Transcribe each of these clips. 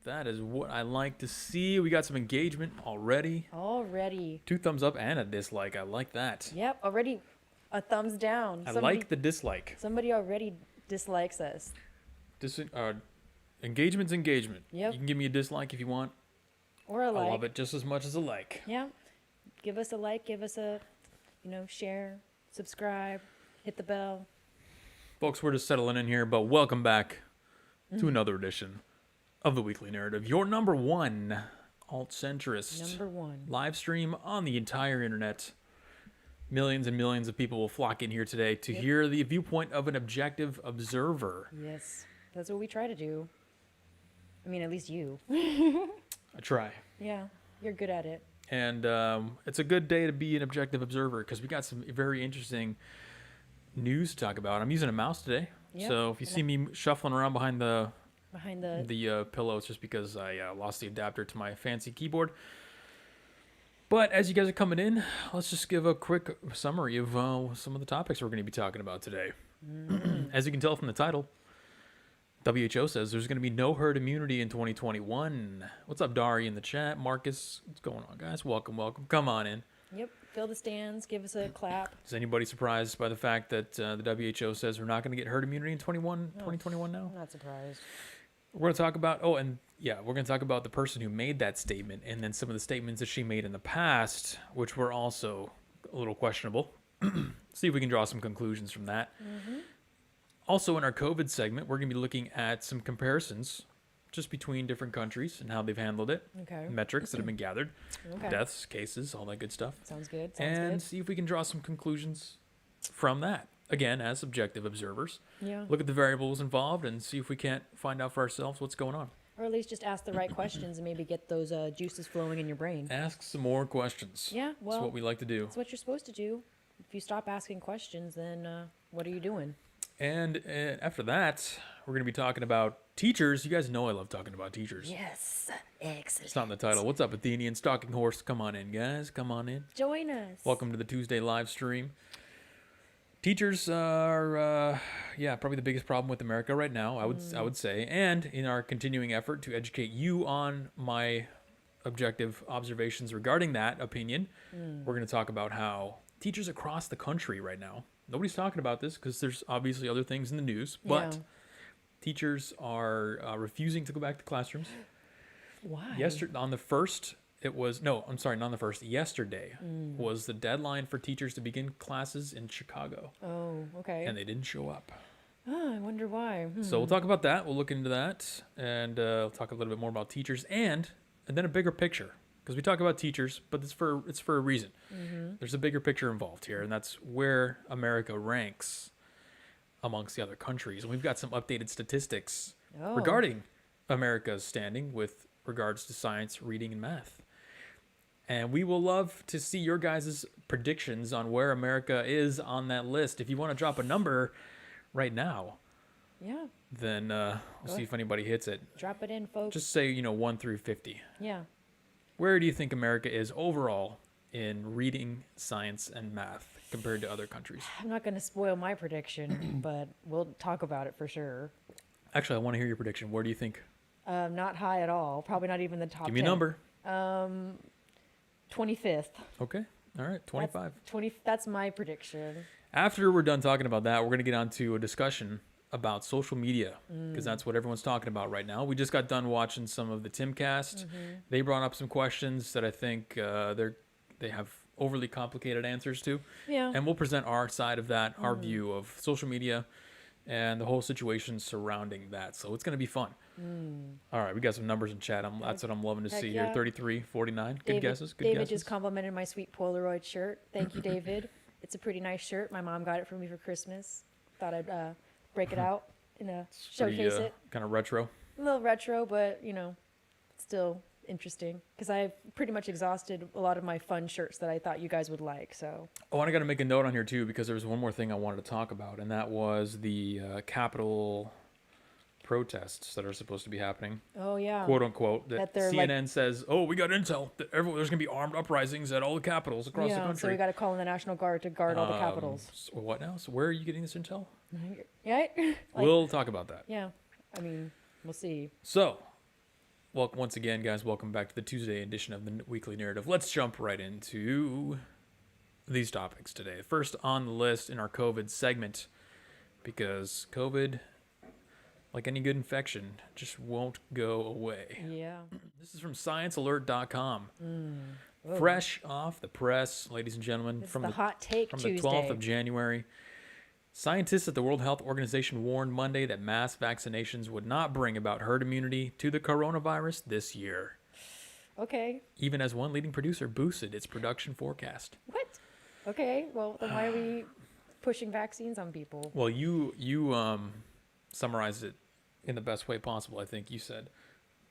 That is what I like to see. We got some engagement already. Already. 2 thumbs up and a dislike. I like that. Yep, already a thumbs down. I like the dislike. Somebody already dislikes us. Engagement's engagement. Yep. You can give me a dislike if you want. Or a like. I love it just as much as a like. Yeah. Give us a like, give us a, share, subscribe, hit the bell. Folks, we're just settling in here, but welcome back to another edition of the Weekly Narrative. Your number one alt-centrist Number one. live stream on the entire internet. Millions and millions of people will flock in here today to hear the viewpoint of an objective observer. Yes. That's what we try to do. I mean, at least you. I try. Yeah, you're good at it. And it's a good day to be an objective observer because we got some very interesting news to talk about. I'm using a mouse today. Yep. So if you see me shuffling around behind the pillow, it's just because I lost the adapter to my fancy keyboard. But as you guys are coming in, let's just give a quick summary of some of the topics we're going to be talking about today. As you can tell from the title, WHO says there's going to be no herd immunity in 2021. What's up, Dari in the chat? Marcus, what's going on, guys? Welcome. Come on in. Yep, fill the stands, give us a clap. Is anybody surprised by the fact that the WHO says we're not going to get herd immunity in 2021 now? I'm not surprised. We're going to talk about, we're going to talk about the person who made that statement and then some of the statements that she made in the past, which were also a little questionable. See if we can draw some conclusions from that. Mm-hmm. Also, in our COVID segment, we're going to be looking at some comparisons just between different countries and how they've handled it. Okay. Metrics that have been gathered. Okay. Deaths, cases, all that good stuff. Sounds good. And see if we can draw some conclusions from that. Again, as objective observers. Yeah. Look at the variables involved and see if we can't find out for ourselves what's going on. Or at least just ask the right questions and maybe get those juices flowing in your brain. Ask some more questions. Yeah, well. That's what we like to do. That's what you're supposed to do. If you stop asking questions, then what are you doing? And after that, we're going to be talking about teachers. You guys know I love talking about teachers. Yes. Excellent. It's not in the title. What's up, Athenian Stalking Horse? Come on in, guys. Come on in. Join us. Welcome to the Tuesday live stream. Teachers are, probably the biggest problem with America right now, I would say. And in our continuing effort to educate you on my objective observations regarding that opinion, we're going to talk about how teachers across the country right now, nobody's talking about this because there's obviously other things in the news, but teachers are refusing to go back to classrooms. Why? Yesterday was the deadline for teachers to begin classes in Chicago. Oh, okay. And they didn't show up. Oh, I wonder why. So we'll talk about that. We'll look into that, and we'll talk a little bit more about teachers, and then a bigger picture. Because we talk about teachers, but it's for a reason. Mm-hmm. There's a bigger picture involved here, and that's where America ranks amongst the other countries. And we've got some updated statistics regarding America's standing with regards to science, reading, and math. And we will love to see your guys' predictions on where America is on that list. If you want to drop a number right now, then we'll see if anybody hits it. Drop it in, folks. Just say, 1 through 50. Yeah. Where do you think America is overall in reading, science, and math compared to other countries? I'm not going to spoil my prediction, but we'll talk about it for sure. Actually, I want to hear your prediction. Where do you think? Not high at all. Probably not even the top 10. Give me a number. 25th. Okay. All right. 25. That's my prediction. After we're done talking about that, we're going to get on to a discussion about social media because that's what everyone's talking about right now. We just got done watching some of the Timcast. They brought up some questions that I think they have overly complicated answers to. Yeah. And we'll present our side of that, our view of social media and the whole situation surrounding that. So it's going to be fun. All right, we got some numbers in chat. That's what I'm loving to see here. 33, 49. Good guesses. David just complimented my sweet Polaroid shirt. Thank you, David. It's a pretty nice shirt. My mom got it for me for Christmas. Thought I'd break it out and showcase it. Kind of retro. A little retro, but still interesting because I've pretty much exhausted a lot of my fun shirts that I thought you guys would like. So. Oh, and I got to make a note on here too because there was one more thing I wanted to talk about, and that was the Capitol protests that are supposed to be happening. Oh yeah. Quote unquote. That CNN says, "Oh, we got intel that there's going to be armed uprisings at all the capitals across the country." So we got to call in the National Guard to guard all the capitals. So what now? So where are you getting this intel? Yeah. We'll talk about that. Yeah. I mean, we'll see. So, Well, once again, guys, welcome back to the Tuesday edition of the Weekly Narrative. Let's jump right into these topics today. First on the list in our COVID segment, because COVID, like any good infection, just won't go away. Yeah. This is from ScienceAlert.com. Whoa. Fresh off the press, ladies and gentlemen, This is from the hot take from Tuesday. the 12th of January. Scientists at the World Health Organization warned Monday that mass vaccinations would not bring about herd immunity to the coronavirus this year, Okay. even as one leading producer boosted its production forecast. What? Okay. Well, then why are we pushing vaccines on people? Well, you summarized it in the best way possible. I think you said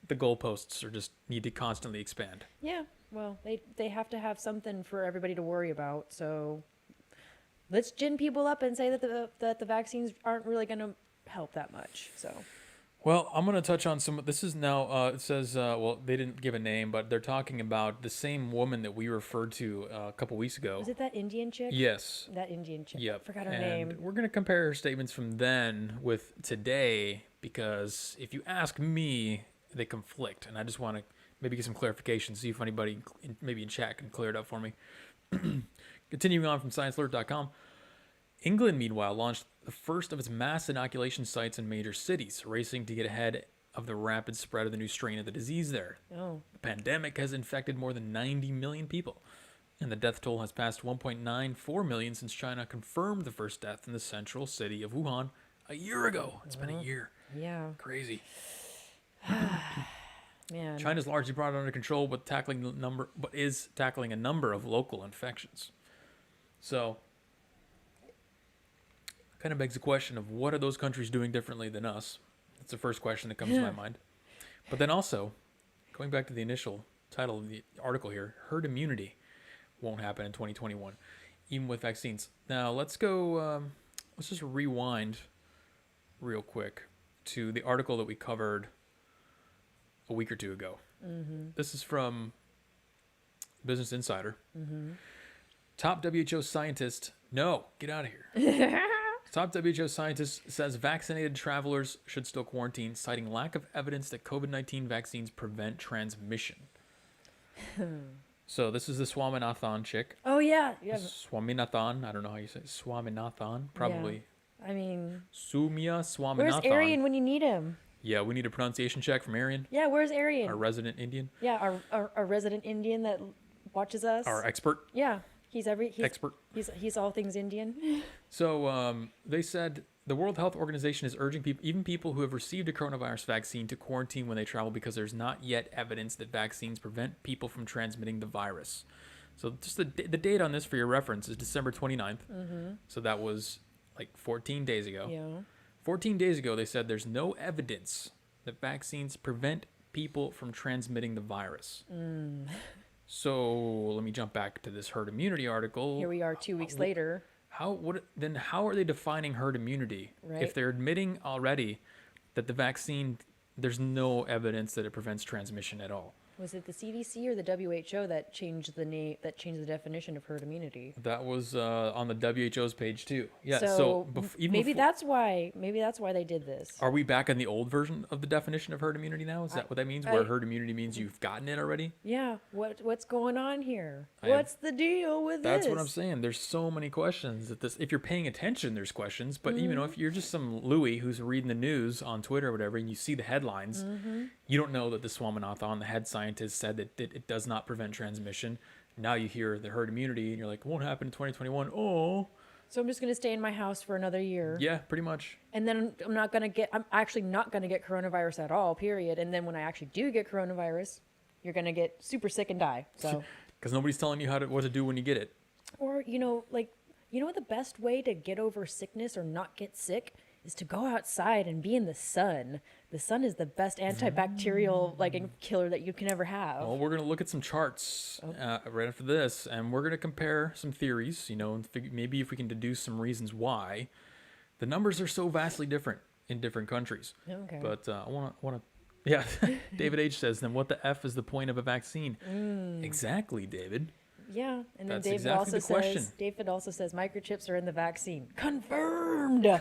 the goalposts are just need to constantly expand. Yeah. Well, they have to have something for everybody to worry about. So let's gin people up and say that the vaccines aren't really going to help that much. So Well, I'm going to touch on some. This is now, it says, well, they didn't give a name, but they're talking about the same woman that we referred to a couple weeks ago. was it that Indian chick? Yes. That Indian chick. Yep. I forgot her and name. We're going to compare her statements from then with today because if you ask me, they conflict. And I just want to maybe get some clarification, see if anybody maybe in chat can clear it up for me. Continuing on from ScienceAlert.com. England, meanwhile, launched the first of its mass inoculation sites in major cities, racing to get ahead of the rapid spread of the new strain of the disease there. Oh. The pandemic has infected more than 90 million people, and the death toll has passed 1.94 million since China confirmed the first death in the central city of Wuhan a year ago. It's been a year. Yeah. Crazy. Man. China's largely brought it under control, but is tackling a number of local infections. So, kind of begs the question of what are those countries doing differently than us? That's the first question that comes to my mind. But then also, going back to the initial title of the article here, herd immunity won't happen in 2021, even with vaccines. Now, let's go, let's just rewind real quick to the article that we covered a week or two ago. Mm-hmm. This is from Business Insider. Mm-hmm. Top WHO scientist, no, get out of here. Top WHO scientist says vaccinated travelers should still quarantine, citing lack of evidence that COVID-19 vaccines prevent transmission. So this is the Swaminathan chick. Oh yeah. Yeah. Swaminathan, I don't know how you say it. Swaminathan, probably. I mean, Sumya Swaminathan. where's Arian when you need him? Yeah, we need a pronunciation check from Arian, Yeah, where's Arian? our resident Indian, Yeah, our resident Indian that watches us. our expert. Yeah, he's Expert. He's all things Indian. So they said the World Health Organization is urging people, even people who have received a coronavirus vaccine, to quarantine when they travel because there's not yet evidence that vaccines prevent people from transmitting the virus. So just the date on this for your reference is December 29th. Mm-hmm. So that was like 14 days ago. Yeah. 14 days ago, they said there's no evidence that vaccines prevent people from transmitting the virus. So let me jump back to this herd immunity article. Here we are 2 weeks later. How are they defining herd immunity Right. if they're admitting already that the vaccine, there's no evidence that it prevents transmission at all? Was it the CDC or the WHO that changed the name, that changed the definition of herd immunity? That was on the WHO's page too. Yeah. So Even maybe before, that's why they did this. are we back in the old version of the definition of herd immunity now? Is that what that means? Where I- herd immunity means you've gotten it already? Yeah. What's going on here? I am- What's the deal with That's this? what I'm saying. There's so many questions that this. If you're paying attention, there's questions. But even if you're just some Louie who's reading the news on Twitter or whatever, and you see the headlines, you don't know that the Swaminathan, the head scientist, said that it does not prevent transmission. Now you hear the herd immunity, and you're like, it won't happen in 2021. Oh, So I'm just gonna stay in my house for another year. yeah, pretty much. And then I'm actually not gonna get coronavirus at all, period. And then when I actually do get coronavirus, you're gonna get super sick and die. So, Because nobody's telling you what to do when you get it. or the best way to get over sickness or not get sick is to go outside and be in the sun. The sun is the best antibacterial killer that you can ever have. Well, we're going to look at some charts right after this, and we're going to compare some theories, and maybe if we can deduce some reasons why the numbers are so vastly different in different countries. Okay. But I want to, yeah, David H says, then what the F is the point of a vaccine? Exactly, David. Yeah, and then That's exactly the question. David also says microchips are in the vaccine. Confirmed.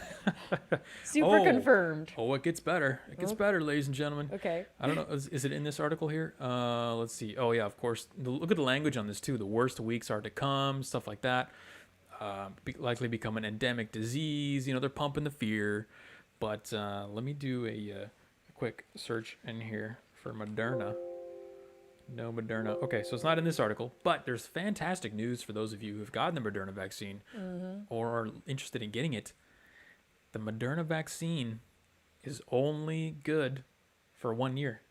Super Oh. confirmed. Oh, it gets better. It gets better, ladies and gentlemen. Okay. I don't know. Is it in this article here? Let's see. Oh, yeah, of course. Look at the language on this, too. The worst weeks are to come, stuff like that. Likely become an endemic disease. They're pumping the fear. But let me do a quick search in here for Moderna. No Moderna. Okay, so it's not in this article, but there's fantastic news for those of you who've gotten the Moderna vaccine or are interested in getting it. The Moderna vaccine is only good for 1 year.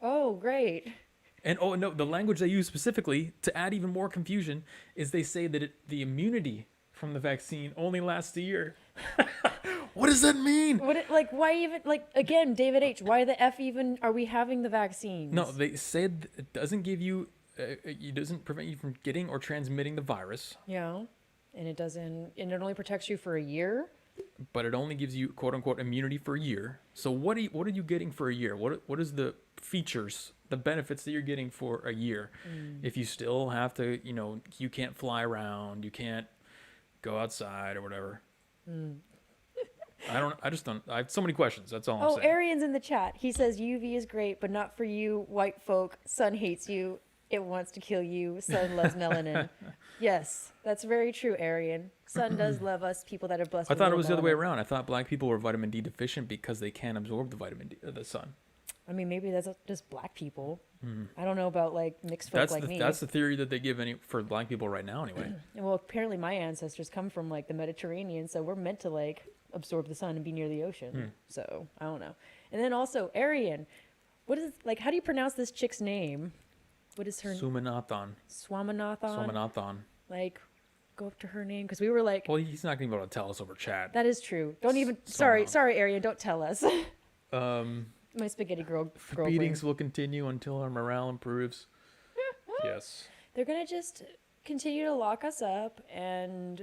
Oh, great. And oh no, the language they use specifically to add even more confusion is they say that the immunity from the vaccine only lasts a year. What does that mean? Why even, again, David H., why the F even are we having the vaccines? No, they said it doesn't give you, it doesn't prevent you from getting or transmitting the virus. Yeah. And it only protects you for a year? But it only gives you quote unquote immunity for a year. So what are you getting for a year? What is the features, the benefits that you're getting for a year? If you still have to, you can't fly around, you can't go outside or whatever. I have so many questions. That's all I'm saying. Arian's in the chat. He says UV is great, but not for you, white folk. Sun hates you. It wants to kill you. Sun loves melanin. Yes, that's very true, Arian. Sun does love us, people that are blessed. I with thought it was the other way melanin. around. I thought black people were vitamin D deficient because they can't absorb the vitamin D, the sun. I mean, maybe that's just black people. I don't know about mixed folk me. That's the theory that they give for black people right now, anyway. Well, apparently my ancestors come from the Mediterranean, so we're meant to absorb the sun and be near the ocean. So I don't know. And then also Arian, what is how do you pronounce this chick's name? What is her Swaminathan. Swaminathan? Go up to her name because we were Well, he's not going to be able to tell us over chat. that is true. Don't even. Sorry, Arian. Don't tell us. My spaghetti girl. Beatings will continue until our morale improves. Yes. They're gonna just continue to lock us up and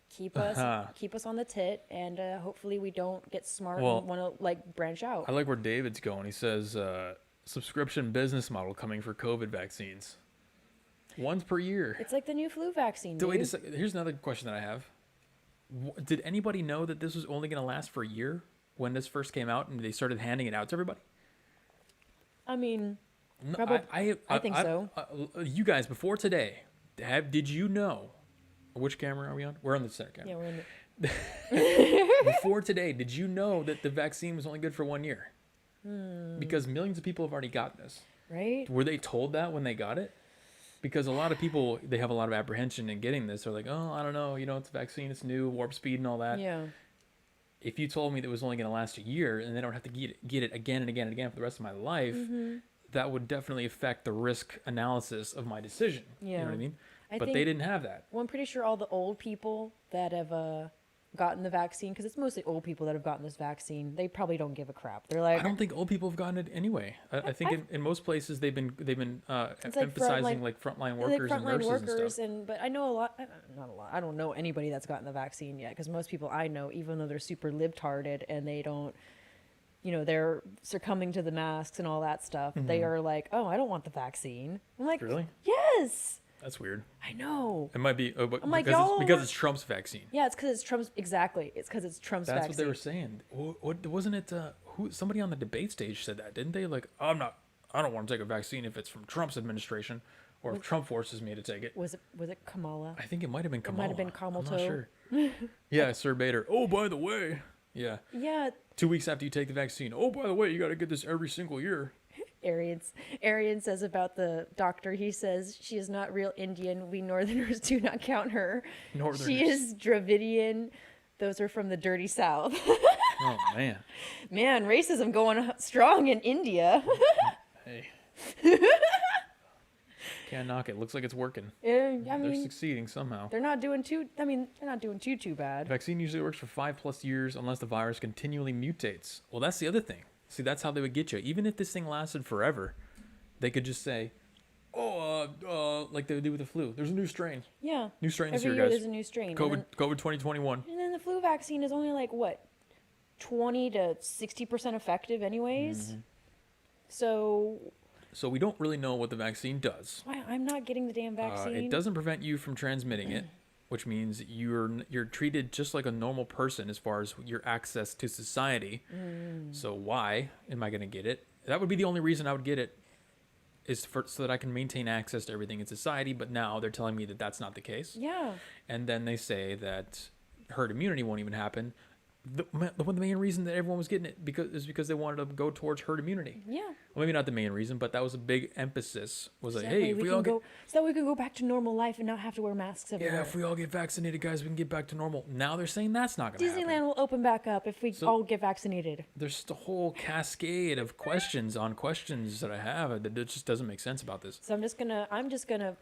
keep us on the tit, and hopefully we don't get smart and want to branch out. I like where David's going. He says subscription business model coming for COVID vaccines. Once per year. It's like the new flu vaccine. Wait a second. Here's another question that I have. Did anybody know that this was only going to last for a year when this first came out and they started handing it out to everybody? I mean, No, probably. I think so. You guys, before today, did you know? Which camera are we on? We're on the center camera. Yeah, we're in the. Before today, did you know that the vaccine was only good for 1 year? Because millions of people have already gotten this. Right? Were they told that when they got it? Because a lot of people, they have a lot of apprehension in getting this. They're like, oh, I don't know. It's a vaccine. It's new, warp speed and all that. Yeah. If you told me that it was only going to last a year and they don't have to get it again and again and again for the rest of my life, that would definitely affect the risk analysis of my decision. Yeah. You know what I mean? I But think- they didn't have that. Well, I'm pretty sure all the old people that have gotten the vaccine, because it's mostly old people that have gotten this vaccine, they probably don't give a crap. They're like, I don't think old people have gotten it anyway. I think in most places they've been It's emphasizing frontline workers and nurses and stuff. but I know a lot. Not a lot. I don't know anybody that's gotten the vaccine yet, because most people I know, even though they're super libtarded and they don't, they're succumbing to the masks and all that stuff, they are like, oh, I don't want the vaccine. I'm like, Really? Yes. That's weird. I know. It might be like, because it's Trump's vaccine. Yeah, it's because it's Trump's. Exactly. It's because it's Trump's That's vaccine. what they were saying. What wasn't it? Somebody on the debate stage said that, didn't they? Like, I don't want to take a vaccine if it's from Trump's administration, or if Trump forces me to take it. Was it Kamala? I think it might have been Kamala. might have been Kamala I'm not too. sure. Yeah, Sir Bader. Oh, by the way. Yeah. Yeah. 2 weeks after you take the vaccine. Oh, by the way, you got to get this every single year. Arian says about the doctor, he says she is not real Indian. We Northerners do not count her. Northerners. She is Dravidian. Those are from the dirty South. Oh, man. Man, racism going strong in India. Hey. Can't knock it. Looks like it's working. I They're mean, succeeding somehow. they're not doing too bad. Vaccine usually works for 5+ years unless the virus continually mutates. Well, that's the other thing. See, that's how they would get you. Even if this thing lasted forever, they could just say, like they would do with the flu. There's a new strain. Yeah. New strain is Every here, year guys. there's a new strain. COVID 2021. And then the flu vaccine is only 20 to 60% effective anyways. So So we don't really know what the vaccine does. Why I'm not getting the damn vaccine? It doesn't prevent you from transmitting it, which means you're treated just like a normal person as far as your access to society. So why am I going to get it? That would be the only reason I would get it, is so that I can maintain access to everything in society. But now they're telling me that that's not the case. Yeah. And then they say that herd immunity won't even happen. The main reason that everyone was getting it because they wanted to go towards herd immunity. Yeah. Well, maybe not the main reason, but that was a big emphasis. Was like, So hey, if we all get so that we can go back to normal life and not have to wear masks everywhere. yeah, if we all get vaccinated, guys, we can get back to normal. Now they're saying that's not going to happen. Disneyland will open back up if we all get vaccinated. There's just a whole cascade of questions on questions that I have that it just doesn't make sense about this. So I'm just gonna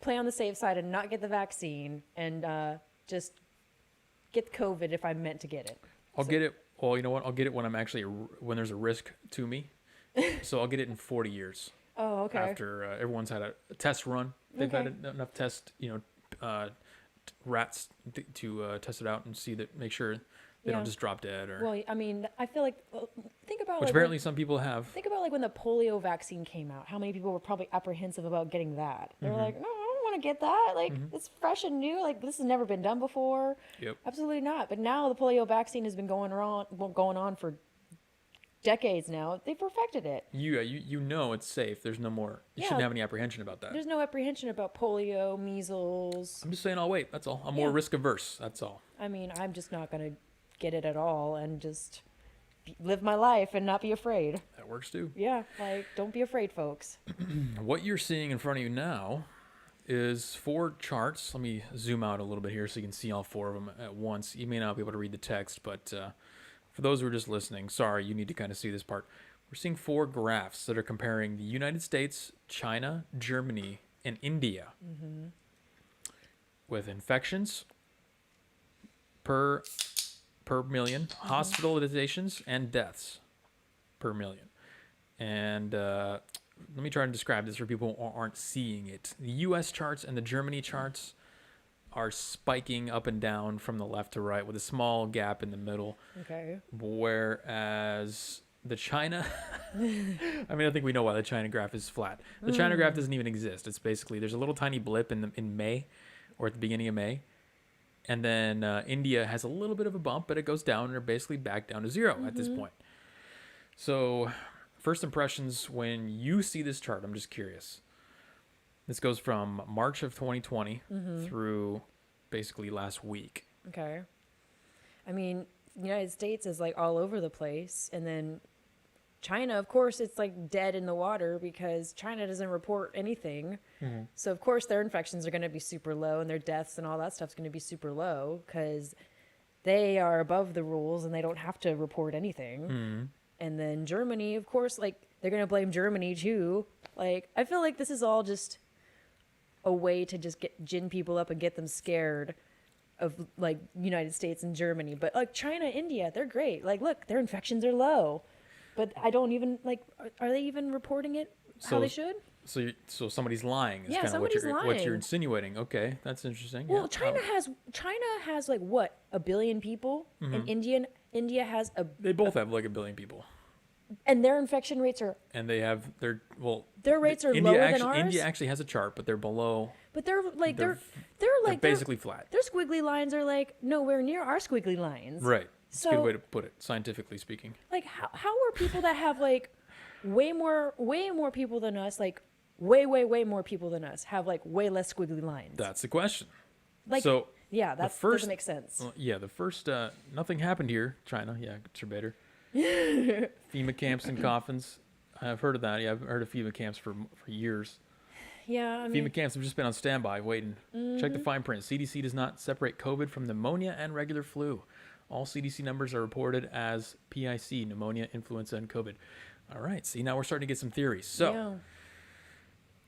play on the safe side and not get the vaccine and just get COVID if I'm meant to get it. I'll get it. Well, you know what? I'll get it when when there's a risk to me. So I'll get it in 40 years. Oh, okay. After everyone's had a test run, they've had enough test, rats to test it out and make sure they don't just drop dead or. Well, I mean, I feel like think about Which like apparently some people have. think about like when the polio vaccine came out. How many people were probably apprehensive about getting that? They were like, no, I don't want to get that. Like it's fresh and new. Like this has never been done before. Yep. Absolutely not. But now the polio vaccine has been going on for decades now. They perfected it. You know it's safe. There's no more. You shouldn't have any apprehension about that. There's no apprehension about polio, measles. I'm just saying I'll wait. That's all. I'm more risk averse. That's all. I mean, I'm just not going to get it at all and just live my life and not be afraid. That works too. Yeah, like don't be afraid, folks. What you're seeing in front of you now is 4 charts. Let me zoom out a little bit here so you can see all 4 of them at once. You may not be able to read the text, but for those who are just listening, sorry, you need to kind of see this part. We're seeing 4 graphs that are comparing the United States, China, Germany, and India with infections per million, hospitalizations, and deaths per million. And let me try and describe this for people who aren't seeing it. The U.S. charts and the Germany charts are spiking up and down from the left to right with a small gap in the middle. Okay. Whereas the China, I mean, I think we know why the China graph is flat. The China graph doesn't even exist. It's basically, there's a little tiny blip in May or at the beginning of May. And then India has a little bit of a bump, but it goes down and they're basically back down to 0 at this point. So first impressions when you see this chart, I'm just curious. This goes from March of 2020 through basically last week. Okay. I mean, the United States is like all over the place. And then China, of course, it's like dead in the water because China doesn't report anything. So, of course, their infections are going to be super low and their deaths and all that stuff's going to be super low because they are above the rules and they don't have to report anything. And then Germany, of course, like they're going to blame Germany too. Like, I feel like this is all just a way to just gin people up and get them scared of like United States and Germany. But like China, India, they're great. Like, look, their infections are low. But I don't even like. Are they even reporting it how they should? So somebody's lying. Is Yeah, kind of somebody's what lying. you're insinuating. Okay, that's interesting. Well, Yeah. China has like what, 1 billion people, and India has They both have like 1 billion people, and their infection rates are. and they have their rates are India lower actually, than ours. India actually has a chart, but they're below. But they're like They're they're basically flat. Their squiggly lines are like nowhere near our squiggly lines. Right. It's a So- good way to put it, scientifically speaking. Like how are people that have like way more people than us, like way more people than us have like way less squiggly lines? That's the question. Like So yeah, that first- doesn't make sense. yeah, the first nothing happened here. China, yeah, Trebater. FEMA camps and coffins. I've heard of that. Yeah, I've heard of FEMA camps for years. Yeah, I mean, FEMA camps have just been on standby, waiting. Check the fine print. CDC does not separate COVID from pneumonia and regular flu. All CDC numbers are reported as PIC, pneumonia, influenza, and COVID. All right, see, now we're starting to get some theories. So, yeah.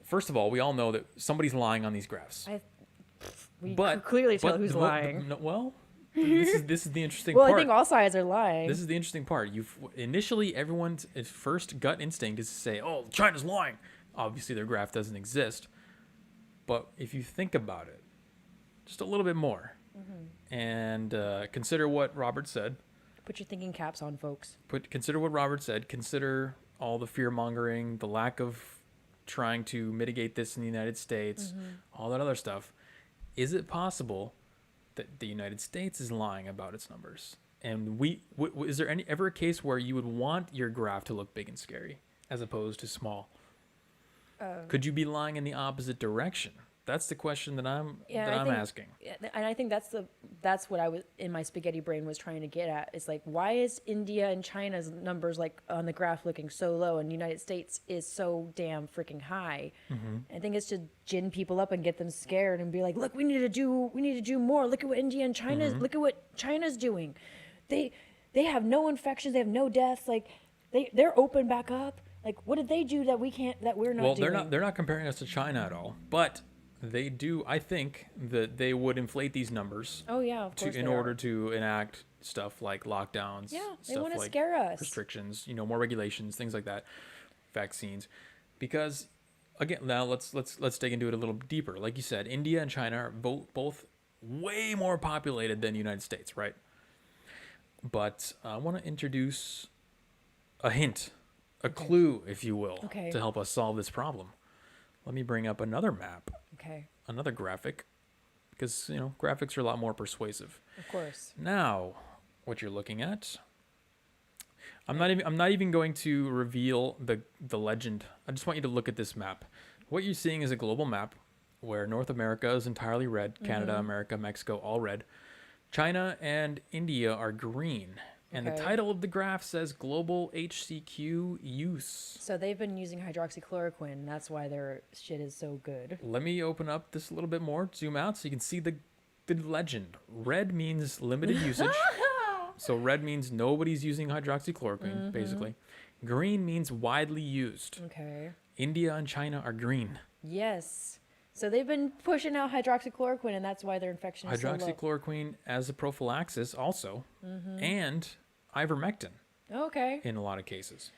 first of all, we all know that somebody's lying on these graphs. We But clearly tell but who's the- lying. well, this is the interesting Well, part. I think all sides are lying. This is the interesting part. Initially, everyone's first gut instinct is to say, "Oh, China's lying." Obviously, their graph doesn't exist. But if you think about it, just a little bit more, and consider what Robert said. Put your thinking caps on, folks. Consider what Robert said. Consider all the fear mongering, the lack of trying to mitigate this in the United States, all that other stuff. Is it possible that the United States is lying about its numbers? And is there ever a case where you would want your graph to look big and scary as opposed to small? Could you be lying in the opposite direction? That's the question that I'm asking. And I think that's what I was in my spaghetti brain was trying to get at. It's like, why is India and China's numbers like on the graph looking so low, and the United States is so damn freaking high? I think it's to gin people up and get them scared and be like, look, we need to do more. Look at what India and look at what China's doing. They have no infections, they have no deaths. Like they're open back up. Like, what did they do that we can't? That we're not doing? Well, they're not comparing us to China at all, but they do. I think that they would inflate these numbers. Oh yeah, of course. In order to enact stuff like lockdowns. Yeah, they stuff want to like scare us. Restrictions, more regulations, things like that, vaccines, because again, now let's dig into it a little deeper. Like you said, India and China are both way more populated than the United States, right? But I want to introduce a hint. A clue, if you will, to help us solve this problem. Let me bring up another map. Okay. Another graphic, because graphics are a lot more persuasive. Of course. Now, what you're looking at, I'm not even going to reveal the legend. I just want you to look at this map. What you're seeing is a global map where North America is entirely red, Canada, America, Mexico, all red. China and India are green. And the title of the graph says Global HCQ Use. So they've been using hydroxychloroquine. That's why their shit is so good. Let me open up this a little bit more, zoom out, so you can see the legend. Red means limited usage. So red means nobody's using hydroxychloroquine, basically. Green means widely used. Okay. India and China are green. Yes. So they've been pushing out hydroxychloroquine, and that's why their infection is so low. Hydroxychloroquine as a prophylaxis also, and ivermectin. Okay. In a lot of cases.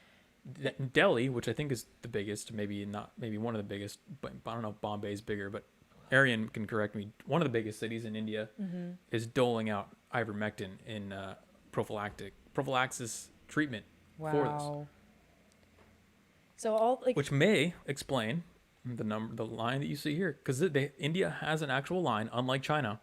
Delhi, which I think is the biggest, maybe one of the biggest, but I don't know if Bombay's bigger, but Arian can correct me. One of the biggest cities in India is doling out ivermectin in prophylaxis treatment for this. So which may explain the line that you see here, because India has an actual line, unlike China,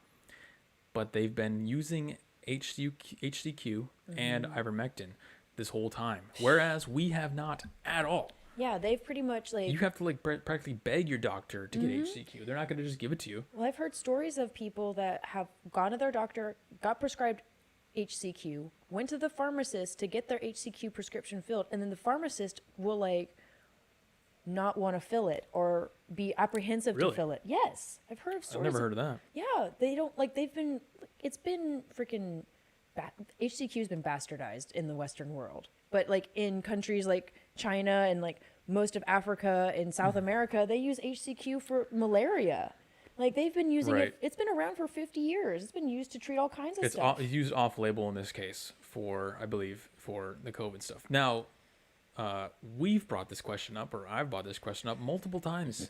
but they've been using HCQ and ivermectin this whole time, whereas we have not at all. Yeah, they've pretty much you have to practically beg your doctor to get HCQ. They're not going to just give it to you. Well, I've heard stories of people that have gone to their doctor, got prescribed HCQ, went to the pharmacist to get their HCQ prescription filled, and then the pharmacist will not want to fill it or be apprehensive to fill it. Yes, I've heard of stories. I've never heard of that. Yeah, they don't it's been freaking HCQ's been bastardized in the Western world, but in countries like China and most of Africa and South America, they use HCQ for malaria. They've been using it. It's been around for 50 years. It's been used to treat all kinds of stuff. It's used off-label in this case I believe, for the COVID stuff. Now, we've brought this question up, or I've brought this question up multiple times.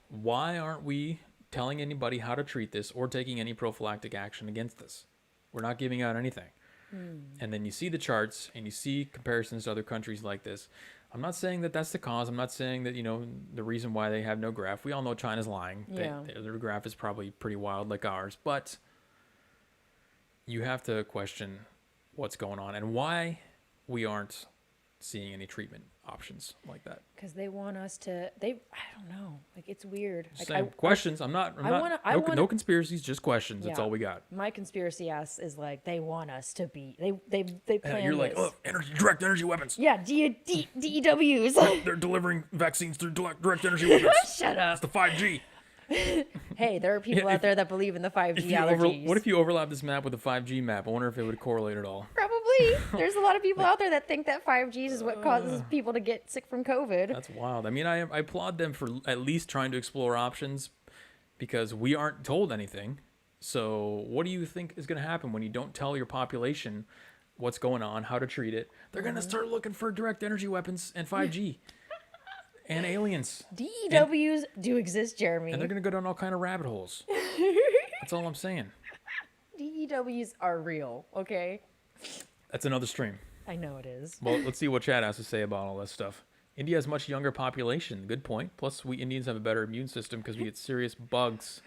Why aren't we telling anybody how to treat this or taking any prophylactic action against this? We're not giving out anything. And then you see the charts and you see comparisons to other countries like this. I'm not saying that that's the cause. I'm not saying that, the reason why they have no graph. We all know China's lying. Yeah. Their graph is probably pretty wild like ours. But you have to question what's going on and why we aren't seeing any treatment options like that. Because they want us to. I don't know. It's weird. Questions. No conspiracies, just questions. That's all we got. My conspiracy ass is they want us to be. They plan. You're this. Direct energy weapons. Yeah, DEWs. They're delivering vaccines through direct energy weapons. Shut up. It's the 5G. Hey, there are people out there that believe in the 5G allergies. What if you overlap this map with the 5G map? I wonder if it would correlate at all. Probably. There's a lot of people out there that think that 5G is what causes people to get sick from COVID. That's wild. I mean, I applaud them for at least trying to explore options, because we aren't told anything. So what do you think is going to happen when you don't tell your population what's going on, how to treat it? They're going to start looking for direct energy weapons and 5G. And aliens. DEWs do exist, Jeremy. And they're going to go down all kind of rabbit holes. That's all I'm saying. DEWs are real, okay? That's another stream. I know it is. Well, let's see what Chad has to say about all this stuff. India has much younger population. Good point. Plus, we Indians have a better immune system because we get serious bugs.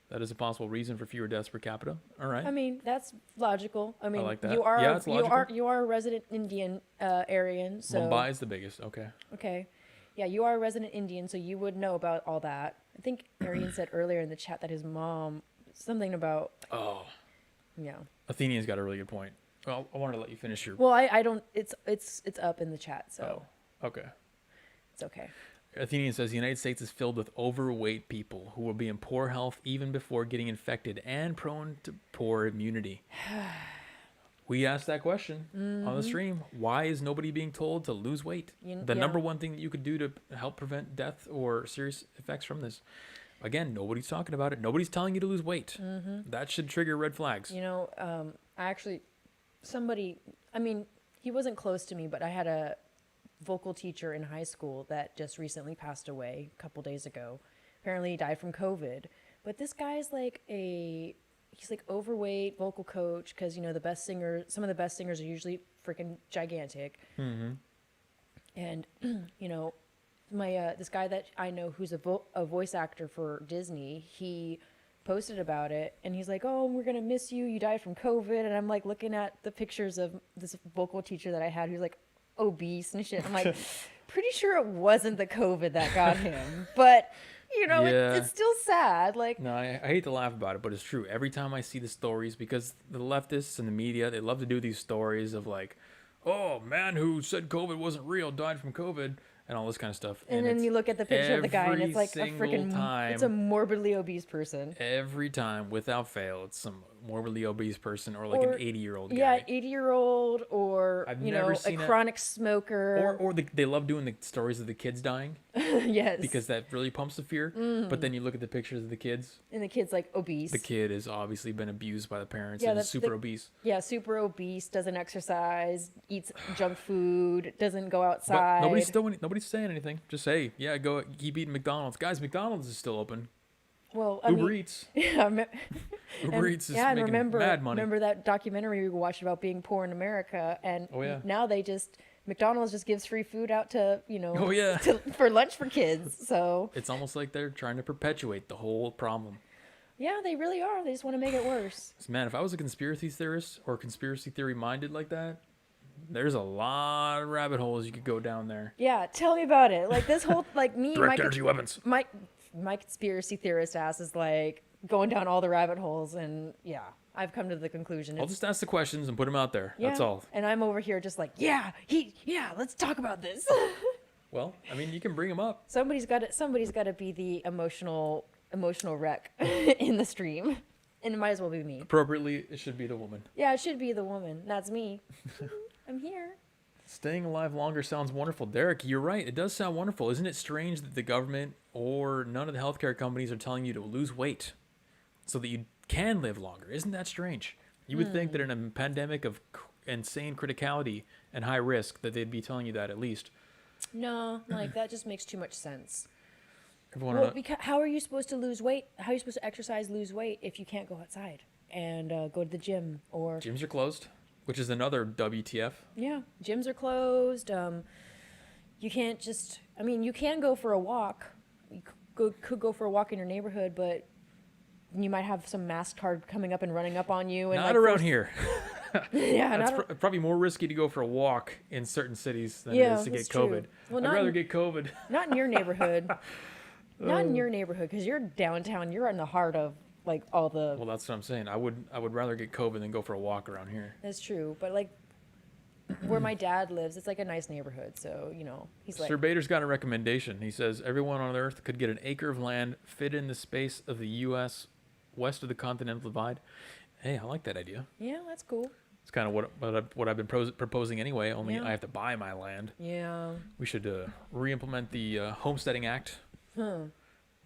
That is a possible reason for fewer deaths per capita. All right. I mean, that's logical. I mean, like that. you are Yeah, it's logical. you are a resident Indian Aryan, so Mumbai is the biggest. Okay. okay. Yeah, you are a resident Indian, so you would know about all that. I think Aryan said earlier in the chat that his mom something about Oh, yeah. Athenian's got a really good point. Well, I wanted to let you finish your. Well, I don't. It's up in the chat, so Okay. it's okay. Athenian says the United States is filled with overweight people who will be in poor health even before getting infected and prone to poor immunity. We asked that question on the stream. Why is nobody being told to lose weight? The number one thing that you could do to help prevent death or serious effects from this. Again, nobody's talking about it. Nobody's telling you to lose weight. That should trigger red flags. You know, I actually somebody. I mean, he wasn't close to me, but I had a vocal teacher in high school that just recently passed away a couple days ago. Apparently he died from COVID. But this guy's like he's like overweight vocal coach because, you know, some of the best singers are usually freaking gigantic. And, you know, my this guy that I know who's a voice actor for Disney, he posted about it and he's like, oh, we're gonna miss you, you died from COVID. And I'm like looking at the pictures of this vocal teacher that I had who's like obese and shit. I'm like, pretty sure it wasn't the COVID that got him, but you know, it's still sad. Like, no, I hate to laugh about it, but it's true. Every time I see the stories, because the leftists and the media, they love to do these stories of like, oh, man who said COVID wasn't real died from COVID and all this kind of stuff. And then you look at the picture of the guy and it's like a freaking, time, it's a morbidly obese person. Every time, without fail, it's some morbidly obese person or like an 80-year-old guy. Yeah, 80-year-old or, you know, a chronic smoker. Or they love doing the stories of the kids dying. Yes. Because that really pumps the fear. But then you look at the pictures of the kids. And the kid's like obese. The kid has obviously been abused by the parents and is super obese. Yeah, super obese, doesn't exercise, eats junk food, doesn't go outside. But nobody's saying anything. Just say, yeah, go keep eating McDonald's. Guys, McDonald's is still open. Well, Uber Eats. Yeah, Uber Eats is making mad money. Remember that documentary we watched about being poor in America? And now McDonald's just gives free food out to, you know, for lunch for kids. So it's almost like they're trying to perpetuate the whole problem. Yeah, they really are. They just want to make it worse. Man, if I was a conspiracy theorist or conspiracy theory minded like that, there's a lot of rabbit holes you could go down there. Yeah, tell me about it. Like this whole, like me, direct energy weapons. My conspiracy theorist ass is like going down all the rabbit holes, and yeah, I've come to the conclusion. I'll just ask the questions and put them out there. Yeah, that's all. And I'm over here just like, let's talk about this. Well, I mean, you can bring them up. Somebody's got to be the emotional wreck in the stream, and it might as well be me. Appropriately, it should be the woman. Yeah, it should be the woman. That's me. I'm here. Staying alive longer sounds wonderful. Derek, you're right. It does sound wonderful. Isn't it strange that the government or none of the healthcare companies are telling you to lose weight so that you can live longer? Isn't that strange? You would think that in a pandemic of insane criticality and high risk that they'd be telling you that at least. No, like that just makes too much sense. Because how are you supposed to lose weight? How are you supposed to exercise, lose weight if you can't go outside and go to the gym or... Gyms are closed. Which is another WTF. Yeah, gyms are closed. You can't just... I mean, you can go for a walk. You could go for a walk in your neighborhood, but you might have some masked card coming up and running up on you. And not around here. Yeah, that's probably more risky to go for a walk in certain cities than it is to get COVID. Well, I'd rather get COVID. Not in your neighborhood. Not in your neighborhood, because you're downtown. You're in the heart of... like all the... Well, that's what I'm saying. I would rather get COVID than go for a walk around here. That's true. But like where my dad lives, it's like a nice neighborhood. So, you know, he's like... Sir Bader's got a recommendation. He says everyone on Earth could get an acre of land fit in the space of the U.S. west of the Continental Divide. Hey, I like that idea. Yeah, that's cool. It's kind of what I've been proposing anyway, only I have to buy my land. Yeah. We should re-implement the Homesteading Act.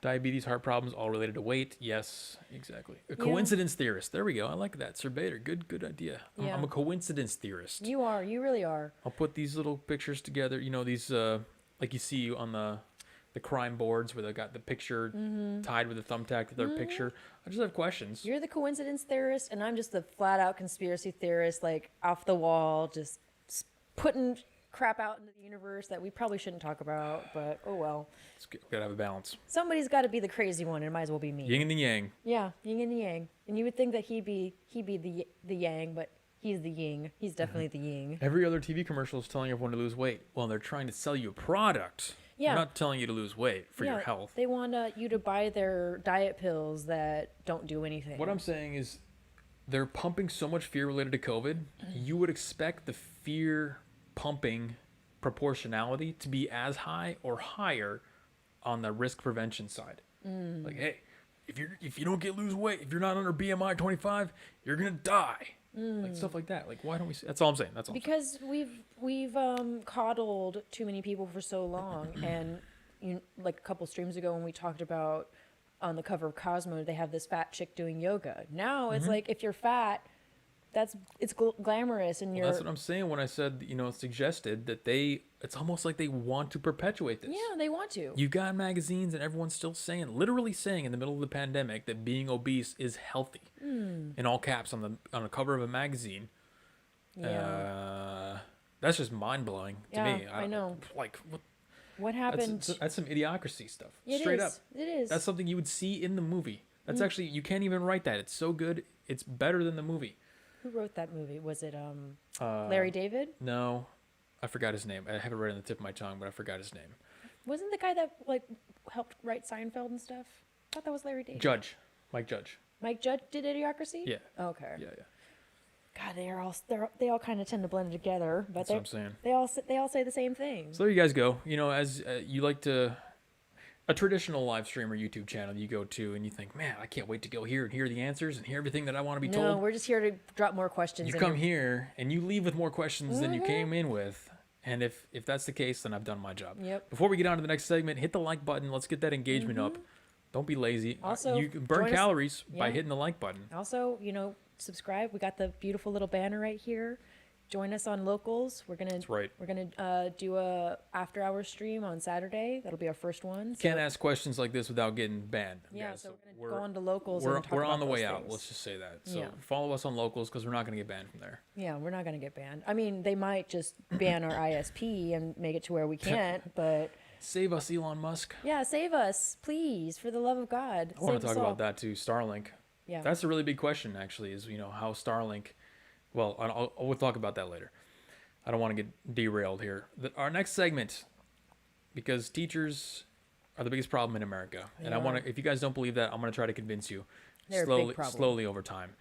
Diabetes, heart problems, all related to weight. Yes, exactly. A coincidence theorist. There we go. I like that. Sir Bader, good idea. I'm a coincidence theorist. You are. You really are. I'll put these little pictures together. You know, these, like you see on the crime boards where they got the picture tied with a thumbtack to their picture. I just have questions. You're the coincidence theorist, and I'm just the flat-out conspiracy theorist, like off the wall, just putting crap out into the universe that we probably shouldn't talk about, but oh well. It's good. Gotta have a balance. Somebody's got to be the crazy one, and it might as well be me. Yin and the yang. Yeah, yin and the yang. And you would think that he'd be the yang, but he's the yin. He's definitely the yin. Every other TV commercial is telling everyone to lose weight. Well, they're trying to sell you a product. Yeah. They're not telling you to lose weight for your Yeah, health. They want you to buy their diet pills that don't do anything. What I'm saying is they're pumping so much fear related to COVID. You would expect the fear pumping proportionality to be as high or higher on the risk prevention side. Like, hey, if you don't lose weight, if you're not under BMI 25, you're gonna die. Like stuff like that. Like, why don't we? That's all I'm saying. That's all. Because we've coddled too many people for so long, and like a couple streams ago when we talked about on the cover of Cosmo, they have this fat chick doing yoga. Now it's like if you're fat, it's glamorous, and Well, you're that's what I'm saying when I said, suggested that it's almost like they want to perpetuate this. yeah, they want to. You got magazines and everyone's still literally saying in the middle of the pandemic that being obese is healthy. In all caps on the cover of a magazine. Yeah, That's just mind blowing to me. I know. Like, What happened? that's some idiocracy stuff. It Straight is. up. It is. That's something you would see in the movie. That's actually, you can't even write that. It's so good. It's better than the movie. Who wrote that movie? Was it Larry David? No, I forgot his name. I have it right on the tip of my tongue, but I forgot his name. Wasn't the guy that like helped write Seinfeld and stuff? I thought that was Larry David. Mike Judge. Mike Judge did Idiocracy? Yeah. Okay. Yeah. God, they all kind of tend to blend together, but That's what I'm saying. they all say the same thing. So there you guys go. As you like to, a traditional live stream or YouTube channel you go to and you think, man, I can't wait to go here and hear the answers and hear everything that I want to be No, told. we're just here to drop more questions. You in come your- here and you leave with more questions than you came in with. And if that's the case, then I've done my job. Yep. Before we get on to the next segment, hit the like button. Let's get that engagement up. Don't be lazy. Also, you can burn join us- calories by Yeah. hitting the like button. Also, subscribe. We got the beautiful little banner right here. Join us on Locals. That's right. We're gonna do a after hours stream on Saturday. That'll be our first one. So, Can't ask questions like this without getting banned. yeah, guys. so we're gonna go on to Locals. We're and talk on about the way those out. things. Let's just say that. So Yeah. follow us on Locals because we're not going to get banned from there. Yeah, we're not gonna get banned. I mean, they might just ban our ISP and make it to where we can't. But Save us, Elon Musk. yeah, save us, please, for the love of God. I want Save to us talk all. about that too. Starlink. Yeah. That's a really big question, actually. Is how Starlink. Well, we'll talk about that later. I don't want to get derailed here. Our next segment, because teachers are the biggest problem in America, and I want to. If you guys don't believe that, I'm going to try to convince you. They're a big problem. Slowly over time.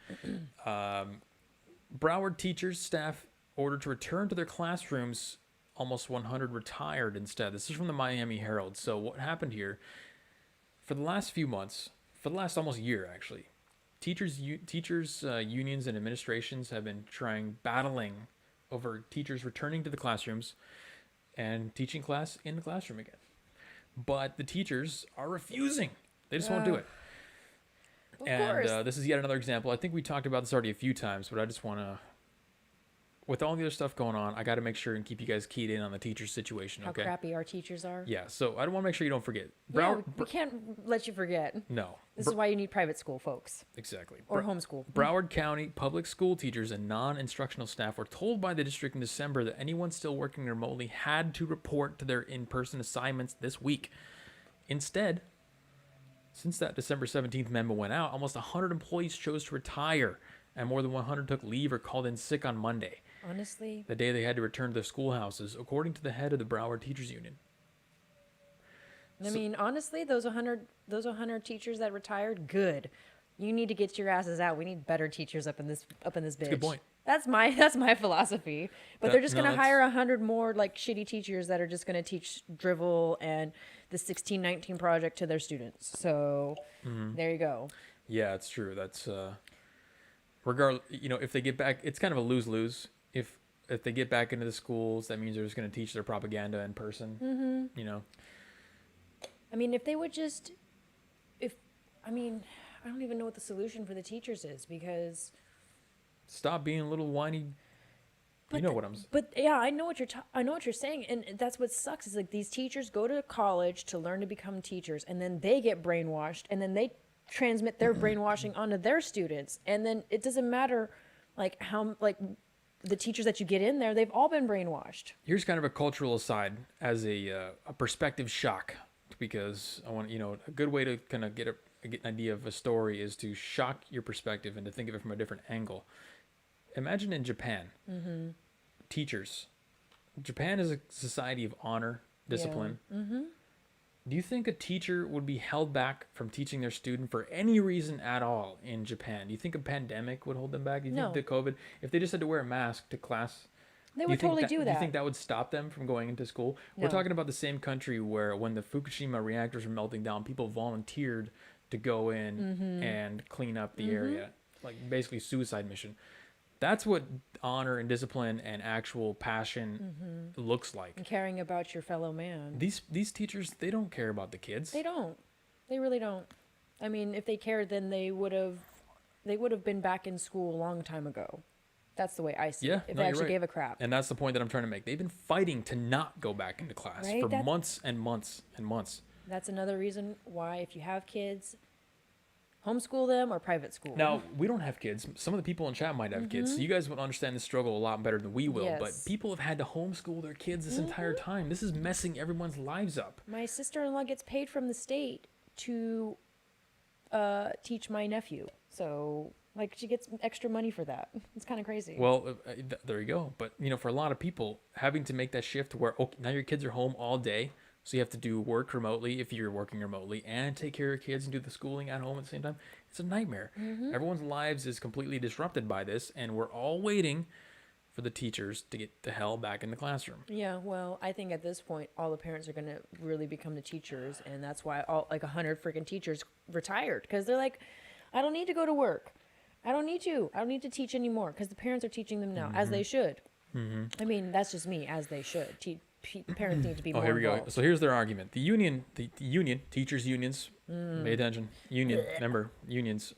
Broward teachers, staff ordered to return to their classrooms. Almost 100 retired instead. This is from the Miami Herald. So what happened here? For the last few months, for the last almost year actually, teachers unions and administrations have been battling over teachers returning to the classrooms and teaching class in the classroom again. But the teachers are refusing. They just won't do it. Of And course. this is yet another example. I think we talked about this already a few times, but I just want to, with all the other stuff going on, I got to make sure and keep you guys keyed in on the teacher situation, How okay? crappy our teachers are. Yeah, so I want to make sure you don't forget. Yeah, we can't let you forget. No. This is why you need private school, folks, Exactly. or homeschool. Broward County public school teachers and non-instructional staff were told by the district in December that anyone still working remotely had to report to their in-person assignments this week. Instead, since that December 17th memo went out, almost 100 employees chose to retire, and more than 100 took leave or called in sick on Monday, Honestly, the day they had to return to their schoolhouses, according to the head of the Broward Teachers Union. I mean, honestly, those 100 teachers that retired, good. You need to get your asses out. We need better teachers up in this bitch. a good point. That's my philosophy. But they're just No, gonna that's- hire 100 more like shitty teachers that are just gonna teach drivel and the 1619 project to their students. So there you go. Yeah, it's true. That's regardless. If they get back, it's kind of a lose-lose. If they get back into the schools, that means they're just going to teach their propaganda in person. I mean, if they would just, I don't even know what the solution for the teachers is because. Stop being a little whiny. You know what I'm saying. But yeah, I know what you're saying, and that's what sucks. Is like these teachers go to college to learn to become teachers, and then they get brainwashed, and then they transmit their brainwashing onto their students, and then it doesn't matter, like how the teachers that you get in there, they've all been brainwashed. Here's kind of a cultural aside as a perspective shock, because I want, a good way to kind of get an idea of a story is to shock your perspective and to think of it from a different angle. Imagine in Japan, teachers. Japan is a society of honor, discipline. Yeah. Do you think a teacher would be held back from teaching their student for any reason at all in Japan? Do you think a pandemic would hold them back? Do you No. think the COVID, if they just had to wear a mask to class, They do you would think totally do Do you that. think that would stop them from going into school? No. We're talking about the same country where when the Fukushima reactors were melting down, people volunteered to go in and clean up the area, like basically suicide mission. That's what honor and discipline and actual passion looks like. And caring about your fellow man. These teachers, they don't care about the kids. They don't. They really don't. I mean, if they cared, then they would have been back in school a long time ago. That's the way I see Yeah, it. If no, they you're actually right. gave a crap. And that's the point that I'm trying to make. They've been fighting to not go back into class Right? for months and months and months. That's another reason why, if you have kids, homeschool them or private school. Now, we don't have kids. Some of the people in chat might have kids, so you guys would understand the struggle a lot better than we will. But Yes. people have had to homeschool their kids this entire time. This is messing everyone's lives up. My sister-in-law gets paid from the state to teach my nephew. So, like, she gets extra money for that. It's kind of crazy. Well, there you go. But, for a lot of people, having to make that shift where, okay, now your kids are home all day, so you have to do work remotely if you're working remotely and take care of your kids and do the schooling at home at the same time. It's a nightmare. Everyone's lives is completely disrupted by this, and we're all waiting for the teachers to get the hell back in the classroom. Yeah, well, I think at this point, all the parents are going to really become the teachers, and that's why 100 freaking teachers retired, because they're like, I don't need to go to work. I don't need to teach anymore, because the parents are teaching them now, as they should. I mean, that's just me, as they should. Parents need to be Oh, more here we go. involved. So here's their argument. The union, teachers' unions, pay attention. Union, remember, unions,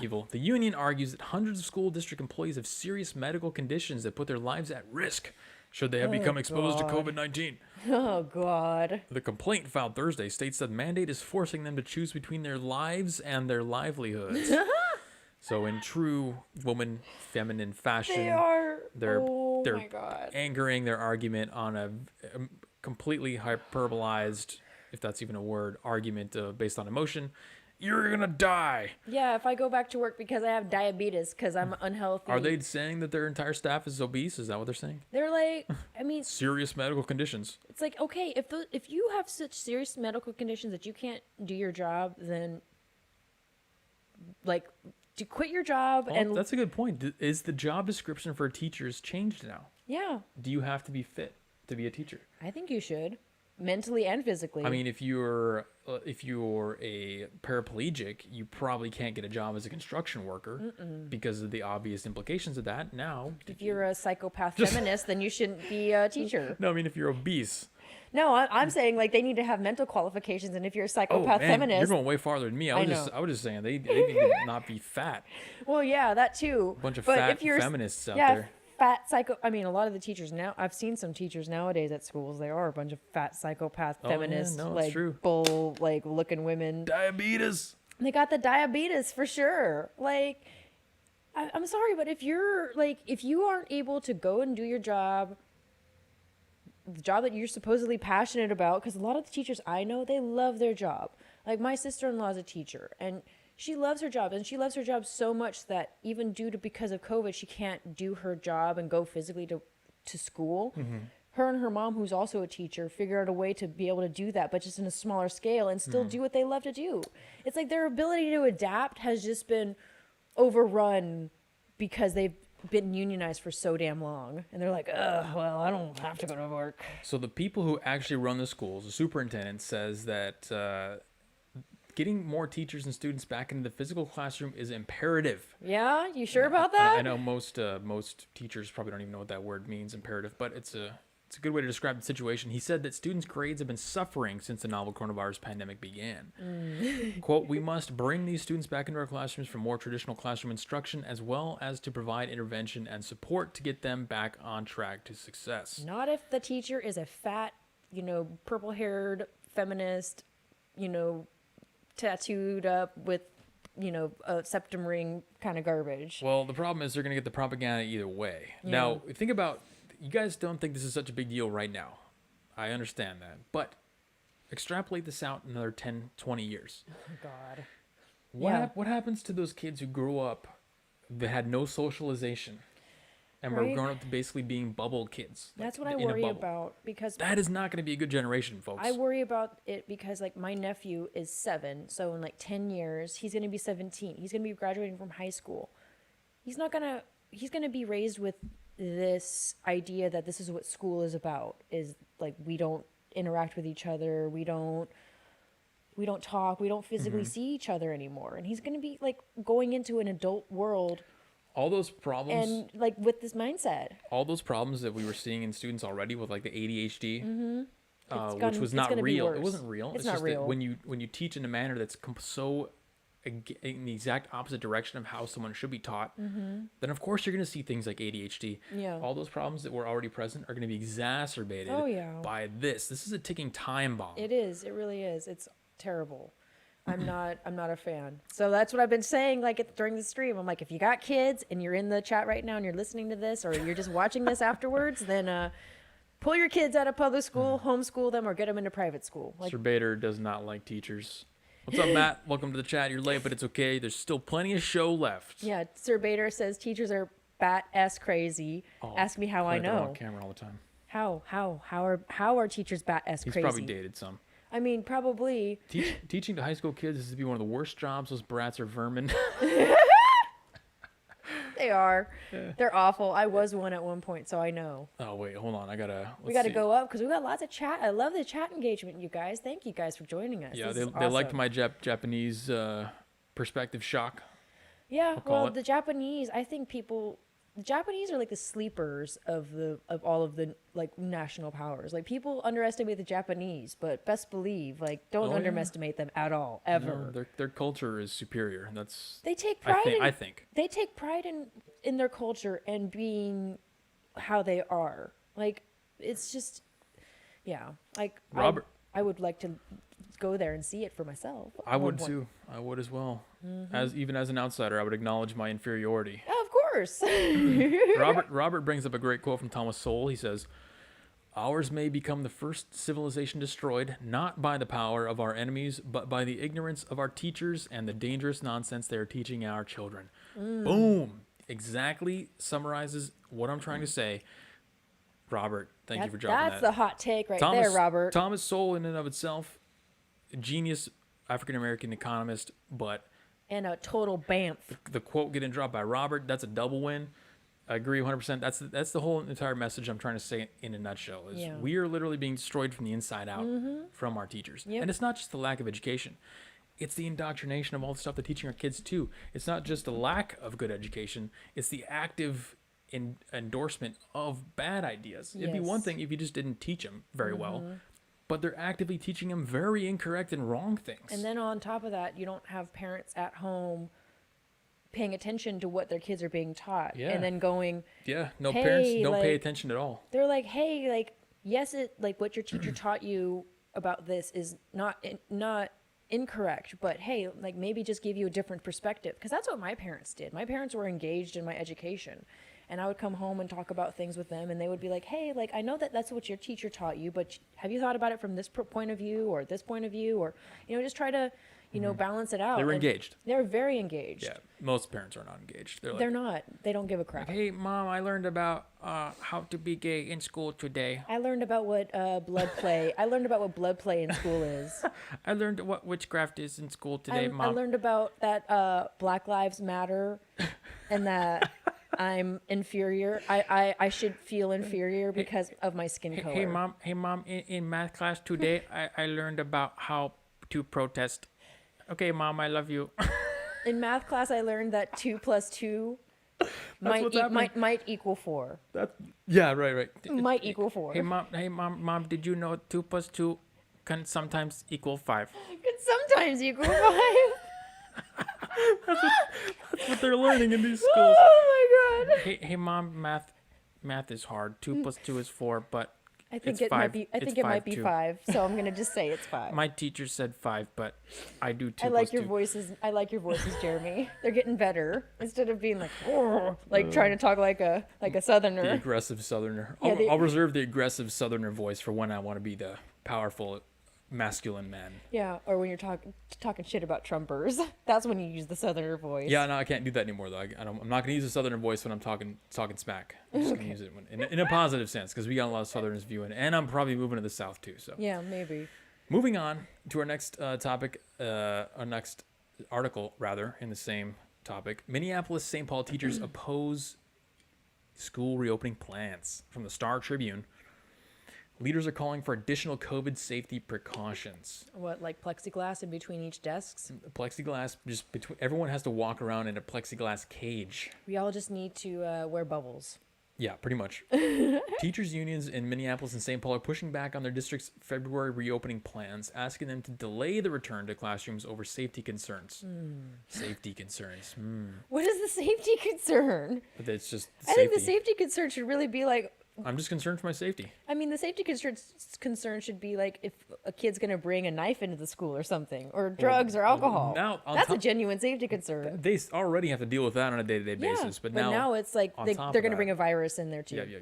evil. The union argues that hundreds of school district employees have serious medical conditions that put their lives at risk should they have become exposed to God. COVID-19. Oh, God. The complaint filed Thursday states that the mandate is forcing them to choose between their lives and their livelihoods. So in true woman feminine fashion, They are. they're my God. angering their argument on a completely hyperbolized, if that's even a word, argument based on emotion. You're gonna die. Yeah, if I go back to work because I have diabetes because I'm unhealthy. Are they saying that their entire staff is obese? Is that what they're saying? They're like, I mean, Serious medical conditions. it's like, okay, if you have such serious medical conditions that you can't do your job, then like to quit your job Oh, and that's a good point. Is the job description for teachers changed now? yeah, Do you have to be fit to be a teacher? I think you should, mentally and physically. I mean, if you're a paraplegic, you probably can't get a job as a construction worker because of the obvious implications of that. Now, if you're a psychopath feminist, then you shouldn't be a teacher. no, I mean if you're obese. No, I'm saying like they need to have mental qualifications, and if you're a Oh psychopath man, you're feminist, going way farther than me. I know. was just saying they need to not be fat. well, yeah, that too. Bunch of But fat if you're feminists out yeah, there. fat psycho. I mean, a lot of the teachers now. I've seen some teachers nowadays at schools. They are a bunch of fat psychopath Oh, yeah, feminists, no, it's like true. bull, like looking women. Diabetes. They got the diabetes for sure. Like, I'm sorry, but if you aren't able to go and do your job, the job that you're supposedly passionate about, because a lot of the teachers I know, they love their job. Like my sister-in-law is a teacher, and she loves her job, and she loves her job so much that even because of COVID, she can't do her job and go physically to school. Her and her mom, who's also a teacher, figure out a way to be able to do that, but just in a smaller scale and still do what they love to do. It's like their ability to adapt has just been overrun because they've been unionized for so damn long. And they're like, well, I don't have to go to work. So the people who actually run the schools, the superintendent says that getting more teachers and students back into the physical classroom is imperative. Yeah? You sure about that? I know most teachers probably don't even know what that word means, imperative, but it's a good way to describe the situation. He said that students' grades have been suffering since the novel coronavirus pandemic began. Quote, we must bring these students back into our classrooms for more traditional classroom instruction, as well as to provide intervention and support to get them back on track to success. Not if the teacher is a fat, purple-haired feminist, tattooed up with septum ring kind of garbage. Well, the problem is they're going to get the propaganda either way. Yeah. Now, think about, you guys don't think this is such a big deal right now. I understand that. But extrapolate this out another 10, 20 years. Oh, God. What happens to those kids who grew up that had no socialization and were Right. grown up to basically being bubble kids? That's like, what I in a worry bubble? about, because That is not going to be a good generation, folks. I worry about it because like my nephew is 7, so in like 10 years he's gonna be 17. He's gonna be graduating from high school. He's gonna be raised with this idea that this is what school is about. Is like we don't interact with each other, we don't talk, we don't physically see each other anymore. And he's gonna be like going into an adult world all those problems, and like with this mindset. all those problems that we were seeing in students already with like the ADHD, which was it's not gonna be real. It worse. wasn't real. It's not just real. that when you teach in a manner that's so in the exact opposite direction of how someone should be taught, then of course you're going to see things like ADHD. Yeah. All those problems that were already present are going to be exacerbated Oh, yeah. by this. This is a ticking time bomb. It is. It really is. It's terrible. I'm not a fan. So that's what I've been saying during the stream. I'm like, if you got kids and you're in the chat right now and you're listening to this or you're just watching this afterwards, then pull your kids out of public school, homeschool them, or get them into private school. Like, Sir Bader does not like teachers. What's up, Matt? Welcome to the chat. You're late, but it's okay. There's still plenty of show left. yeah, Sir Bader says teachers are bat-ass crazy. Oh, Ask me how I Put it on know. camera all the time. How are teachers bat-ass He's crazy? probably dated some. I mean, probably. Teaching to high school kids is to be one of the worst jobs. Those brats are vermin. They are. Yeah. They're awful. I was one at one point, so I know. Oh wait, hold on. We gotta go up because we got lots of chat. I love the chat engagement, you guys. Thank you guys for joining us. Yeah, This they is liked awesome. my Japanese perspective shock. Yeah, call well, it. the Japanese. I think the Japanese are like the sleepers of all of the like national powers. Like people underestimate the Japanese, but best believe don't Oh, yeah. underestimate them at all ever. No, their culture is superior. That's They take pride. I think. They take pride in their culture and being how they are. Like it's just, yeah. Like Robert. I would like to go there and see it for myself. I would too. I would as well. Even as an outsider, I would acknowledge my inferiority. Oh, of course. Robert brings up a great quote from Thomas Sowell. He says, "Ours may become the first civilization destroyed, not by the power of our enemies, but by the ignorance of our teachers and the dangerous nonsense they are teaching our children." Boom. Exactly summarizes what I'm trying to say. Robert, thank you for dropping that. That's the hot take right there, Robert. Thomas Sowell, in and of itself, a genius African-American economist, but And a total bamf. the quote getting dropped by Robert, that's a double win. I agree 100%. That's the whole entire message I'm trying to say in a nutshell. Is Yeah. we are literally being destroyed from the inside out from our teachers. Yep. And it's not just the lack of education. It's the indoctrination of all the stuff they're teaching our kids too. It's not just the lack of good education. It's the active endorsement of bad ideas. It'd be one Yes. thing if you just didn't teach them very well, but they're actively teaching them very incorrect and wrong things. And then on top of that, you don't have parents at home paying attention to what their kids are being taught. Yeah. And then going, yeah, no, Hey, parents don't pay like- attention at all. they're like, hey, yes, what your teacher taught you about this is not incorrect, but hey, maybe just give you a different perspective. Because that's what my parents did. My parents were engaged in my education. And I would come home and talk about things with them, and they would be like, hey, I know that that's what your teacher taught you, but have you thought about it from this point of view or this point of view? Or, just try to, balance it out. They were And engaged. They're very engaged. Yeah, most parents are not engaged. They're like, They're not. They don't give a crap. "Hey, Mom, I learned about how to be gay in school today. I learned about what blood play. I learned about what blood play in school is. I learned what witchcraft is in school today, I Mom." learned about that Black Lives Matter, and that I'm inferior. I should feel inferior because of my skin color. Hey, Mom, in math class today, I learned about how to protest. Okay, Mom, I love you. In math class, I learned that 2 + 2 might equal 4. Yeah, right. Might equal 4. Hey, Mom, did you know 2 + 2 can sometimes equal 5? Could sometimes equal 5. That's what they're learning in these schools. Oh my god. Hey, Mom, math is hard. 2 + 2 is 4, but I think It's it might five. be. I It's think it might five, be too. 5. So I'm gonna just say it's 5. My teacher said 5, but I do 2 I like plus your 2. voices. I like your voices, Jeremy. They're getting better instead of being like, "Oh," like trying to talk like a The southerner. aggressive southerner. Yeah, I'll reserve the aggressive southerner voice for when I want to be the powerful masculine man. Yeah, or when you're talking shit about Trumpers, that's when you use the southerner voice. Yeah, no, I can't do that anymore though. I'm not gonna use a southerner voice when I'm talking smack. I'm just gonna use it in a positive sense because we got a lot of southerners viewing, and I'm probably moving to the south too. So Yeah, maybe. moving on to our next topic, our next article rather in the same topic. Minneapolis St. Paul teachers oppose school reopening plans. From the Star Tribune, leaders are calling for additional COVID safety precautions. What, like plexiglass in between each desks? Plexiglass, just between everyone has to walk around in a plexiglass cage. We all just need to wear bubbles. Yeah, pretty much. Teachers unions in Minneapolis and St. Paul are pushing back on their district's February reopening plans, asking them to delay the return to classrooms over safety concerns. Safety concerns. What is the safety concern? But it's just I think the safety concern should really be like, I'm just concerned for my safety. I mean, the safety concern should be like if a kid's going to bring a knife into the school or something, or drugs or alcohol. now, on That's a top- genuine safety concern. They already have to deal with that on a day-to-day basis, but now it's like on they're top going of to bring that- a virus in there too. Yeah.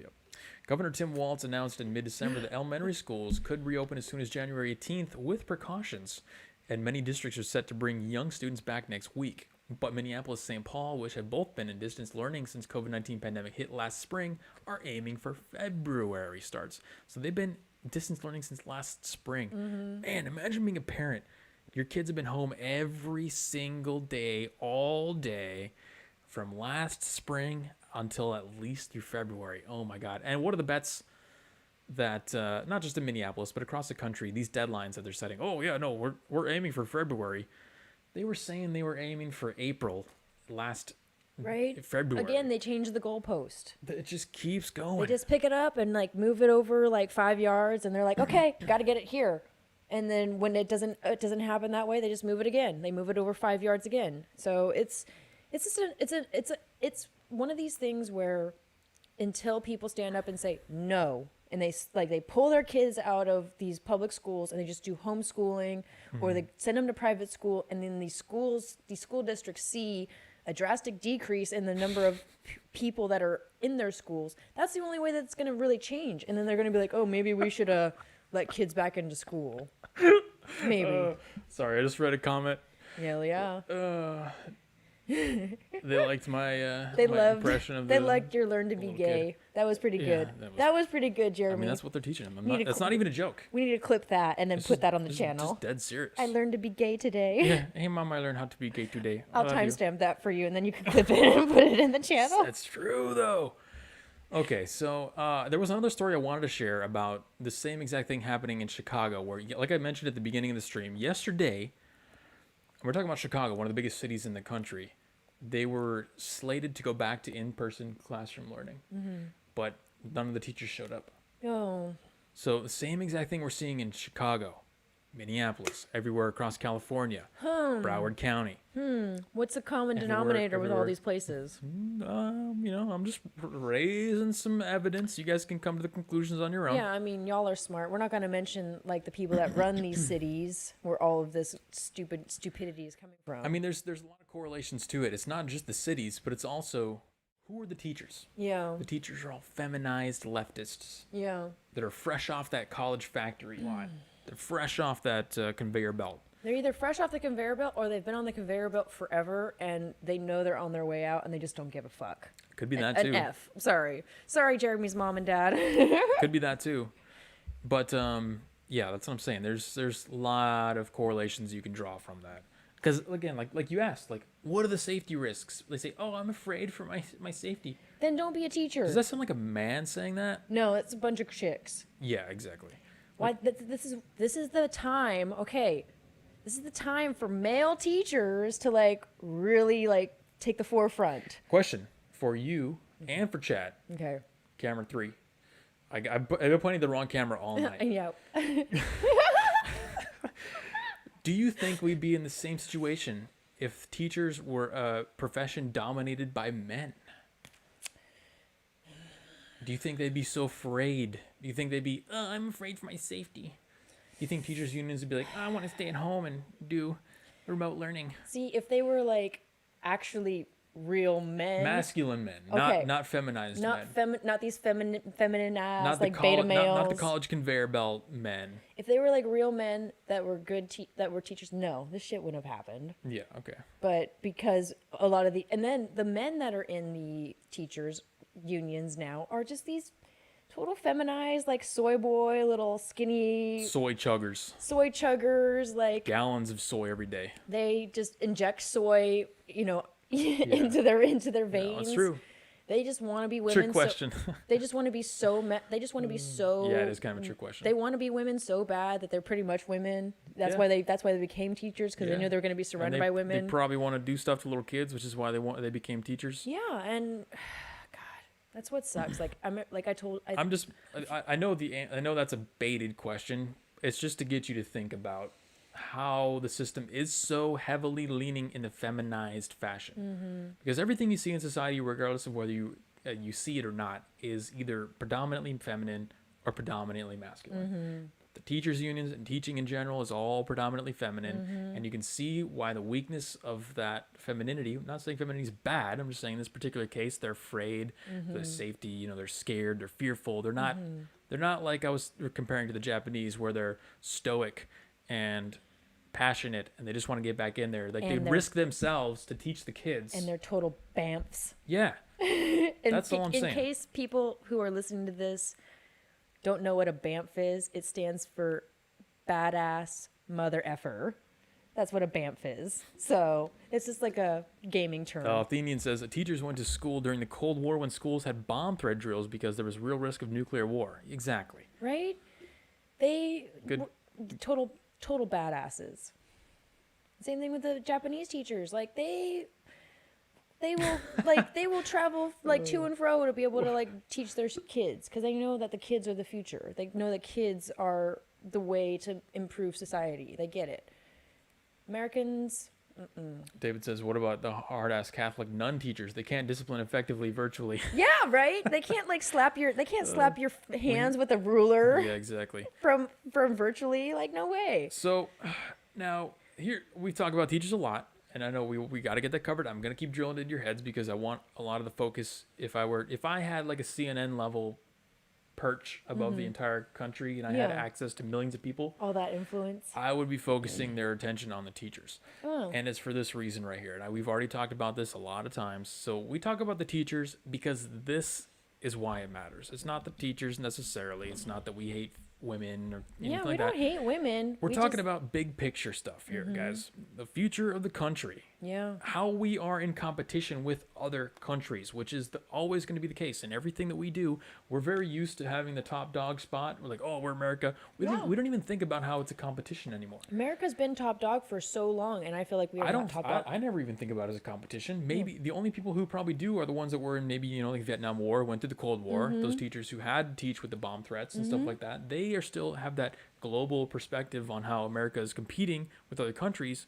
Governor Tim Walz announced in mid-December that elementary schools could reopen as soon as January 18th with precautions, and many districts are set to bring young students back next week. But Minneapolis, St. Paul, which have both been in distance learning since COVID-19 pandemic hit last spring, are aiming for February starts. So they've been distance learning since last spring. Man, imagine being a parent. Your kids have been home every single day, all day, from last spring until at least through February. Oh my God. And what are the bets that, not just in Minneapolis, but across the country, these deadlines that they're setting? Oh yeah, no, we're aiming for February. They were saying they were aiming for April last Right? February. Again, they changed the goalpost. It just keeps going. They just pick it up and like move it over like 5 yards, and they're like, okay, got to get it here. And then when it doesn't happen that way, they just move it again. They move it over 5 yards again. So it's one of these things where until people stand up and say no, and they pull their kids out of these public schools and they just do homeschooling, or they send them to private school, and then these school districts see a drastic decrease in the number of people that are in their schools. That's the only way that's going to really change. And then they're going to be like, oh, maybe we should let kids back into school. Maybe. Sorry, I just read a comment. Yeah. They liked my They my loved. impression of They the liked your learn to be little gay. kid. That was pretty Yeah, good. that That was- was pretty good, I Jeremy. mean, that's what they're teaching them. Need to That's not even a joke. We need to clip that and then It's put just- that on the it's channel. Just dead serious. I learned to be gay today. Yeah. Hey, Mom, I learned how to be gay today. I I'll love you. timestamp that for you, and then you can clip it and put it in the channel. That's true, though. Okay, so there was another story I wanted to share about the same exact thing happening in Chicago, where, like I mentioned at the beginning of the stream, yesterday, we're talking about Chicago, one of the biggest cities in the country. They were slated to go back to in-person classroom learning, but none of the teachers showed up. Oh, So the same exact thing we're seeing in Chicago, Minneapolis, everywhere across California, Broward County. what's the common Everywhere- denominator with all everywhere. these places? I'm just raising some evidence. You guys can come to the conclusions on your own. Yeah, I mean, y'all are smart. We're not going to mention like the people that run these cities where all of this stupidity is coming from. I mean, there's a lot of correlations to it. It's not just the cities, but it's also who are the teachers. yeah, The teachers are all feminized leftists yeah. that are fresh off that college factory line. They're fresh off that conveyor belt. They're either fresh off the conveyor belt or they've been on the conveyor belt forever and they know they're on their way out and they just don't give a fuck. Could be that An too. F. Sorry, Jeremy's mom and dad. Could be that too. But yeah, that's what I'm saying. There's a lot of correlations you can draw from that. Because again, like you asked, like what are the safety risks? They say, "Oh, I'm afraid for my safety." Then don't be a teacher. Does that sound like a man saying that? No, it's a bunch of chicks. Yeah, exactly. Why? This is the time. Okay, this is the time for male teachers to like really like take the forefront. Question for you and for Chad. Okay. Camera 3. I've been pointing the wrong camera all night. Yeah. Do you think we'd be in the same situation if teachers were a profession dominated by men? Do you think they'd be so afraid? Do you think they'd be, I'm afraid for my safety? Do you think teachers' unions would be like, I want to stay at home and do remote learning? See, if they were like actually real men, Masculine men, Okay. not feminized men. not these feminine ass Not like the beta males. not the college conveyor belt men. If they were like real men that were that were teachers, no, this shit wouldn't have happened. Yeah, okay. But because a lot of and then the men that are in the teachers unions now are just these total feminized, like soy boy, little skinny Soy chuggers. soy chuggers. Like Gallons of soy every day. they just inject soy, into their veins. No, it's true. They just want to be women. Trick question. They just want to be they just want to be so. Yeah, it is kind of a trick question. They want to be women so bad that they're pretty much women. That's Yeah. why they became teachers, because Yeah. they knew they were going to be And surrounded they, by They women. probably want to do stuff to little kids, which is why they became teachers. Yeah, and God, that's what sucks. Like I know that's a baited question. It's just to get you to think about how the system is so heavily leaning in the feminized fashion. Because everything you see in society, regardless of whether you see it or not, is either predominantly feminine or predominantly masculine. The teachers' unions and teaching in general is all predominantly feminine, and you can see why the weakness of that femininity. I'm not saying femininity is bad. I'm just saying in this particular case, they're afraid, the safety. They're scared, they're fearful. They're not. They're not like I was comparing to the Japanese, where they're stoic and passionate, and they just want to get back in there. Like they And they're- risk themselves to teach the kids. and they're total bamfs. Yeah, that's all I'm in saying. case people who are listening to this don't know what a BAMF is, it stands for badass mother effer. That's what a BAMF is. So it's just like a gaming term. Athenian says that teachers went to school during the Cold War when schools had bomb threat drills because there was real risk of nuclear war. Exactly. Right? They Good. were total badasses. Same thing with the Japanese teachers. Like they will travel like to and fro to be able to like teach their kids, because they know that the kids are the future. They know that kids are the way to improve society. They get it. Americans, David says, what about the hard-ass Catholic nun teachers? They can't discipline effectively virtually. yeah, right? They can't like slap your hands with a ruler Yeah, exactly. from virtually, like, no way. So now here we talk about teachers a lot, and I know we got to get that covered. I'm gonna keep drilling it into your heads because I want a lot of the focus. If I had like a CNN level perch above the entire country and I had Yeah. access to millions of people, All that influence. I would be focusing their attention on the teachers. Oh. And it's for this reason right here. Now, we've already talked about this a lot of times. So we talk about the teachers because this is why it matters. It's not the teachers necessarily. It's not that we hate women or anything Yeah, we like don't that. hate women. We're We talking just- about big picture stuff here, guys. The future of the country. Yeah. How we are in competition with other countries, which is always going to be the case. In everything that we do, we're very used to having the top dog spot. We're like, oh, we're America. We don't even think about how it's a competition anymore. America's been top dog for so long, and I feel like we are not top dog. I never even think about it as a competition. Maybe the only people who probably do are the ones that were in maybe, like Vietnam War, went through the Cold War. Those teachers who had to teach with the bomb threats and stuff like that. They are still have that global perspective on how America is competing with other countries.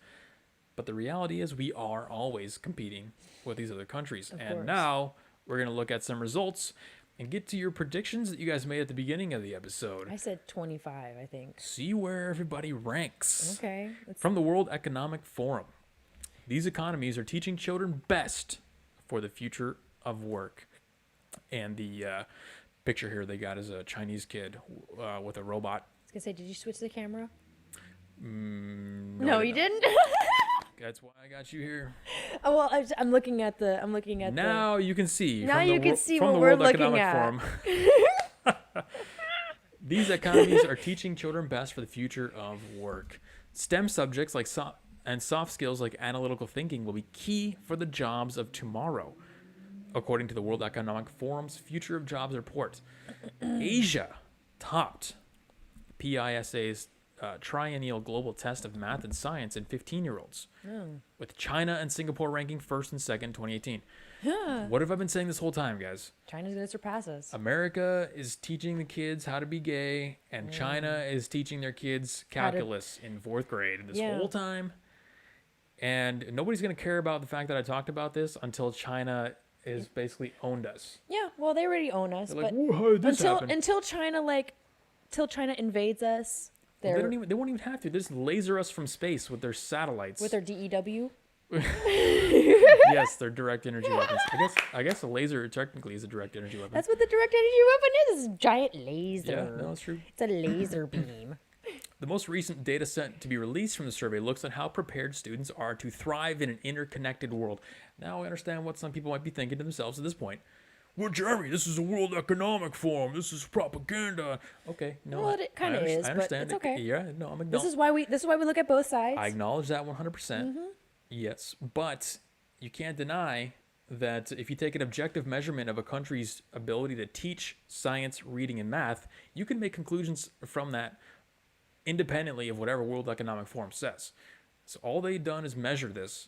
But the reality is we are always competing with these other countries. Of And course. now we're going to look at some results and get to your predictions that you guys made at the beginning of the episode. I said 25, I think. See where everybody ranks. Okay. From the World Economic Forum. These economies are teaching children best for the future of work. And the picture here they got is a Chinese kid with a robot. I was going to say, did you switch the camera? No, No, you didn't? That's why I got you here. Oh, well, I'm looking at the. Now you can see. Now you can see from what the we're World looking Economic at. Forum. These economies are teaching children best for the future of work. STEM subjects like soft skills like analytical thinking will be key for the jobs of tomorrow, according to the World Economic Forum's Future of Jobs report. Asia topped PISA's triennial global test of math and science in 15-year-olds, with China and Singapore ranking first and second in 2018. What have I been saying this whole time, guys? China's going to surpass us. America is teaching the kids how to be gay, and China is teaching their kids calculus in 4th grade this Yeah. whole time. And nobody's going to care about the fact that I talked about this until China is basically owned us. Yeah, well, they already own us, They're like, but "Whoa, how did this happen?" until China invades us, They they're won't even have to. They just laser us from space with their satellites. with their DEW. Yes, they're direct energy weapons. I guess a laser technically is a direct energy weapon. That's what the direct energy weapon is. It's a giant laser. Yeah, no, it's true. It's a laser beam. The most recent data set to be released from the survey looks at how prepared students are to thrive in an interconnected world. Now I understand what some people might be thinking to themselves at this point. Well, Jeremy, this is a World Economic Forum. This is propaganda. Okay, no, Well, it kinda is, I but understand. it's okay. Yeah, no, I'm This is why we look at both sides. I acknowledge that 100%. percent Yes, but you can't deny that if you take an objective measurement of a country's ability to teach science, reading, and math, you can make conclusions from that independently of whatever World Economic Forum says. So all they've done is measure this,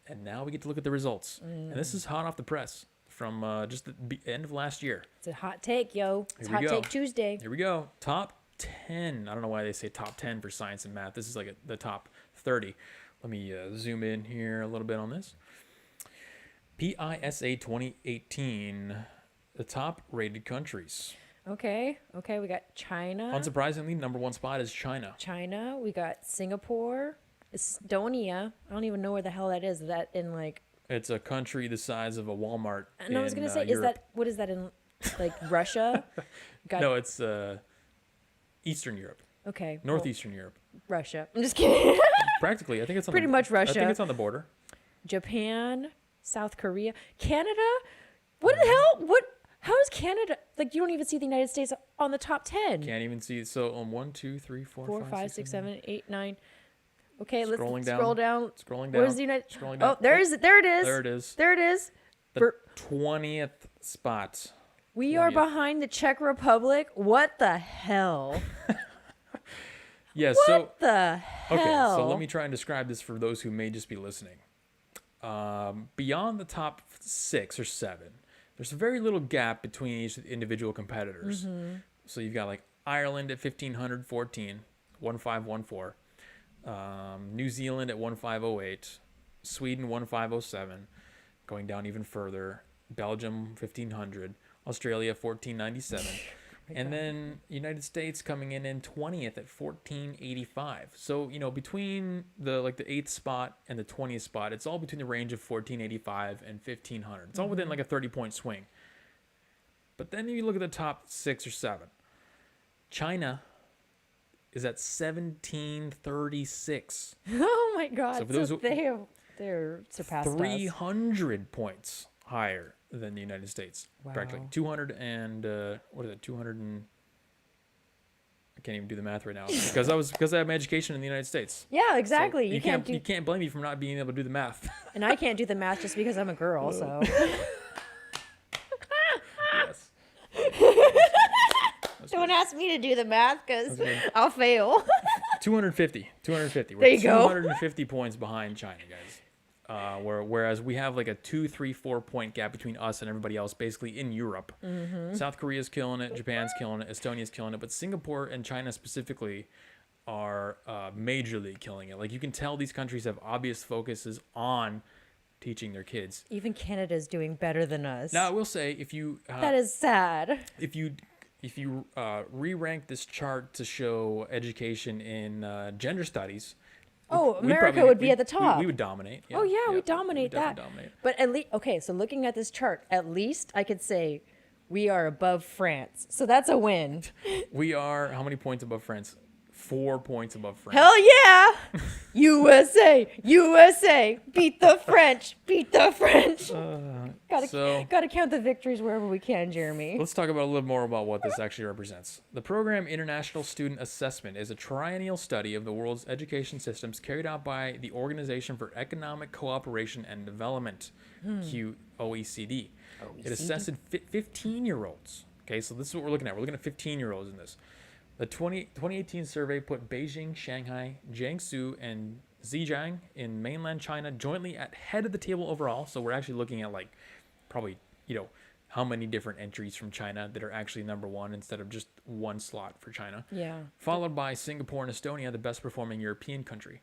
and now we get to look at the results. And this is hot off the press from just the end of last year. It's a hot take, yo. It's Here we Hot go. Take Tuesday. Here we go. Top 10. I don't know why they say top 10 for science and math. This is like the top 30. Let me zoom in here a little bit on this. PISA 2018, the top rated countries. Okay, we got China. Unsurprisingly, number one spot is China. China. We got Singapore, Estonia. I don't even know where the hell that is. Is that in like? It's a country the size of a Walmart. And I was gonna say, is Europe. what is that in like Russia? Got, No, it's Eastern Europe, Okay. well, northeastern Europe. Russia. I'm just kidding. Practically, I think it's on Pretty the, much I Russia. think it's on the border. Japan, South Korea, Canada. What the hell? What? How is Canada? Like you don't even see the United States on the top 10. Can't even see it. So on 1, 2, 3, 4, 4, 5, 6, 7, 8, 9. Okay, let's Scrolling scroll down. Scrolling down. Where's the United? Scrolling down. Oh, there it is. There it is. There it is. The For- 20th spot. We are 20th. behind the Czech Republic. What the hell? Yes. What the hell? Okay, so let me try and describe this for those who may just be listening. Beyond the top 6 or 7, there's very little gap between each individual competitors. So you've got like Ireland at 1514, 1514, New Zealand at 1508, Sweden 1507, going down even further, Belgium 1500, Australia 1497. And then United States coming in 20th at 1485. So, between the 8th spot and the 20th spot, it's all between the range of 1485 and 1500. It's all within like a 30-point swing. But then you look at the top 6 or 7. China is at 1736. Oh my God! So for those who- they're surpassed us. 300 points higher than the United States. Practically Wow. 200 and what is it? 200 and I can't even do the math right now because I have my education in the United States. Yeah, So exactly. you can't do, you can't blame me for not being able to do the math. and I can't do the math just because I'm a girl. So Yes. don't ask me to do the math because That's good. I'll fail. 250. We're There you go. 250 points behind China, guys. Whereas we have like a 2, 3, 4 point gap between us and everybody else, basically in Europe. South Korea's killing it, Japan's killing it, Estonia's killing it, but Singapore and China specifically are majorly killing it. Like you can tell these countries have obvious focuses on teaching their kids. Even Canada's doing better than us. Now I will say, if you that is sad. if you re-rank this chart to show education in gender studies. Oh, we'd America probably- would be at the top. We would dominate. Oh yeah, we we'd dominate that. definitely dominate. But at least okay, so looking at this chart, at least I could say we are above France. So that's a win. We are how many points above France? 4 points above France. Hell yeah! USA, USA, beat the French, beat the French. so Gotta count the victories wherever we can, Jeremy. let's talk about a little more about what this actually represents. The program International Student Assessment is a triennial study of the world's education systems carried out by the Organization for Economic Cooperation and Development, OECD. It assessed 15-year-olds. Okay, so this is what we're looking at. We're looking at 15-year-olds in this. The 2018 survey put Beijing, Shanghai, Jiangsu, and Zhejiang in mainland China jointly at head of the table overall. So we're actually looking at like probably, how many different entries from China that are actually number one instead of just one slot for China. Yeah. Followed by Singapore and Estonia, the best performing European country.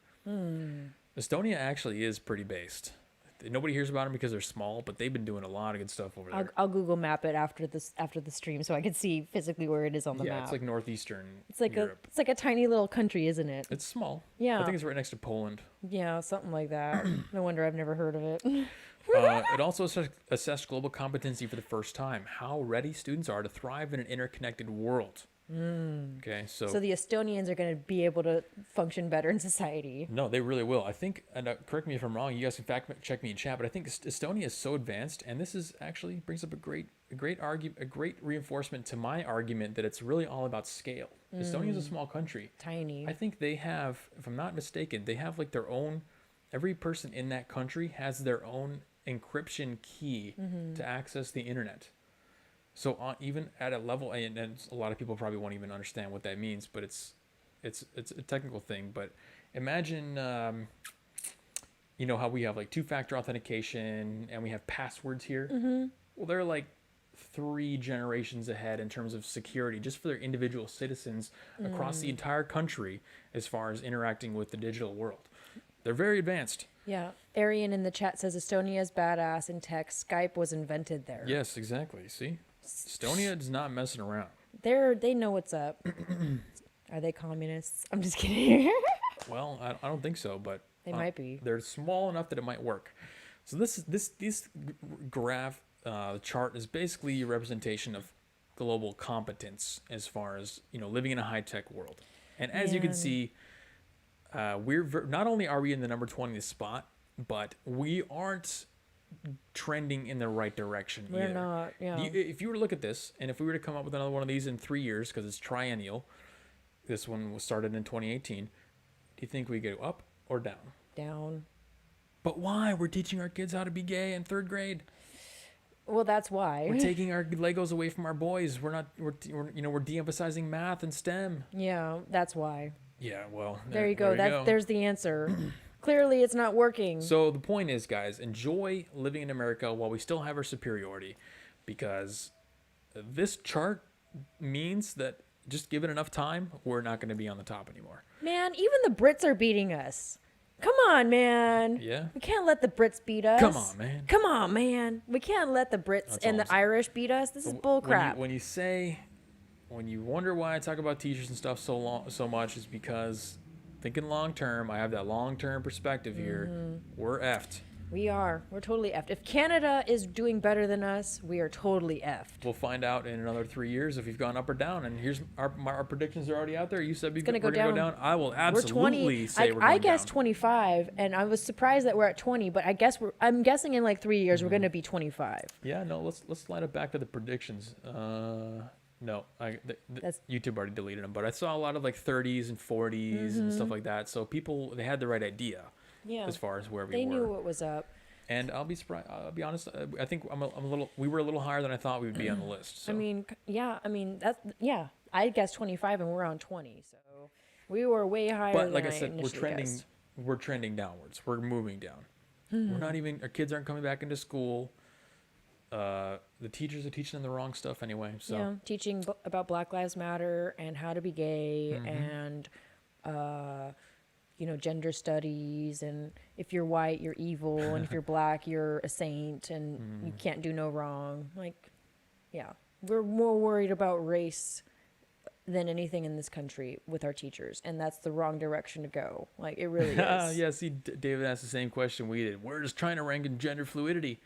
Estonia actually is pretty based. Nobody hears about them because they're small, but they've been doing a lot of good stuff over there. I'll Google map it after the stream so I can see physically where it is on the Yeah, map. it's like northeastern It's like Europe. it's like a tiny little country, isn't it? It's small. Yeah. I think it's right next to Poland. Yeah, something like that. No wonder I've never heard of it. It also assessed global competency for the first time, how ready students are to thrive in an interconnected world. Okay, So the Estonians are going to be able to function better in society. no, they really will. I think, and correct me if I'm wrong. You guys can fact check me in chat, but I think Estonia is so advanced, and this is actually brings up a great reinforcement to my argument that it's really all about scale. Estonia is a small country. Tiny. I think they have, if I'm not mistaken, they have like their own. Every person in that country has their own encryption key to access the internet. So even at a level, and a lot of people probably won't even understand what that means, but it's a technical thing. But imagine, you know how we have like two-factor authentication and we have passwords here. Well, they're like 3 generations ahead in terms of security, just for their individual citizens across the entire country, as far as interacting with the digital world. They're very advanced. Yeah. Arian in the chat says Estonia's badass in tech. Skype was invented there. Yes, exactly. See, Estonia is not messing around. They know what's up. Are they communists? I'm just kidding. Well, I don't think so, but They might be. They're small enough that it might work. So this graph chart is basically a representation of global competence as far as living in a high tech world. And as you can Man. see, not only are we in the number 20 spot, but we aren't trending in the right direction. We're either. not, yeah. If you were to look at this, and if we were to come up with another one of these in 3 years, because it's triennial, this one was started in 2018. Do you think we go up or down? Down. But why? We're teaching our kids how to be gay in 3rd grade. Well, that's why. We're taking our Legos away from our boys. We're de-emphasizing math and STEM. Yeah, that's why. Yeah, well, There you go. There's the answer. Clearly, it's not working. So the point is, guys, enjoy living in America while we still have our superiority, because this chart means that just given enough time, we're not going to be on the top anymore. Man, even the Brits are beating us. Come on, man. Yeah. We can't let the Brits beat us. Come on, man. Come on, man. We can't let the Brits That's and all the I'm saying. Irish beat us. This is bull crap. When you wonder why I talk about teachers and stuff so much, is because thinking long term, I have that long term perspective here. We're effed. We are. We're totally effed. If Canada is doing better than us, we are totally effed. We'll find out in another 3 years if we've gone up or down. And here's our predictions are already out there. You said we're gonna going go to go down. I will We're absolutely 20. say we're going I guessed down. 25, and I was surprised that we're at 20. But I'm guessing in like 3 years we're going to be 25. Yeah, no, let's slide it back to the predictions. No, That's- YouTube already deleted them, but I saw a lot of like 30s and 40s and stuff like that. So they had the right idea Yeah. as far as where we They were. knew what was up. And I'll be surprised. I'll be honest. I think we were a little higher than I thought we would be on the list. So. I mean, I guessed 25, and we're on 20. So we were way higher. but like than I said, we're initially trending. guessed. We're trending downwards. We're moving down. We're not even. Our kids aren't coming back into school. The teachers are teaching them the wrong stuff anyway. So Yeah, teaching about Black Lives Matter and how to be gay Mm-hmm. and gender studies, and if you're white you're evil and if you're black you're a saint and Mm-hmm. you can't do no wrong. Like, yeah, we're more worried about race than anything in this country with our teachers, and that's the wrong direction to go. Like, it really is. yeah. See, David asked the same question we did. Where does China rank in gender fluidity?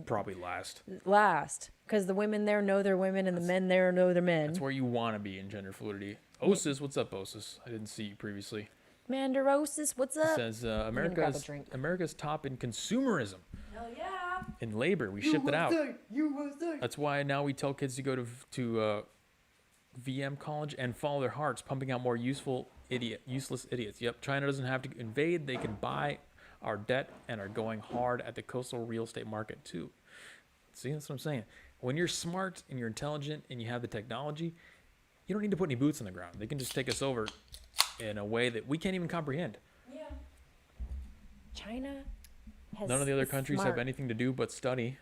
Probably last. Last, because the women there know they're women and the men there know they're men. That's where you want to be in gender fluidity. Osis, what's up, Osis? I didn't see you previously. Mandarosis, what's It up? says grab a America's drink. top in consumerism. Hell yeah. In labor, we shipped it out. That's why now we tell kids to go to VM college and follow their hearts, pumping out more useless idiots. Yep, China doesn't have to invade; they can buy our debt and are going hard at the coastal real estate market too. See, that's what I'm saying. When you're smart and you're intelligent and you have the technology, you don't need to put any boots on the ground. They can just take us over in a way that we can't even comprehend. Yeah. China has None of the other is countries smart. have anything to do but study.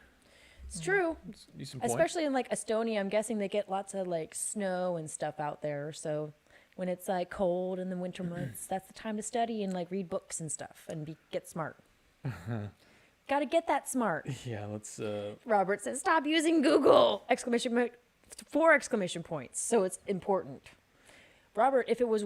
It's true. Decent point. Especially in like Estonia, I'm guessing they get lots of like snow and stuff out there. So when it's like cold in the winter months, that's the time to study and like read books and stuff and get smart. Gotta get that smart. Yeah, let's. Robert says, stop using Google! Exclamation point, 4 exclamation points. So it's important. Robert, if it was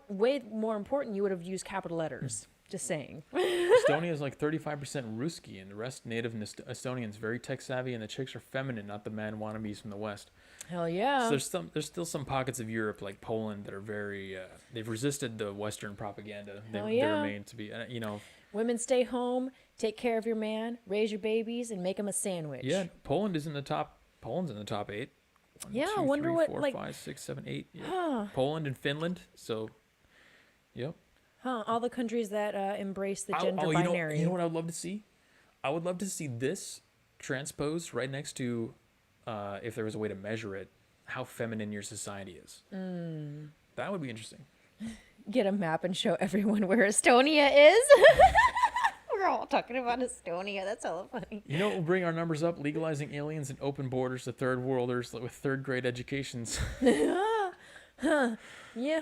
way more important, you would have used capital letters. Just saying. Estonia is like 35% Ruski, and the rest native Estonians very tech savvy, and the chicks are feminine, not the man wannabes from the West. Hell yeah. So there's still some pockets of Europe, like Poland, that are very. They've resisted the Western propaganda. Hell They yeah. remain to be. You know. Women stay home, take care of your man, raise your babies, and make them a sandwich. Yeah, Poland is in the top. Poland's in the top 8. Yeah, I 2, wonder 3, what, 4, like- 5, 6, 7, 8. Yeah. Huh. Poland and Finland. So, yep. Huh. All the countries that embrace the gender you know, binary. you know what I'd love to see? I would love to see this transposed right next to, if there was a way to measure it, how feminine your society is. That would be interesting. Get a map and show everyone where Estonia is. We're all talking about Estonia. That's hella funny. You know what will bring our numbers up? Legalizing aliens and open borders to third worlders with third grade educations. Yeah,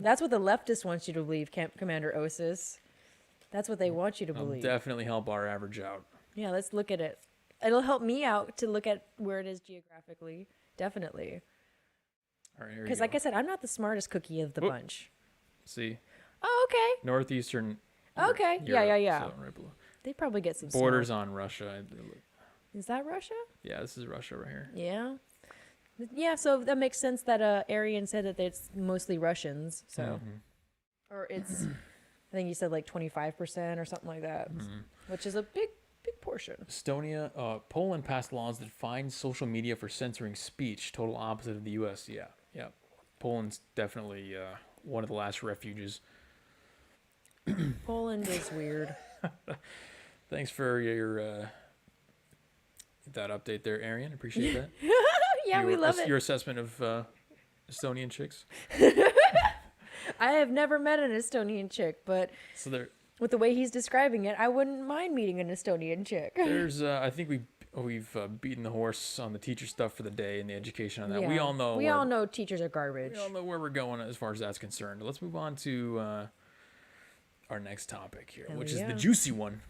that's what the leftist wants you to believe, Commander Osis. That's what they want you to It'll believe. definitely help our average out. Yeah, let's look at it. It'll help me out to look at where it is geographically. Definitely. All right, here we Because, go. like I said, I'm not the smartest cookie of the Whoop. bunch. See, Oh, okay. northeastern. Okay. Yeah. So right below. They probably get some Borders smoke. on Russia. Is that Russia? Yeah, this is Russia right here. Yeah. Yeah, so that makes sense that Arian said that it's mostly Russians. So, Mhm. or it's, I think you said like 25% or something like that, Mm-hmm. which is a big portion. Estonia, Poland passed laws that fine social media for censoring speech. Total opposite of the U.S. Yeah. Poland's definitely one of the last refuges. Poland is weird. Thanks for your that update there, Arian. Appreciate that. Yeah, we love it. Your assessment of Estonian chicks. I have never met an Estonian chick, but So with the way he's describing it, I wouldn't mind meeting an Estonian chick. there's I think we've beaten the horse on the teacher stuff for the day and the education on that. We Yeah. all know. We all know teachers are garbage. We all know where we're going as far as that's concerned. Let's move on to our next topic here, Hell which is yeah. the juicy one,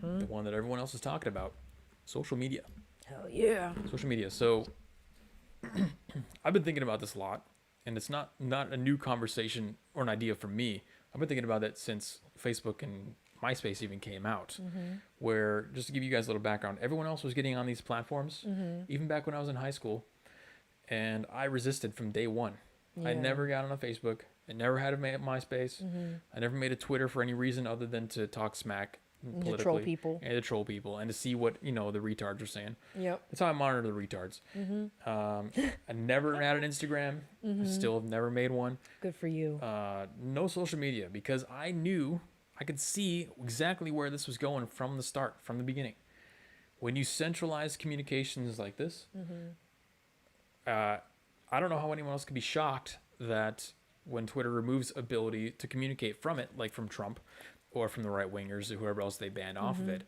the one that everyone else is talking about: social media. Hell yeah. Social media. So I've been thinking about this a lot, and it's not a new conversation or an idea for me. I've been thinking about it since Facebook and MySpace even came out, where, just to give you guys a little background, everyone else was getting on these platforms, even back when I was in high school, and I resisted from day one. I Yeah. never got on a Facebook. I never had a MySpace. I never made a Twitter for any reason other than to talk smack politically. To troll people. And to troll people and to see what, the retards are saying. Yep. That's how I monitor the retards. I never had an Instagram. I still have never made one. Good for you. No social media, because I knew I could see exactly where this was going from the start, from the beginning. When you centralize communications like this, I don't know how anyone else could be shocked that when Twitter removes ability to communicate from it, like from Trump or from the right wingers or whoever else they banned off of it,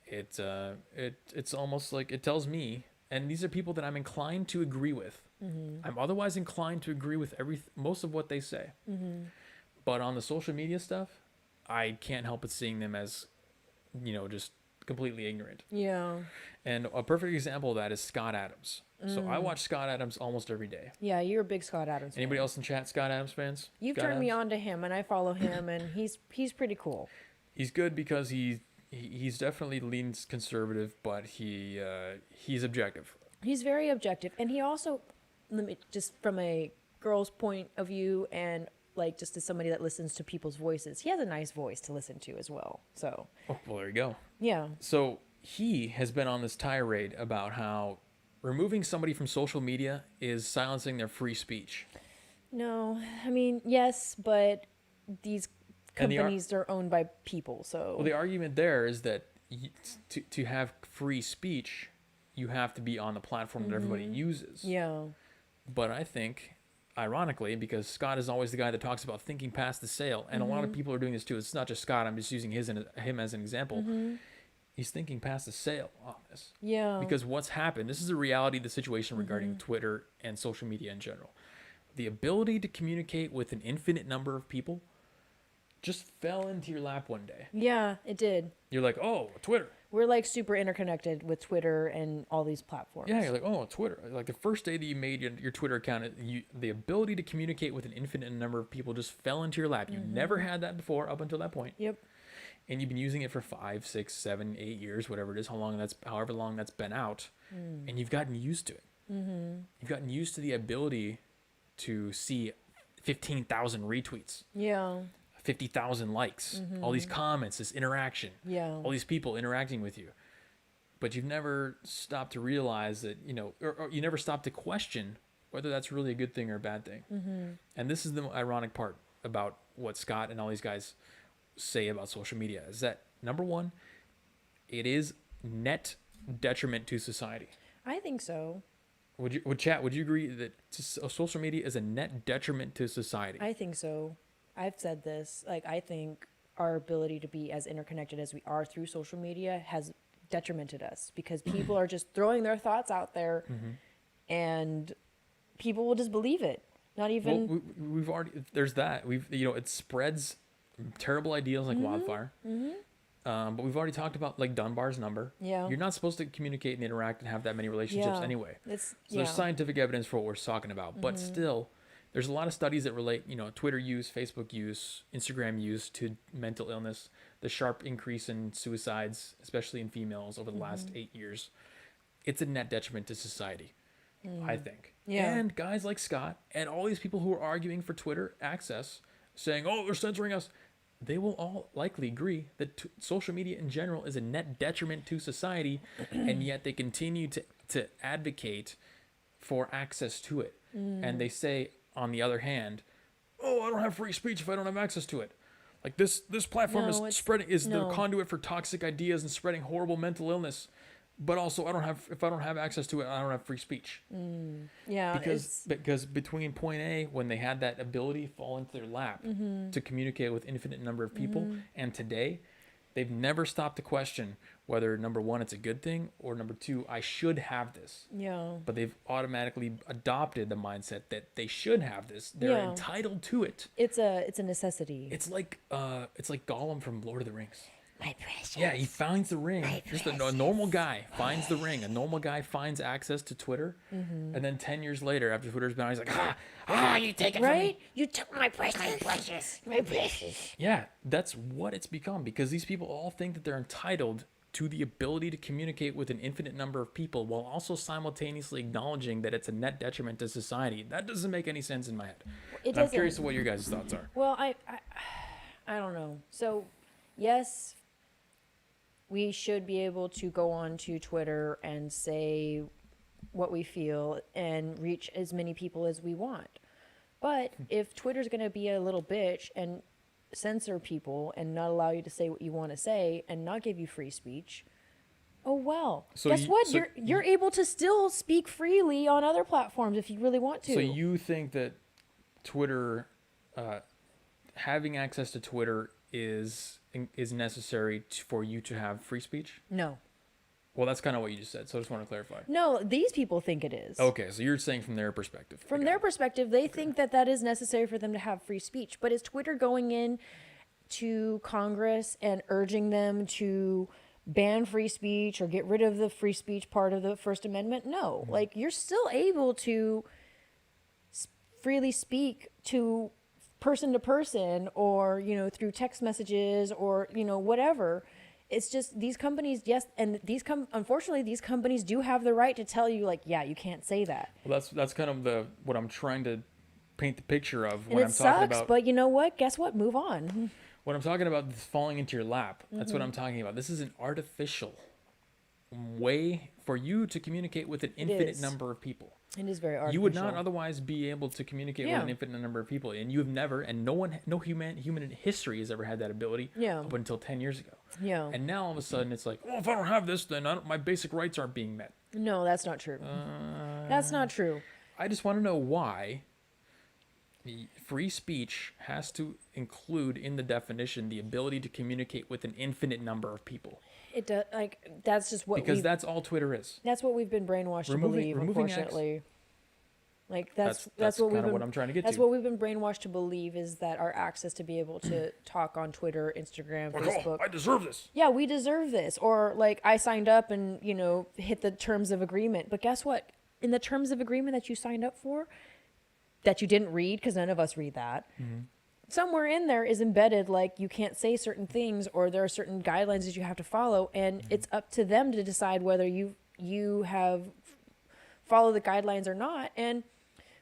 it's almost like it tells me, and these are people that I'm inclined to agree with. I'm otherwise inclined to agree with most of what they say. But on the social media stuff, I can't help but seeing them as, just completely ignorant. Yeah. And a perfect example of that is Scott Adams. So I watch Scott Adams almost every day. Yeah, you're a big Scott Adams fan. Anybody else in chat Scott Adams fans? You've Scott turned me Adams? on to him, and I follow him, and he's pretty cool. He's good because he's definitely leans conservative, but he's objective. He's very objective, and he also, just from a girl's point of view, and like just as somebody that listens to people's voices, he has a nice voice to listen to as well. So Oh, well, there you go. yeah, So he has been on this tirade about how removing somebody from social media is silencing their free speech. no, I mean yes, but these And the companies are owned by people, so Well, the argument there is that to have free speech, you have to be on the platform that everybody uses. yeah, But I think, ironically, because Scott is always the guy that talks about thinking past the sale, and a lot of people are doing this too. It's not just Scott. I'm just using him as an example. He's thinking past the sale on this. yeah, Because what's happened, this is the reality of the situation regarding Twitter and social media in general. The ability to communicate with an infinite number of people just fell into your lap one day. Yeah, it did. You're like, oh, Twitter. We're like super interconnected with Twitter and all these platforms. Yeah, you're like, oh, Twitter. Like the first day that you made your Twitter account, the ability to communicate with an infinite number of people just fell into your lap. You never had that before up until that point. Yep. And you've been using it for 5, 6, 7, 8 years, whatever it is, however long that's been out, and you've gotten used to it. You've gotten used to the ability to see 15,000 retweets, Yeah. 50,000 likes, all these comments, this interaction, Yeah. all these people interacting with you. But you've never stopped to realize that, or you never stopped to question whether that's really a good thing or a bad thing. And this is the ironic part about what Scott and all these guys say about social media is that, number one, it is net detriment to society. I think so. Would you agree that social media is a net detriment to society? I think so. I've said this. Like, I think our ability to be as interconnected as we are through social media has detrimented us because people are just throwing their thoughts out there and people will just believe it. Not even. Well, we've already, there's that. It spreads terrible ideas like wildfire. But we've already talked about like Dunbar's number. Yeah. You're not supposed to communicate and interact and have that many relationships Yeah. anyway. It's, So there's scientific evidence for what we're talking about. But still, there's a lot of studies that relate, Twitter use, Facebook use, Instagram use to mental illness, the sharp increase in suicides, especially in females over the last 8 years. It's a net detriment to society, I think. Yeah. And guys like Scott and all these people who are arguing for Twitter access, saying, oh, they're censoring us, they will all likely agree that social media in general is a net detriment to society, and yet they continue to advocate for access to it. And they say, on the other hand, oh, I don't have free speech if I don't have access to it. Like this platform No, is the no. conduit for toxic ideas and spreading horrible mental illness. But also, if I don't have access to it, I don't have free speech. Yeah. Because between point A, when they had that ability fall into their lap to communicate with infinite number of people, and today, they've never stopped to question whether, number one, it's a good thing, or number two, I should have this. Yeah. But they've automatically adopted the mindset that they should have this. They're Yeah. entitled to it. It's a necessity. It's like Gollum from Lord of the Rings. My precious. Yeah, he finds the ring. Just a normal guy finds the ring. A normal guy finds access to Twitter, and then 10 years later, after Twitter's been out, he's like, you take it from me. Right? You took my precious. My precious. Yeah, that's what it's become, because these people all think that they're entitled to the ability to communicate with an infinite number of people while also simultaneously acknowledging that it's a net detriment to society. That doesn't make any sense in my head. It And I'm doesn't. curious what your guys' thoughts are. Well, I don't know. So, yes, we should be able to go on to Twitter and say what we feel and reach as many people as we want. But if Twitter's going to be a little bitch and censor people and not allow you to say what you want to say and not give you free speech, oh well. So guess what? so You're able to still speak freely on other platforms if you really want to. So you think that Twitter, having access to Twitter is necessary for you to have free speech? No. Well, that's kind of what you just said, so I just want to clarify. No, these people think it is. Okay, so you're saying from their perspective. From I their got it. perspective, they think that that is necessary for them to have free speech. But is Twitter going in to Congress and urging them to ban free speech or get rid of the free speech part of the First Amendment? No. Like, you're still able to freely speak to person, or, through text messages or, whatever. It's just these companies, yes, and unfortunately, these companies do have the right to tell you, like, yeah, you can't say that. Well, that's kind of what I'm trying to paint the picture of And when it I'm talking sucks, about. but you know what? Guess what? Move on. When I'm talking about this falling into your lap, that's what I'm talking about. This is an artificial way for you to communicate with an infinite is. number of people. It is very artificial. You would not otherwise be able to communicate with an infinite number of people, and you have never, and no human in history has ever had that ability up until 10 years ago. Yeah. And now all of a sudden it's like, well, if I don't have this, then my basic rights aren't being met. No, that's not true. That's not true. I just want to know why free speech has to include in the definition the ability to communicate with an infinite number of people. It does. That's just what Because that's all Twitter is. that's what we've been brainwashed to believe. removing Unfortunately. Like that's That's what we've kind of been what I'm trying to get that's to. what we've been brainwashed to believe, is that our access to be able to talk on Twitter, Instagram, Facebook. I deserve this. Yeah, we deserve this. Or like I signed up and, hit the terms of agreement. But guess what? In the terms of agreement that you signed up for, that you didn't read, because none of us read that, somewhere in there is embedded like you can't say certain things, or there are certain guidelines that you have to follow, and it's up to them to decide whether you have followed the guidelines or not. And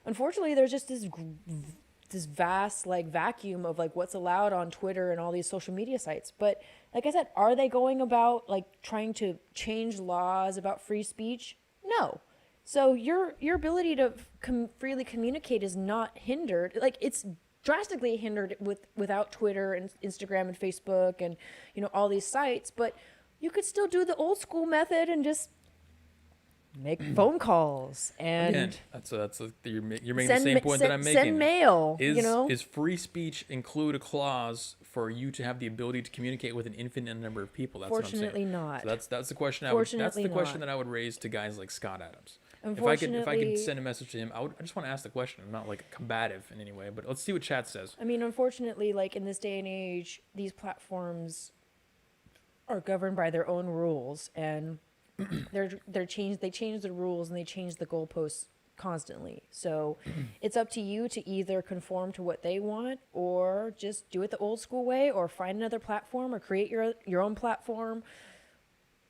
unfortunately, there's just this vast like vacuum of like what's allowed on Twitter and all these social media sites. But like I said, are they going about like trying to change laws about free speech? No. So your ability to freely communicate is not hindered. Like it's drastically hindered without Twitter and Instagram and Facebook and all these sites. But you could still do the old school method and just make phone calls and Again, you're making the same point that I'm making. Send mail. Is free speech include a clause for you to have the ability to communicate with an infinite number of people? That's Fortunately what I'm saying. not. So that's the question. That's Fortunately the question not. that I would raise to guys like Scott Adams. If Unfortunately, I could send a message to him, I just want to ask the question. I'm not like combative in any way, but let's see what chat says. I mean, unfortunately, like in this day and age, these platforms are governed by their own rules, and they change the rules and they change the goalposts constantly. So it's up to you to either conform to what they want, or just do it the old school way, or find another platform, or create your own platform.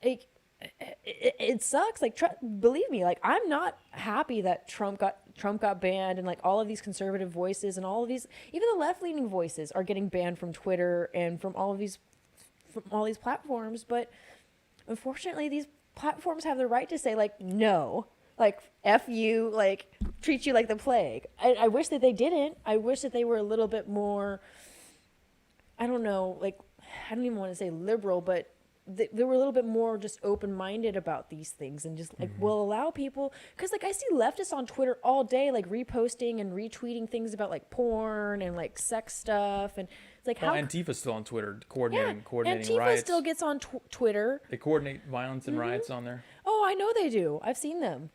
It sucks. Like, believe me, like I'm not happy that Trump got banned, and like all of these conservative voices and all of these, even the left-leaning voices, are getting banned from Twitter and from all these platforms. But unfortunately, these platforms have the right to say like no, like F you, like treat you like the plague. I wish that they didn't. I wish that they were a little bit more, I don't know, like I don't even want to say liberal, but they were a little bit more just open-minded about these things, and just like will allow people, because like I see leftists on Twitter all day like reposting and retweeting things about like porn and like sex stuff, and it's like how Antifa's still on Twitter coordinating Antifa riots. still gets on Twitter. They coordinate violence and riots on there. Oh, I know they do. I've seen them.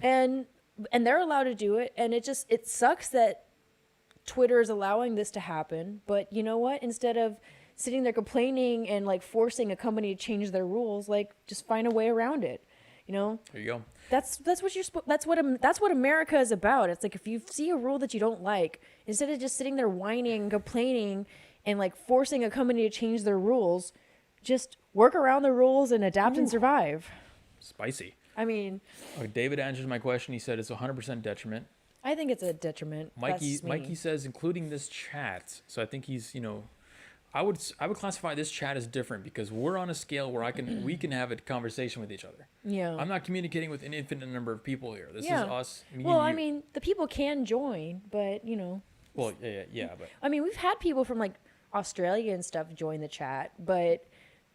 and they're allowed to do it, and it sucks that Twitter is allowing this to happen. But you know what? Instead of sitting there complaining and like forcing a company to change their rules, like just find a way around it. There you go. That's what America is about. It's like if you see a rule that you don't like, instead of just sitting there whining, complaining, and like forcing a company to change their rules, just work around the rules and adapt and survive. Spicy. I mean, David answers my question. He said it's 100% detriment. I think it's a detriment. Mikey says including this chat. So I think he's, I would classify this chat as different, because we're on a scale where we can have a conversation with each other. Yeah. I'm not communicating with an infinite number of people here. This is us. Well, I mean, the people can join, but Well, yeah, but I mean, we've had people from like Australia and stuff join the chat, but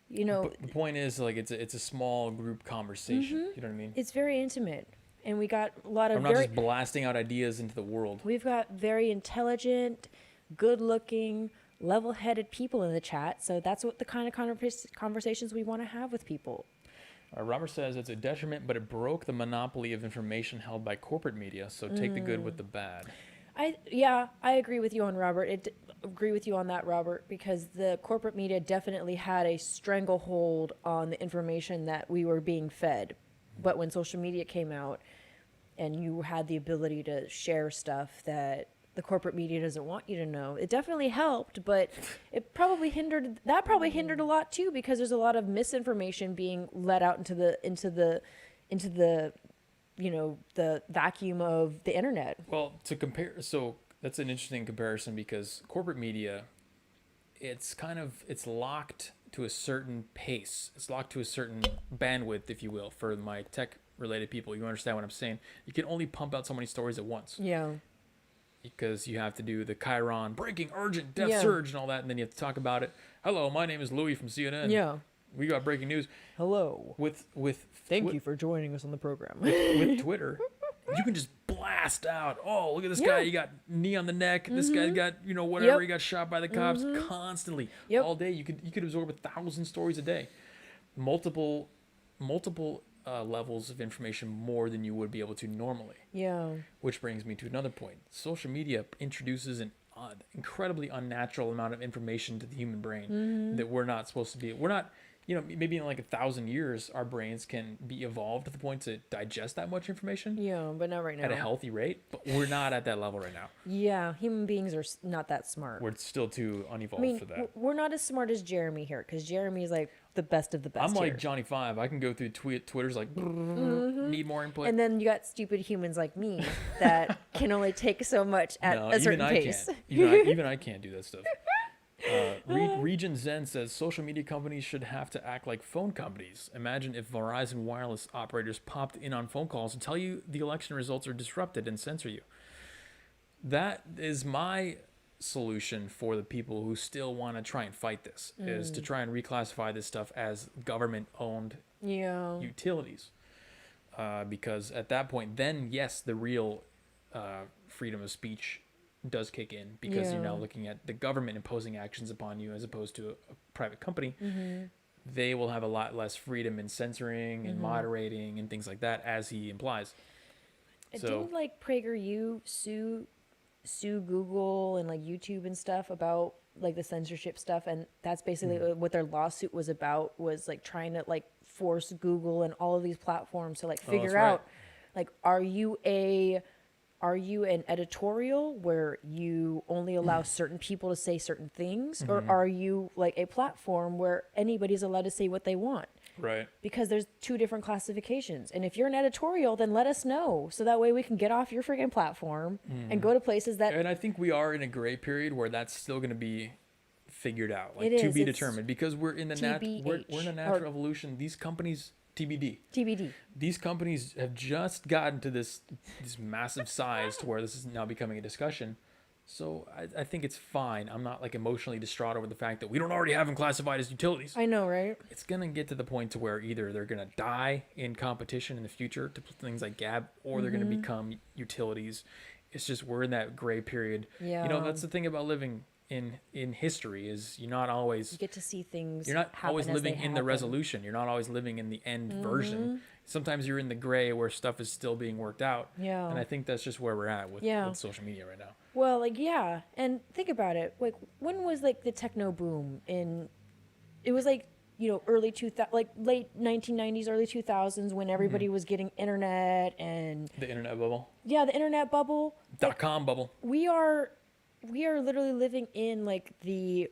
But the point is, like, it's a small group conversation. You know what I mean? it's very intimate, and we got a lot of I'm not just blasting out ideas into the world. we've got very intelligent, good-looking, level-headed people in the chat. So that's what the kind of conversations we want to have with people. Robert says it's a detriment, but it broke the monopoly of information held by corporate media. So take the good with the bad. I agree with you on that, Robert, because the corporate media definitely had a stranglehold on the information that we were being fed. But when social media came out and you had the ability to share stuff that the corporate media doesn't want you to know, it definitely helped, but it probably hindered a lot too, because there's a lot of misinformation being let out into the the vacuum of the internet. Well, to compare, so that's an interesting comparison, because corporate media, it's locked to a certain pace. It's locked to a certain bandwidth, if you will, for my tech related people. You understand what I'm saying? You can only pump out so many stories at once. Yeah. Because you have to do the Chiron breaking urgent death surge and all that, and then you have to talk about it. Hello, my name is Louis from CNN. Yeah. We got breaking news. Hello. Thank you for joining us on the program. With Twitter, you can just blast out. Oh, look at this guy. He got knee on the neck. This guy's got, whatever. Yep. He got shot by the cops constantly. Yep. All day. You could absorb 1,000 stories a day. Multiple levels of information more than you would be able to normally. Yeah. Which brings me to another point. Social media introduces an incredibly unnatural amount of information to the human brain that we're not supposed to be. We're not, maybe in like 1,000 years, our brains can be evolved to the point to digest that much information Yeah, but not right now. at a healthy rate. But we're not at that level right now. Yeah, human beings are not that smart. We're still too unevolved I mean, for that. we're not as smart as Jeremy here, because Jeremy's like the best of the best I'm like here. Johnny Five. I can go through Twitter's like, need more input. And then you got stupid humans like me that can only take so much at No, a certain even I pace. can't. Even I can't do that stuff. Region Zen says social media companies should have to act like phone companies. Imagine if Verizon wireless operators popped in on phone calls and tell you the election results are disrupted and censor you. That is my solution for the people who still want to try and fight this, is to try and reclassify this stuff as government-owned Yeah. utilities. Because at that point, then yes, the real freedom of speech does kick in, because you're now Yeah. looking at the government imposing actions upon you as opposed to a private company. They will have a lot less freedom in censoring and moderating and things like that, as he implies. So Didn't like PragerU sue Google and like YouTube and stuff about like the censorship stuff, and that's basically what their lawsuit was about, was like trying to like force Google and all of these platforms to like that's figure right. out like, are you an editorial where you only allow certain people to say certain things, or are you like a platform where anybody's allowed to say what they want? right. Because there's two different classifications. And if you're an editorial, then let us know, so that way we can get off your freaking platform and go to places that And I think we are in a gray period where that's still going to be figured out, like It to is, be it's determined, because we're in the we're in a TBH, natural or- evolution. These companies, TBD, TBD. these companies have just gotten to this massive size to where this is now becoming a discussion. So I think it's fine. I'm not like emotionally distraught over the fact that we don't already have them classified as utilities. I know, right? It's gonna get to the point to where either they're gonna die in competition in the future to things like Gab, or they're gonna become utilities. It's just, we're in that gray period. Yeah. That's the thing about living in history, is you're not always, You get to see things. you're not always happen as they living in the happen. resolution. You're not always living in the end version. Sometimes you're in the gray where stuff is still being worked out. Yeah. And I think that's just where we're at with social media right now. Well, like, yeah. And think about it. Like, when was like the techno boom it was like, early 2000, like late 1990s, early 2000s, when everybody was getting internet and The internet bubble. the internet bubble. .com bubble. We are literally living in like the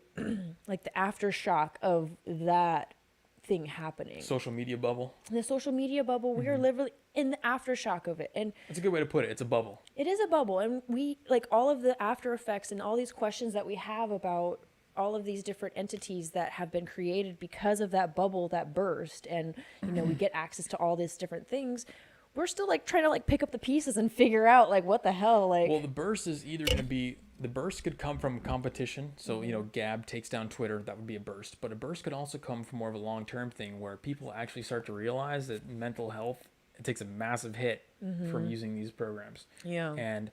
like the aftershock of that thing happening. Social media bubble. The social media bubble, we are literally in the aftershock of it. And That's a good way to put it. It's a bubble. it is a bubble. And we, like, all of the after effects and all these questions that we have about all of these different entities that have been created because of that bubble that burst, and we get access to all these different things. We're still like trying to like pick up the pieces and figure out like what the hell, like. Well, the burst is either going to be, the burst could come from competition. So, Gab takes down Twitter. That would be a burst. But a burst could also come from more of a long-term thing where people actually start to realize that mental health, it takes a massive hit from using these programs. Yeah. And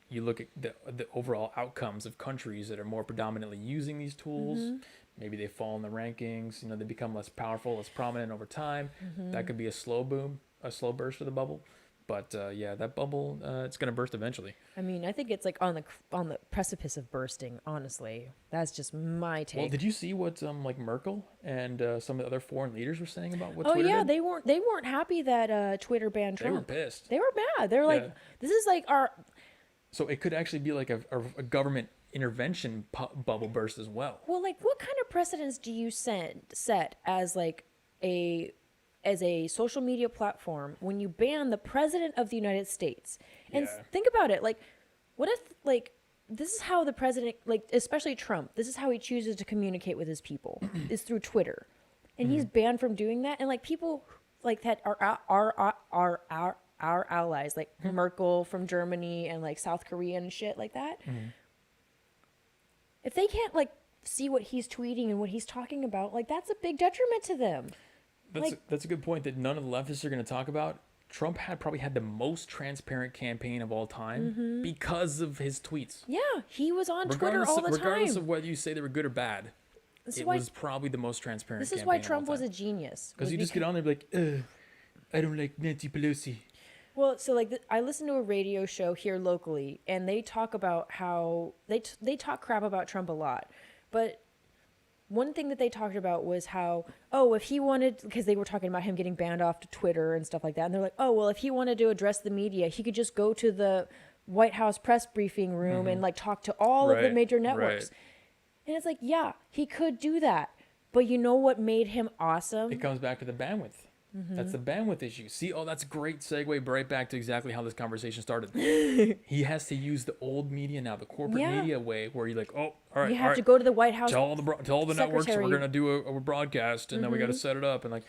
you look at the overall outcomes of countries that are more predominantly using these tools. Maybe they fall in the rankings. They become less powerful, less prominent over time. That could be a slow boom, a slow burst of the bubble. But that bubble, it's going to burst eventually. I mean, I think it's like on the precipice of bursting. Honestly, that's just my take. Well, did you see what like Merkel and some of the other foreign leaders were saying about what Oh Twitter yeah, did? they weren't happy that Twitter banned They Trump. were pissed. They were mad. They're like, Yeah. this is like our. So it could actually be like a government intervention bubble burst as well. Well, like, what kind of precedents do you set as like as a social media platform when you ban the president of the United States? And Yeah. think about it, like, what if like this is how the president, like especially Trump, this is how he chooses to communicate with his people is through Twitter, and he's banned from doing that, and like people like that are our allies, like Merkel from Germany and like South Korea and shit like that. If they can't like see what he's tweeting and what he's talking about, like that's a big detriment to them. That's a good point that none of the leftists are going to talk about. Trump probably had the most transparent campaign of all time because of his tweets. Yeah, he was on Twitter all the Regardless time. of whether you say they were good or bad, This is it why was probably the most transparent. this is campaign why of all Trump was time. a genius. Because was you just get on there and be like, ugh. I don't like Nancy Pelosi. Well, so like I listen to a radio show here locally, and they talk about how they talk crap about Trump a lot, but one thing that they talked about was how, oh, if he wanted, because they were talking about him getting banned off to Twitter and stuff like that, and they're like, oh, well, if he wanted to address the media, he could just go to the White House press briefing room and like talk to all of the Right, major networks. right. And it's like, yeah, he could do that, but you know what made him awesome? It comes back to the bandwidth. That's the bandwidth issue. See, oh, that's a great segue right back to exactly how this conversation started. He has to use the old media now, the corporate Yeah. media way, where you're like, oh, all right, You all have right. to go to the White House. Tell all the networks secretary. we're gonna do a broadcast, and then we got to set it up, and like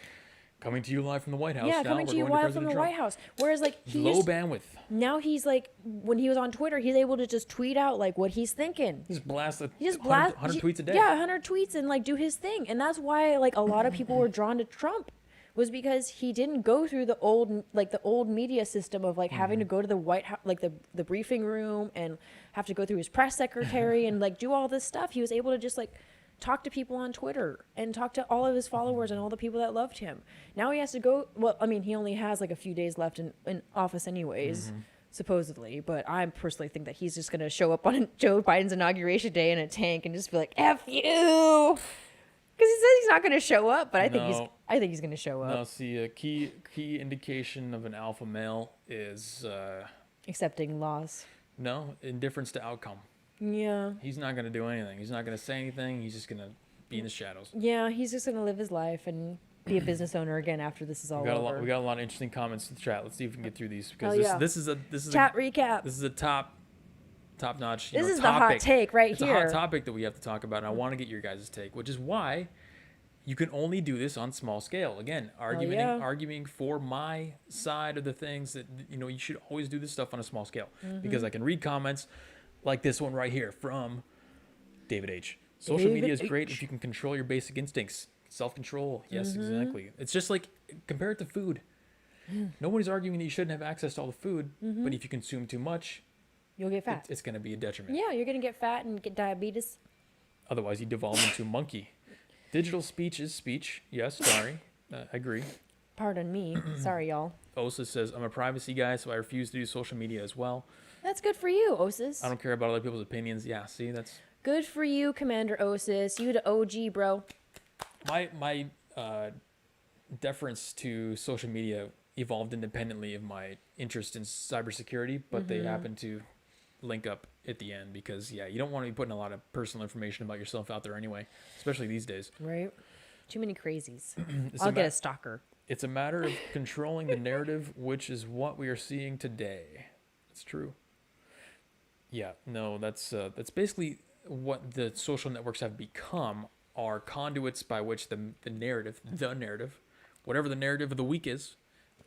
coming to you live from the White House. Yeah, now, coming we're to you going live President from the Trump. White House. Whereas like he Low used, bandwidth. now he's like, when he was on Twitter, he's able to just tweet out like what he's thinking. He just blasts He just 100 tweets a day. Yeah, 100 tweets and like do his thing. And that's why like a lot of people were drawn to Trump, was because he didn't go through the old media system of like having to go to the White House, like the briefing room, and have to go through his press secretary and like do all this stuff. He was able to just like talk to people on Twitter and talk to all of his followers and all the people that loved him. Now he has to go, well, I mean, he only has like a few days left in office anyways, supposedly, but I personally think that he's just going to show up on Joe Biden's inauguration day in a tank and just be like, F you! Because he says he's not going to show up, but I think No. he's going to show up. Now, see, a key indication of an alpha male is Accepting loss. indifference to outcome. Yeah. He's not gonna do anything. He's not gonna say anything. He's just gonna be in the shadows. Yeah, he's just going to live his life and be a business owner again after this is all We got over. a lot of interesting comments in the chat. Let's see if we can get through these because Hell yeah. this is Chat recap. this is a top notch. This is the hot take right it's here. a hot topic that we have to talk about, and I want to get your guys' take, which is why you can only do this on small scale. Again, arguing for my side of the things that you should always do this stuff on a small scale because I can read comments like this one right here from David H. Social media is David great H. if you can control your basic instincts. Self-control. Yes, exactly. It's just like compare it to food. Nobody's arguing that you shouldn't have access to all the food, but if you consume too much, You'll get fat. it's going to be a detriment. Yeah, you're going to get fat and get diabetes. Otherwise, you devolve into a monkey. Digital speech is speech. Yes, sorry. I agree. Pardon me. Sorry, y'all. Osa says, I'm a privacy guy, so I refuse to do social media as well. That's good for you, Osis. I don't care about other people's opinions. Yeah, see, that's Good for you, Commander Osis. You the OG, bro. my deference to social media evolved independently of my interest in cybersecurity, but they happen to link up at the end because you don't want to be putting a lot of personal information about yourself out there anyway, especially these days. Right? Too many crazies. It's I'll a get ma- a stalker. It's a matter of controlling the narrative, which is what we are seeing today. It's true. Yeah, no, that's basically what the social networks have become, are conduits by which the narrative, whatever the narrative of the week is,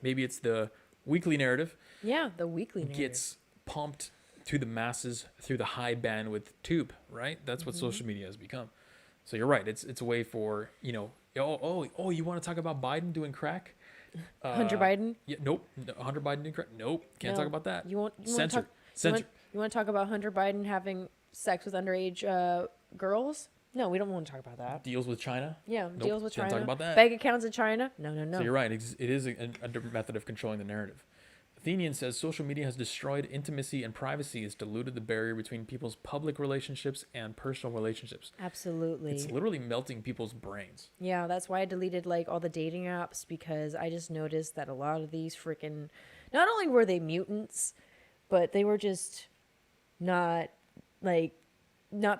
maybe it's the weekly narrative, Yeah, the weekly narrative. gets pumped to the masses through the high bandwidth tube, right? That's what social media has become. So you're right. It's a way for, you want to talk about Biden doing crack? Hunter Biden. Yeah, nope. Hunter Biden doing crack? Nope. Can't No. talk about that. You want Censor. to talk, Censor. You want to talk about Hunter Biden having sex with underage girls? No, we don't want to talk about that. Deals with China? Yeah, Nope, deals with can't China. talk about that. Bank accounts in China? No, no, no. So you're right. It is a method of controlling the narrative. Athenian says social media has destroyed intimacy and privacy. It's diluted the barrier between people's public relationships and personal relationships. Absolutely. It's literally melting people's brains. Yeah, that's why I deleted like all the dating apps, because I just noticed that a lot of these freaking, not only were they mutants, but they were just not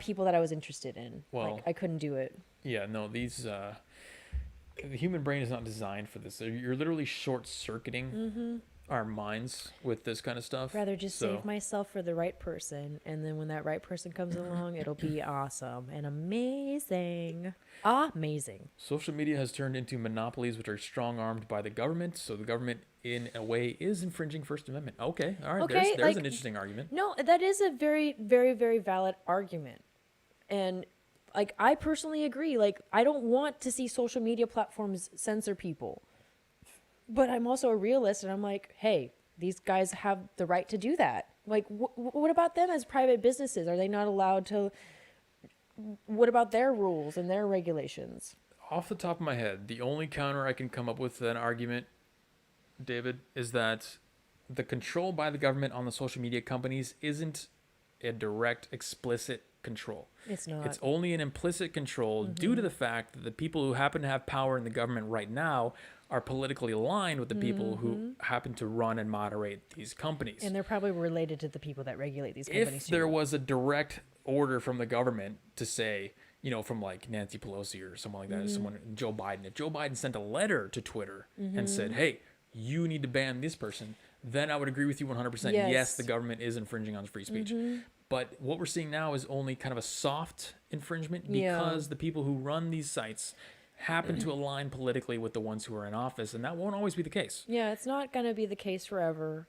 people that I was interested in. Well- Like I couldn't do it. Yeah, no, these the human brain is not designed for this. You're literally short-circuiting our minds with this kind of stuff. Rather just So- save myself for the right person, and then when that right person comes along, it'll be awesome and amazing. Amazing. Social media has turned into monopolies which are strong-armed by the government, so the government, in a way, is infringing First Amendment. Okay, all right, Okay, there's like- an interesting argument. No, that is a very, very, very valid argument. And like I personally agree. Like I don't want to see social media platforms censor people. But I'm also a realist, and I'm like, hey, these guys have the right to do that. Like, what about them as private businesses? Are they not allowed to? What about their rules and their regulations? Off the top of my head, the only counter I can come up with to that argument David, is that the control by the government on the social media companies isn't a direct, explicit control. It's not. It's only an implicit control due to the fact that the people who happen to have power in the government right now are politically aligned with the people who happen to run and moderate these companies. And they're probably related to the people that regulate these companies If there too. was a direct order from the government to say, from like Nancy Pelosi or someone like that, someone Joe Biden, if Joe Biden sent a letter to Twitter and said, "Hey, you need to ban this person," then I would agree with you 100%. Yes, Yes. the government is infringing on free speech. But what we're seeing now is only kind of a soft infringement Yeah. because the people who run these sites happen to align politically with the ones who are in office, and that won't always be the case. Yeah, it's not going to be the case forever.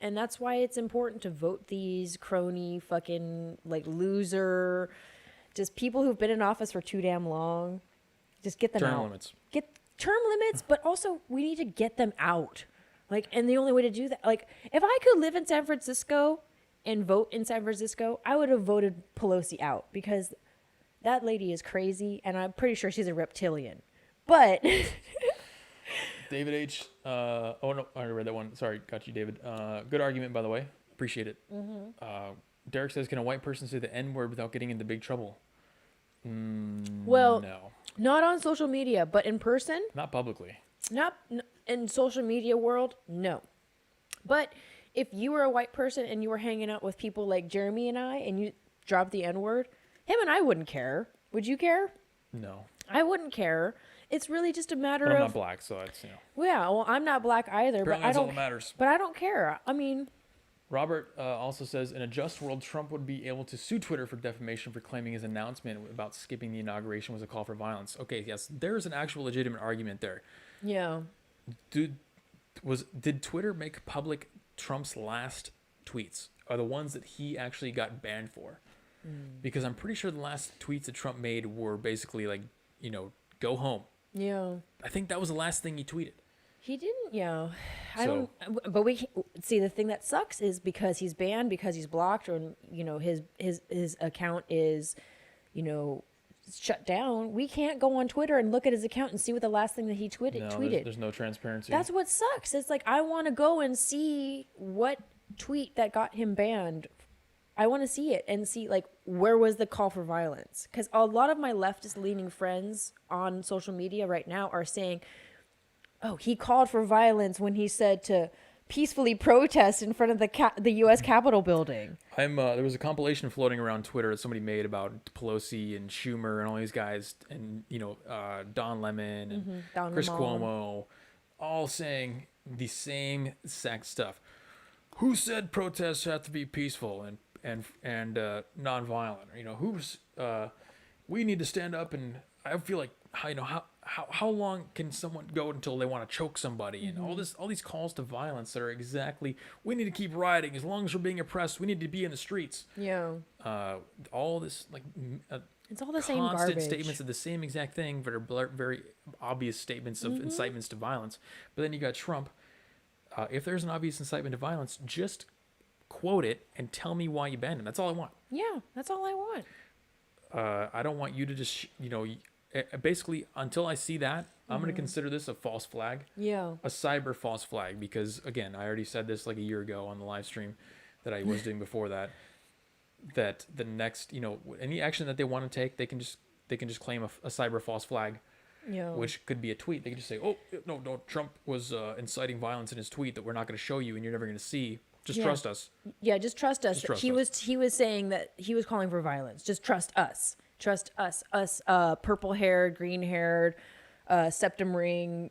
And that's why it's important to vote these crony fucking loser, just people who've been in office for too damn long. Just get them Term out. limits. Get term limits, but also we need to get them out. And the only way to do that, if I could live in San Francisco and vote in San Francisco, I would have voted Pelosi out because that lady is crazy and I'm pretty sure she's a reptilian. But David H. Oh no, I already read that one. Sorry, got you, David. Good argument, by the way. Appreciate it. Derek says, "Can a white person say the N word without getting into big trouble?" well, No, not on social media, but in person, not publicly. not in social media world, no. But if you were a white person and you were hanging out with people like Jeremy and I and you dropped the N word, him and I wouldn't care. Would you care? No, I wouldn't care. It's really just a matter but I'm of not black, so it's yeah. Well, I'm not black either, Apparently but I that's all don't. that matters. But I don't care. I mean, Robert also says, in a just world, Trump would be able to sue Twitter for defamation for claiming his announcement about skipping the inauguration was a call for violence. Okay, yes, there's an actual legitimate argument there. yeah. Did Twitter make public Trump's last tweets are the ones that he actually got banned for? Because I'm pretty sure the last tweets that Trump made were basically like, go home. Yeah. I think that was the last thing he tweeted. He didn't, yeah. I So- don't. But we see the thing that sucks is because he's banned, because he's blocked, or his account is, shut down. We can't go on Twitter and look at his account and see what the last thing that he tweeted. No, there's no transparency. That's what sucks. It's like I want to go and see what tweet that got him banned. I want to see it and see where was the call for violence? Because a lot of my leftist leaning friends on social media right now are saying, "Oh, he called for violence when he said to peacefully protest in front of the U.S. Capitol building." There was a compilation floating around Twitter that somebody made about Pelosi and Schumer and all these guys, and Don Lemon and Don Chris Lemon. Cuomo, all saying the same exact stuff. Who said protests have to be peaceful and nonviolent? We need to stand up, and I feel like how long can someone go until they want to choke somebody, and all these calls to violence that are exactly, we need to keep rioting as long as we're being oppressed, we need to be in the streets. Yeah, All this it's all the same constant garbage. statements of the same exact thing, but are very obvious statements of incitements to violence. But then you got Trump. If there's an obvious incitement to violence, just quote it and tell me why you banned him. That's all I want. Yeah, that's all I want. I don't want you to just, basically until I see that, I'm going to consider this a false flag, Yeah, a cyber false flag, because again, I already said this like a year ago on the live stream that I was doing before that the next, any action that they want to take, they can just claim a cyber false flag, yeah. which could be a tweet. They can just say, "Oh, no, Trump was inciting violence in his tweet that we're not going to show you and you're never going to see. Just Yeah. trust us." Yeah, just trust us. Just trust He was saying that he was calling for violence. Just trust us. Trust us. Us purple haired, green haired, septum ring,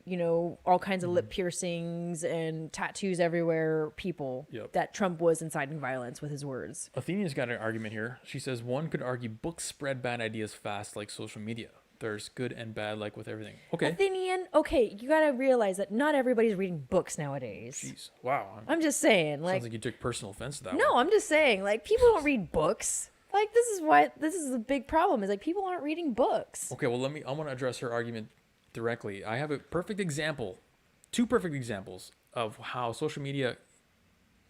all kinds of lip piercings and tattoos everywhere people Yep. that Trump was inciting violence with his words. Athenia's got an argument here. She says one could argue books spread bad ideas fast like social media. There's good and bad like with everything. Okay. Athenian, okay, you gotta realize that not everybody's reading books nowadays. Jeez. Wow. I'm just saying, Sounds like you took personal offense to that no, one. I'm just saying, people don't read books. This is the big problem is people aren't reading books. Okay, well I want to address her argument directly. I have a perfect example, two perfect examples of how social media,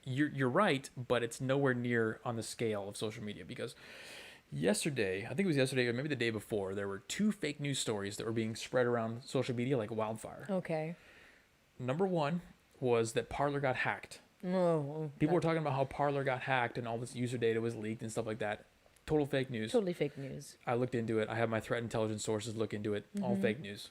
you're right, but it's nowhere near on the scale of social media, because yesterday, I think it was yesterday or maybe the day before, there were two fake news stories that were being spread around social media like wildfire. Okay. Number one was that Parler got hacked. Oh, People were talking about how Parler got hacked and all this user data was leaked and stuff like that. Total fake news. totally fake news. I looked into it. I have my threat intelligence sources look into it. All Mm-hmm. fake news.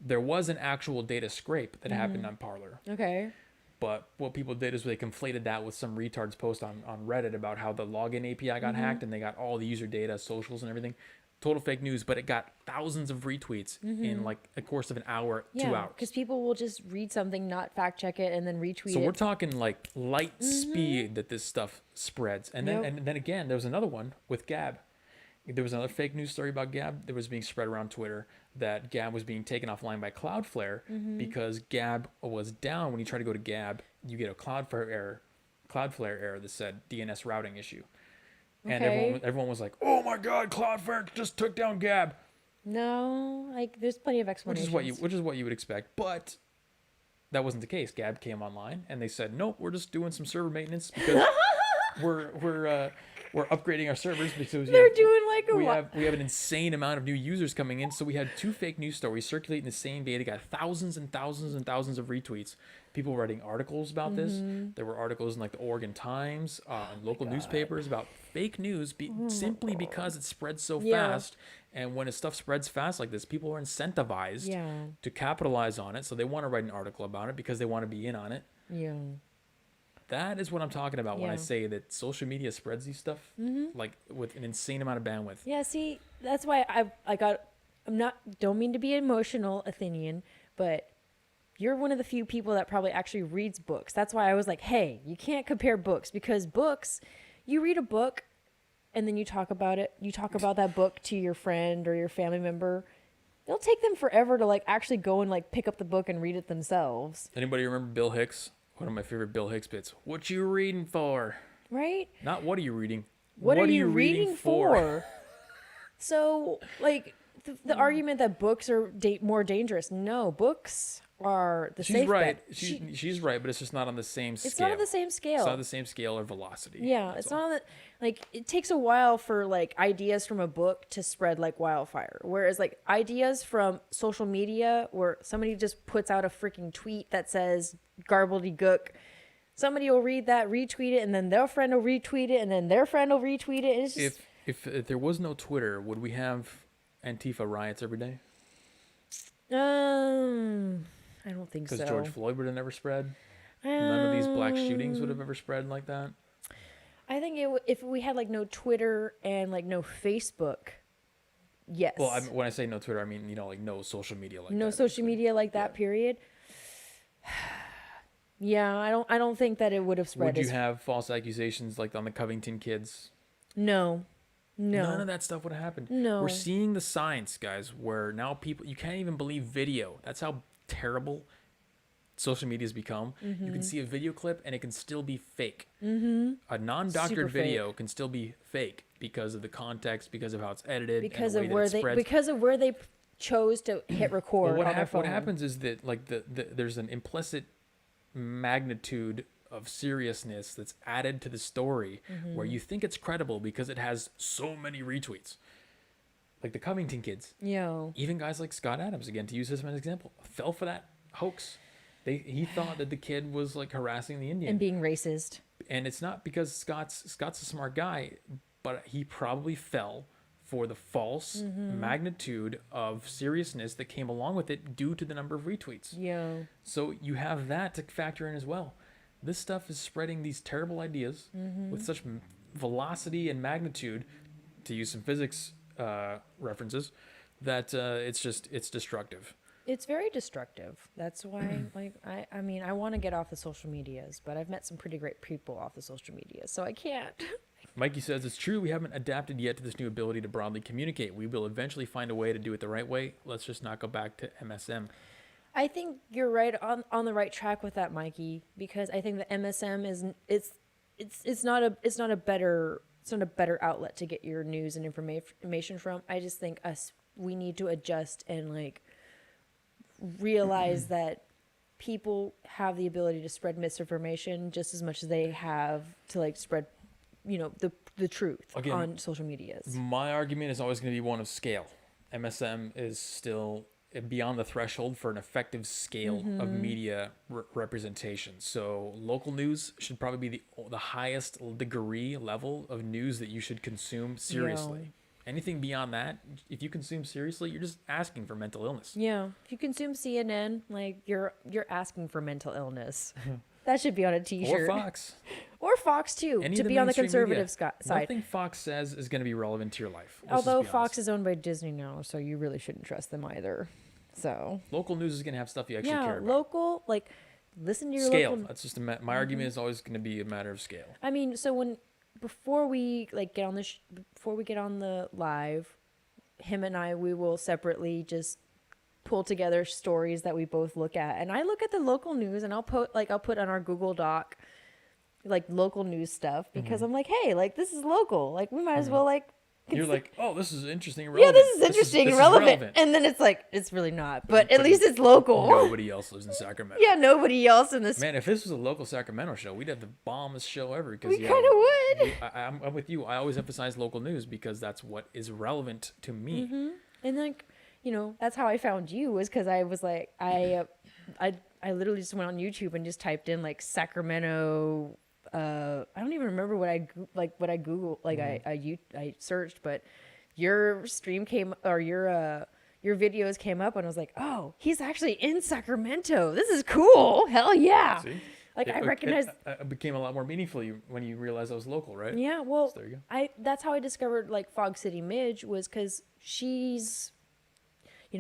There was an actual data scrape that happened on Parler. Okay. But what people did is they conflated that with some retard's post on Reddit about how the login API Mm-hmm. got hacked and they got all the user data, socials and everything. Total fake news, but it got thousands of retweets in like a course of an hour, 2 Yeah, hours. because people will just read something, not fact check it, and then retweet So it. we're talking like light speed that this stuff spreads. And then Yep. and then again, there was another one with Gab. There was another fake news story about Gab that was being spread around Twitter that Gab was being taken offline by Cloudflare because Gab was down. When you try to go to Gab, you get a Cloudflare error that said DNS routing issue. And Okay. everyone was like, "Oh my God, Cloudflare just took down Gab," No, like there's plenty of which explanations. is what you would expect. But that wasn't the case. Gab came online, and they said, "Nope, we're just doing some server maintenance because we're upgrading our servers because They're doing like a we have an insane amount of new users coming in." So we had 2 fake news stories circulating the same day. They got thousands and thousands and thousands of retweets. People writing articles about this. There were articles in like the Oregon Times, and local newspapers about fake news simply because it spreads so Yeah. fast. And when stuff spreads fast like this, people are incentivized Yeah. to capitalize on it. So they want to write an article about it because they want to be in on it. Yeah. That is what I'm talking about when I Yeah. say that social media spreads these stuff like with an insane amount of bandwidth. Yeah, see, that's why don't mean to be emotional, Athenian, but you're one of the few people that probably actually reads books. That's why I was like, hey, you can't compare books because books, you read a book and then you talk about it. You talk about that book to your friend or your family member. It'll take them forever to like actually go and like pick up the book and read it themselves, Anybody remember Bill Hicks? One of my favorite Bill Hicks bits. What you reading for? right? Not what are you reading? What are you reading for? So, like, the argument that books are more dangerous. No, books are the She's safe right. bet. She's right, but it's just not on the same scale. It's not on the same It's scale. not the same scale or velocity. Yeah, That's it's all. not on the, like, it takes a while for like ideas from a book to spread like wildfire. Whereas like ideas from social media where somebody just puts out a freaking tweet that says gobbledygook, somebody will read that, retweet it, and then their friend will retweet it, and then their friend will retweet it. And it's just If there was no Twitter, would we have Antifa riots every day? I don't think Because so. George Floyd would have never spread. None of these black shootings would have ever spread like that. I think if we had like no Twitter and like no Facebook, yes. Well, when I say no Twitter, I mean like no social media like no that. social media like that. Period. Yeah, I don't think that it would have spread. Would you have false accusations like on the Covington kids? No. None of that stuff would have happened. No. We're seeing the science, guys, where now you can't even believe video. That's how terrible social media has become. You Mm-hmm. can see a video clip and it can still be fake. A non-doctored Super video can still be fake because of the context, because of how it's edited, because and of the way where that it spreads. because of where they chose to hit record Well, on their phone. what happens is that like there's an implicit magnitude of seriousness that's added to the story where you think it's credible because it has so many retweets. Like the Covington kids, Yo. even guys like Scott Adams, again to use this as an example, fell for that hoax. He thought that the kid was like harassing the Indian, And being racist. and it's not because Scott's a smart guy, but he probably fell for the false magnitude of seriousness that came along with it due to the number of retweets. Yo. So you have that to factor in as well. This stuff is spreading these terrible ideas with such velocity and magnitude, to use some physics references, that it's destructive. It's very destructive. That's why, like, I mean, I want to get off the social medias, but I've met some pretty great people off the social media, so I can't. Mikey says, it's true, we haven't adapted yet to this new ability to broadly communicate. We will eventually find a way to do it the right way. Let's just not go back to MSM. I think you're right on the right track with that, Mikey, because I think the MSM it's not a better outlet to get your news and information from. I just think we need to adjust and like realize that people have the ability to spread misinformation just as much as they have to like spread, the truth Again, on social medias. My argument is always going to be one of scale. MSM is still beyond the threshold for an effective scale of media representation. So local news should probably be the highest degree level of news that you should consume seriously. Anything beyond that, if you consume seriously, you're just asking for mental illness. Yeah. If you consume CNN, like you're asking for mental illness. That should be on a T-shirt. Or Fox. Or Fox too, Any to of the be on the mainstream media. conservative side. Nothing Fox says is going to be relevant to your life. Let's just Although be Fox honest. is owned by Disney now, so you really shouldn't trust them either. So Local news is going to have stuff you actually yeah, care about. local, like listen to your Scale. local. That's just my argument is always going to be a matter of scale. I mean, so before we like get on before we get on the live, him and we will separately just pull together stories that we both look at, and I look at the local news, and I'll put on our Google Doc like local news stuff because I'm like, hey, like this is local, like we might as well like. You're like, oh, this is interesting and Yeah, relevant. this is interesting and this is relevant. And then it's like, it's really not. But at least it's local. Nobody else lives in Sacramento. Yeah, nobody else in this. Man, if this was a local Sacramento show, we'd have the bombest show ever. Because We kind of would. I'm with you. I always emphasize local news because that's what is relevant to me. And like, that's how I found you, was because I was like, I literally just went on YouTube and just typed in like Sacramento. I don't even remember what I Googled, like I searched, but your stream came, or your videos came up, and I was like, oh, he's actually in Sacramento. This is cool. Hell yeah. See? Like I recognize. It became a lot more meaningful when you realized I was local, right? Yeah, well, So there you go. that's how I discovered like Fog City Midge, was because she's,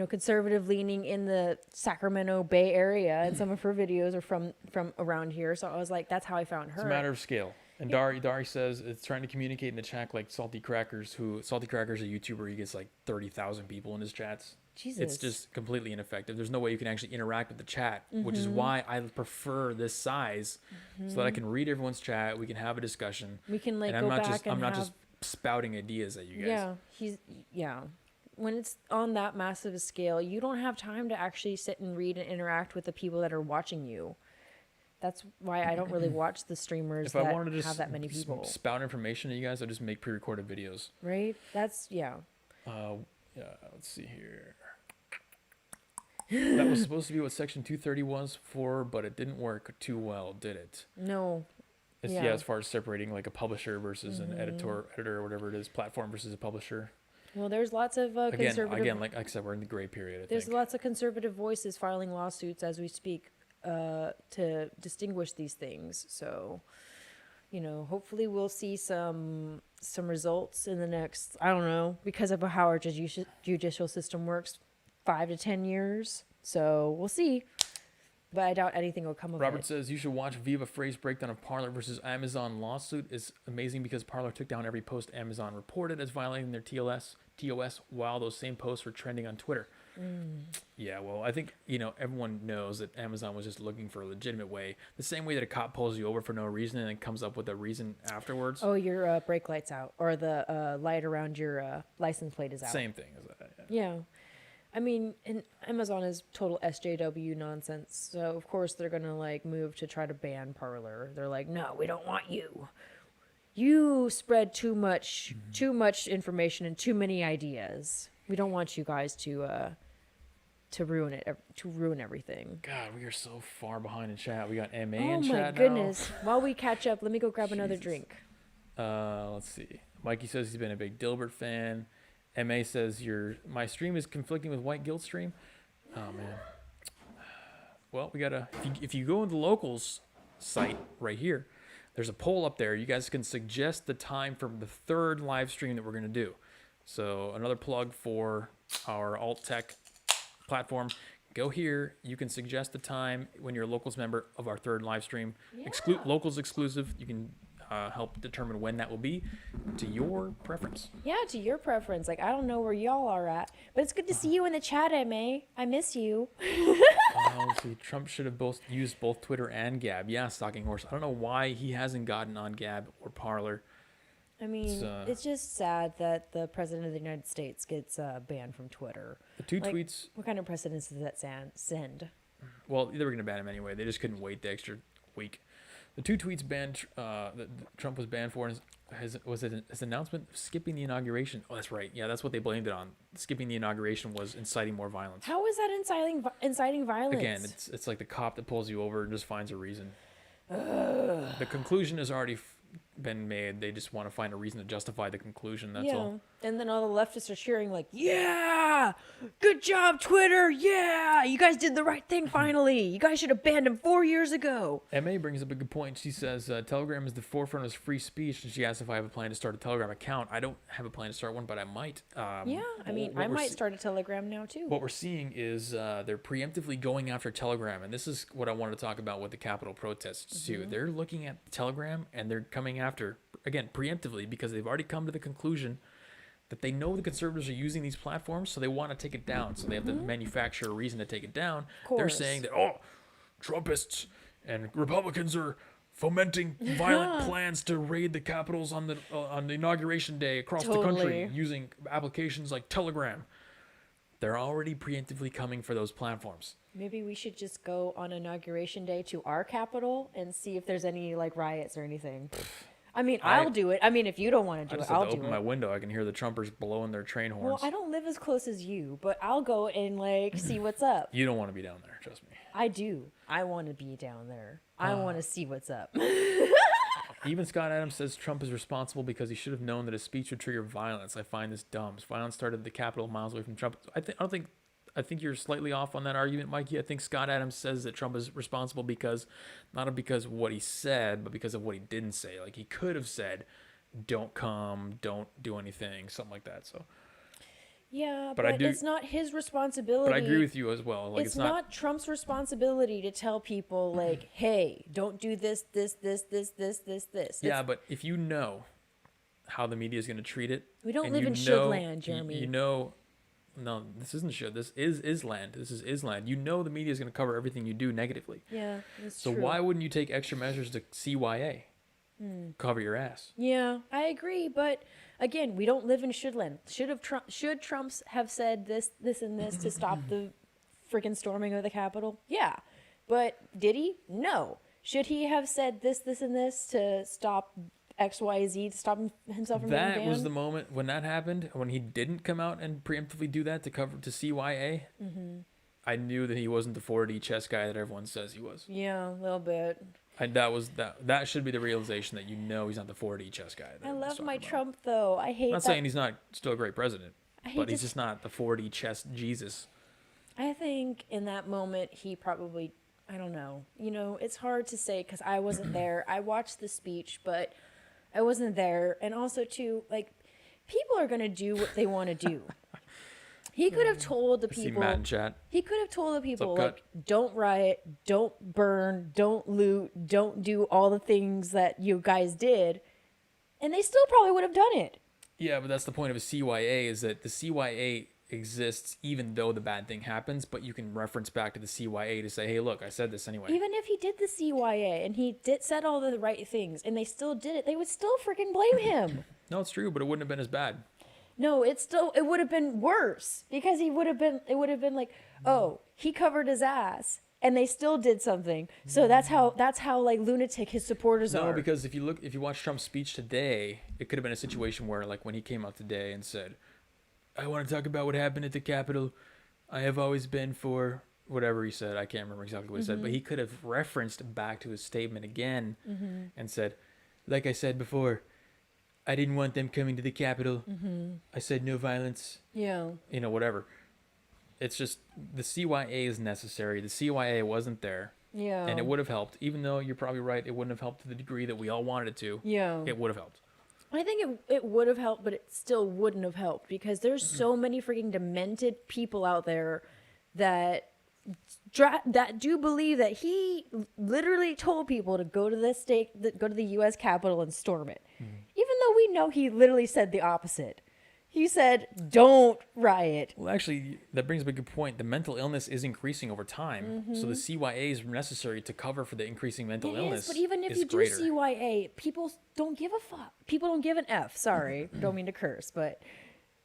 conservative leaning in the Sacramento Bay Area, and some of her videos are from around here. So I was like, that's how I found her. It's a matter of scale. And Dari says it's trying to communicate in the chat like Salty Crackers, a YouTuber. He gets like 30,000 people in his chats. Jesus. It's just completely ineffective. There's no way you can actually interact with the chat, which is why I prefer this size, so that I can read everyone's chat. We can have a discussion. We can like and go I'm not back just and I'm not have, just spouting ideas at you guys. Yeah. When it's on that massive a scale, you don't have time to actually sit and read and interact with the people that are watching you. That's why I don't really watch the streamers If that I wanted to have that many people. spout information to you guys, I'd just make pre-recorded videos. Right? That's, yeah. Yeah, let's see here. That was supposed to be what Section 230 was for, but it didn't work too well, did it? No. Yeah, Yeah. as far as separating like a publisher versus an editor or whatever it is, platform versus a publisher. Well, there's lots of conservative. Again, like I said, we're in the gray period. There's lots of conservative voices filing lawsuits as we speak to distinguish these things. So, hopefully we'll see some results in the next, I don't know, because of how our judicial system works, 5 to 10 years. So we'll see. But I doubt anything will come of Robert it. says you should watch Viva Frey's breakdown of Parler versus Amazon lawsuit. Is amazing because Parler took down every post Amazon reported as violating their TOS, while those same posts were trending on Twitter. Yeah, well, I think everyone knows that Amazon was just looking for a legitimate way, the same way that a cop pulls you over for no reason and then comes up with a reason afterwards. Oh, your brake light's out, or the light around your license plate is out. Same thing as that. Yeah. I mean, and Amazon is total SJW nonsense. So of course they're gonna like move to try to ban Parler. They're like, no, we don't want you. You spread too much information and too many ideas. We don't want you guys to ruin it, to ruin everything. God, we are so far behind in chat. We got MA Oh in my chat goodness! While we catch up, let me go grab another Jesus. drink. Let's see. Mikey says he's been a big Dilbert fan. MA says my stream is conflicting with White Guild stream. Oh man. Well, we gotta. If you go in the locals site right here, there's a poll up there. You guys can suggest the time for the third live stream that we're gonna do. So another plug for our alt tech platform. Go here. You can suggest the time when you're a locals member of our third live stream. Locals exclusive. You can help determine when that will be to your preference. Yeah, to your preference. Like, I don't know where y'all are at, but it's good to see you in the chat, MA. I miss you. Let's see. Trump should have used both Twitter and Gab. Yeah, Stalking Horse. I don't know why he hasn't gotten on Gab or Parler. I mean, it's just sad that the president of the United States gets banned from Twitter. The two Like, tweets. What kind of precedence does that send? Well, they were going to ban him anyway. They just couldn't wait the extra week. The two tweets banned that Trump was banned for his announcement of skipping the inauguration. Oh, that's right. Yeah, that's what they blamed it on. Skipping the inauguration was inciting more violence. How is that inciting violence? Again, it's like the cop that pulls you over and just finds a reason. The conclusion has already been made. They just want to find a reason to justify the conclusion. That's all. And then all the leftists are cheering like, yeah, good job, Twitter. Yeah, you guys did the right thing finally. You guys should have banned him 4 years ago. MA brings up a good point. She says Telegram is the forefront of free speech, and she asks if I have a plan to start a Telegram account. I don't have a plan to start one, but I might. Yeah, I mean, I might start a Telegram now too. What we're seeing is they're preemptively going after Telegram, and this is what I wanted to talk about with the Capitol protests too. They're looking at Telegram, and they're coming after, again, preemptively, because they've already come to the conclusion that they know the conservatives are using these platforms, so they want to take it down. So they have to manufacture a reason to take it down. They're saying that, Trumpists and Republicans are fomenting violent plans to raid the capitals on the inauguration day across the country using applications like Telegram. They're already preemptively coming for those platforms. Maybe we should just go on inauguration day to our capital and see if there's any like riots or anything. I mean, I'll do it. I mean, if you don't want to do it, I'll do it. Open my window. I can hear the Trumpers blowing their train horns. Well, I don't live as close as you, but I'll go and like see what's up. You don't want to be down there, trust me. I do. I want to be down there. I want to see what's up. Even Scott Adams says Trump is responsible because he should have known that his speech would trigger violence. I find this dumb. Violence started at the Capitol miles away from Trump. I think you're slightly off on that argument, Mikey. I think Scott Adams says that Trump is responsible because, not because of what he said, but because of what he didn't say. Like, he could have said, don't come, don't do anything, something like that. So, yeah, but it's not his responsibility. But I agree with you as well. Like, it's not Trump's responsibility to tell people, like, hey, don't do this. Yeah, but if you know how the media is going to treat it. We don't live in shitland, Jeremy. You know... No, this isn't shit. This is Island. This is Island. You know the media is going to cover everything you do negatively. Yeah, that's true. So why wouldn't you take extra measures to CYA? Cover your ass. Yeah, I agree. But again, we don't live in shitland. Should Trump have said this, and this to stop the freaking storming of the Capitol? Yeah. But did he? No. Should he have said this, and this to stop XYZ to stop himself from being banned? That was the moment when that happened, when he didn't come out and preemptively do that to CYA. I knew that he wasn't the 4D chess guy that everyone says he was. Yeah, a little bit. And that should be the realization that he's not the 4D chess guy. I love my Trump though. I hate. I'm not saying he's not still a great president, but he's just not the 4D chess Jesus. I think in that moment he probably, I don't know. You know, it's hard to say because I wasn't there. I watched the speech, but I wasn't there. And also, too, like, people are going to do what they want to do. He could have told the people. Matt in chat. He could have told the people, like, don't riot, don't burn, don't loot, don't do all the things that you guys did. And they still probably would have done it. Yeah, but that's the point of a CYA, is that the CYA exists even though the bad thing happens, but you can reference back to the CYA to say, hey, look, I said this anyway. Even if he did the CYA and he said all the right things and they still did it, they would still freaking blame him. No, it's true, but it wouldn't have been as bad. No, it would have been worse because it would have been like, oh, he covered his ass and they still did something. So that's how like lunatic his supporters are. No, because if you watch Trump's speech today, it could have been a situation where, like, when he came out today and said, I want to talk about what happened at the Capitol. I have always been for whatever he said. I can't remember exactly what he said, but he could have referenced back to his statement again and said, like I said before, I didn't want them coming to the Capitol. I said no violence. Yeah. You know, whatever. It's just the CYA is necessary. The CYA wasn't there. Yeah. And it would have helped. Even though you're probably right, it wouldn't have helped to the degree that we all wanted it to. Yeah. It would have helped. I think it would have helped, but it still wouldn't have helped because there's so many freaking demented people out there that do believe that he literally told people to go to go to the U.S. Capitol and storm it, even though we know he literally said the opposite. He said, "Don't riot." Well, actually, that brings up a good point. The mental illness is increasing over time, so the CYA is necessary to cover for the increasing mental illness. But even if you do CYA, people don't give a fuck. People don't give an F. Sorry, don't mean to curse, but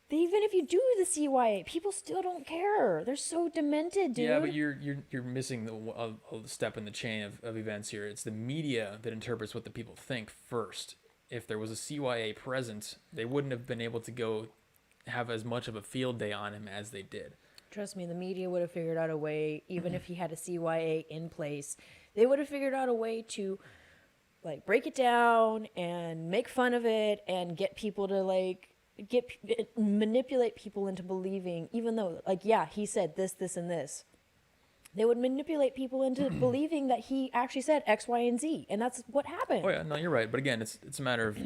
even if you do the CYA, people still don't care. They're so demented, dude. Yeah, but you're missing a step in the chain of events here. It's the media that interprets what the people think first. if there was a CYA present, they wouldn't have been able to go have as much of a field day on him as they did. Trust me, the media would have figured out a way, even if he had a CYA in place, they would have figured out a way to like break it down and make fun of it and get people to like manipulate people into believing, even though like, yeah, he said this, and this. They would manipulate people into believing that he actually said X, Y, and Z. And that's what happened. Oh yeah, no, you're right. But again, it's a matter of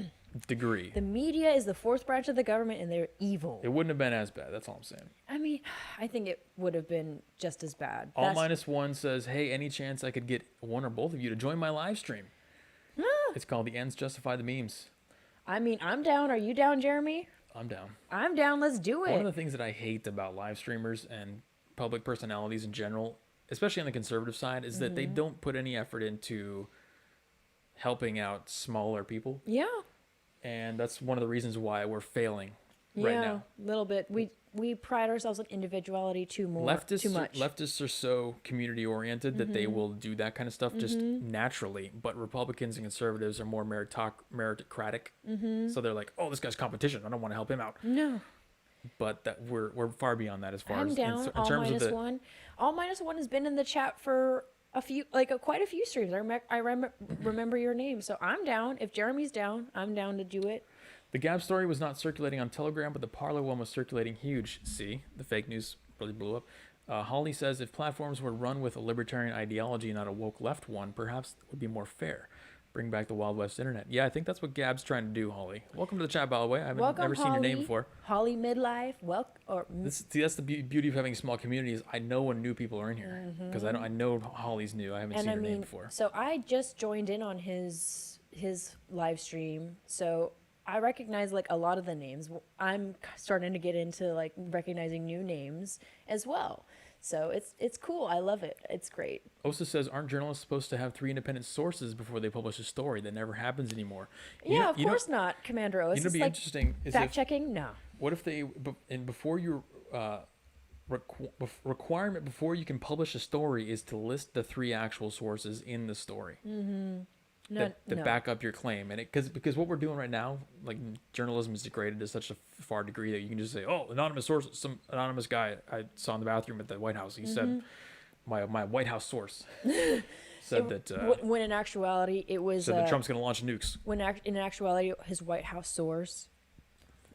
degree. The media is the fourth branch of the government and they're evil. It wouldn't have been as bad. That's all I'm saying. I mean, I think it would have been just as bad. All minus one says, hey, any chance I could get one or both of you to join my live stream? It's called The Ends Justify the Memes. I mean, I'm down. Are you down, Jeremy? I'm down. I'm down. Let's do it. One of the things that I hate about live streamers and public personalities in general, especially on the conservative side, is that they don't put any effort into helping out smaller people. Yeah. And that's one of the reasons why we're failing right now. A little bit. We pride ourselves on individuality too much. Leftists are so community oriented that they will do that kind of stuff just naturally. But Republicans and conservatives are more meritocratic. So they're like, oh, this guy's competition. I don't want to help him out. No. But that we're far beyond that as far I'm as down. in All terms minus of the one. All minus one has been in the chat for a few, quite a few streams. I remember your name, so I'm down. If Jeremy's down, I'm down to do it. The Gab story was not circulating on Telegram, but the Parler one was circulating huge. See, the fake news really blew up. Holly says if platforms were run with a libertarian ideology, not a woke left one, perhaps it would be more fair. Bring back the Wild West internet. Yeah, I think that's what Gab's trying to do, Holly. Welcome to the chat, by the way. I've never seen your name before. Holly Midlife. That's the beauty of having small communities. I know when new people are in here because I know Holly's new. I haven't seen her name before. So I just joined in on his live stream. So I recognize like a lot of the names. I'm starting to get into like recognizing new names as well. So it's cool. I love it. It's great. Osa says, aren't journalists supposed to have 3 independent sources before they publish a story? That never happens anymore. Of course not, Commander Osa. You know, it'd be interesting. Fact checking? No. What if they before you requirement before you can publish a story is to list the 3 actual sources in the story that back up your claim, and because what we're doing right now, like journalism is degraded to such a far degree that you can just say, oh, anonymous source, some anonymous guy I saw in the bathroom at the White House, he said my White House source said that when in actuality it was said that Trump's going to launch nukes. When in actuality his White House source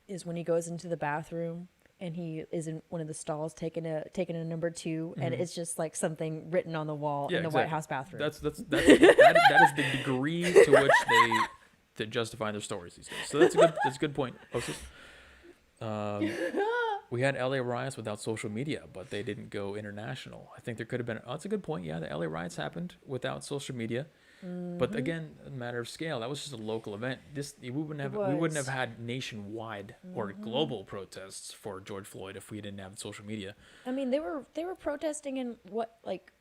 is when he goes into the bathroom and he is in one of the stalls taking a number 2, and it's just like something written on the wall in the White House bathroom. That is the degree to which they justify their stories these days. So that's a good point. We had LA riots without social media, but they didn't go international. I think there could have been. Oh, that's a good point. Yeah, the LA riots happened without social media. But again, a matter of scale. That was just a local event. We wouldn't have had nationwide or global protests for George Floyd if we didn't have social media. I mean, they were protesting in like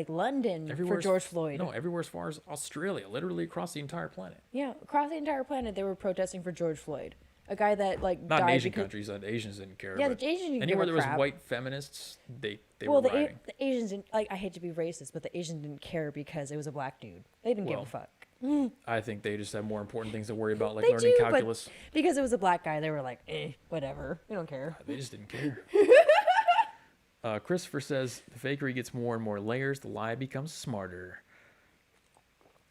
London for George Floyd. No, everywhere as far as Australia, literally across the entire planet. Yeah, across the entire planet, they were protesting for George Floyd. A guy that not died in Asian countries. The Asians didn't care. Yeah, the Asians didn't anywhere give there a crap. was white feminists, they were rioting. The Asians didn't, I hate to be racist, but the Asians didn't care because it was a black dude. They didn't give a fuck. I think they just have more important things to worry about, like They learning do, calculus. but because it was a black guy, they were like, whatever. We don't care. They just didn't care. Christopher says the fakery gets more and more layers. The lie becomes smarter.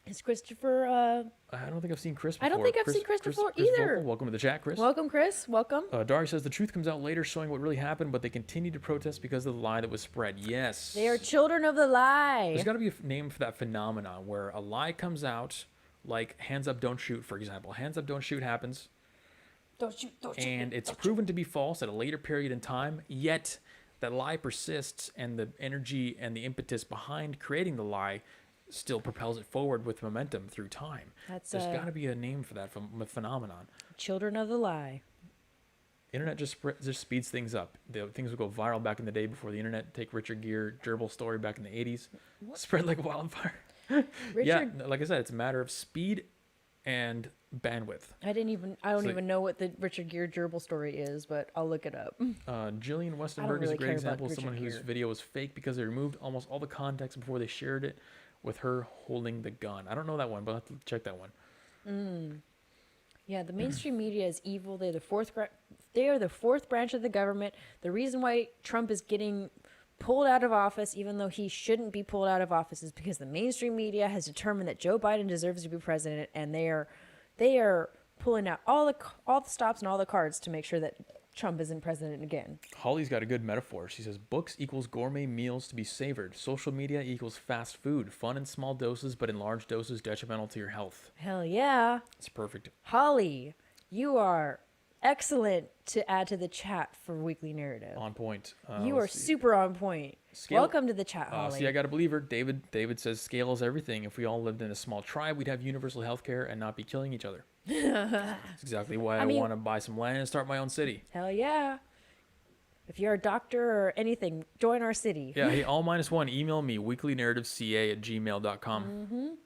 Is Christopher? I don't think I've seen Chris before. I don't think I've seen Christopher either. Vocal. Welcome to the chat, Chris. Welcome, Chris. Welcome. Dari says the truth comes out later, showing what really happened, but they continue to protest because of the lie that was spread. Yes. They are children of the lie. There's got to be a name for that phenomenon where a lie comes out, like hands up, don't shoot, for example. Hands up, don't shoot happens. Don't shoot. And it's proven to be false at a later period in time, yet that lie persists, and the energy and the impetus behind creating the lie still propels it forward with momentum through time. There's got to be a name for that phenomenon. Children of the lie. Internet just speeds things up. Things would go viral back in the day before the internet. Take Richard Gere gerbil story back in the 80s. Spread like wildfire. Yeah, like I said, it's a matter of speed and bandwidth. I don't even know what the Richard Gere gerbil story is, but I'll look it up. Jillian Westenberg is a great example of someone whose video was fake because they removed almost all the context before they shared it with her holding the gun. I don't know that one, but I'll have to check that one. Yeah, the mainstream media is evil. They are the fourth branch of the government. The reason why Trump is getting pulled out of office, even though he shouldn't be pulled out of office, is because the mainstream media has determined that Joe Biden deserves to be president, and they are pulling out all the stops and all the cards to make sure that Trump isn't president again. Holly's got a good metaphor. She says, books equals gourmet meals to be savored. Social media equals fast food. Fun in small doses, but in large doses detrimental to your health. Hell yeah. It's perfect. Holly, you are excellent to add to the chat for Weekly Narrative. On point. You are let's see. super on point. Scale- Welcome to the chat, Holly. See, I got a believer. David says, scale is everything. If we all lived in a small tribe, we'd have universal health care and not be killing each other. That's exactly why I mean- want to buy some land and start my own city. Hell yeah. If you're a doctor or anything, join our city. Yeah, hey, all -1, email me, weeklynarrativeca@gmail.com.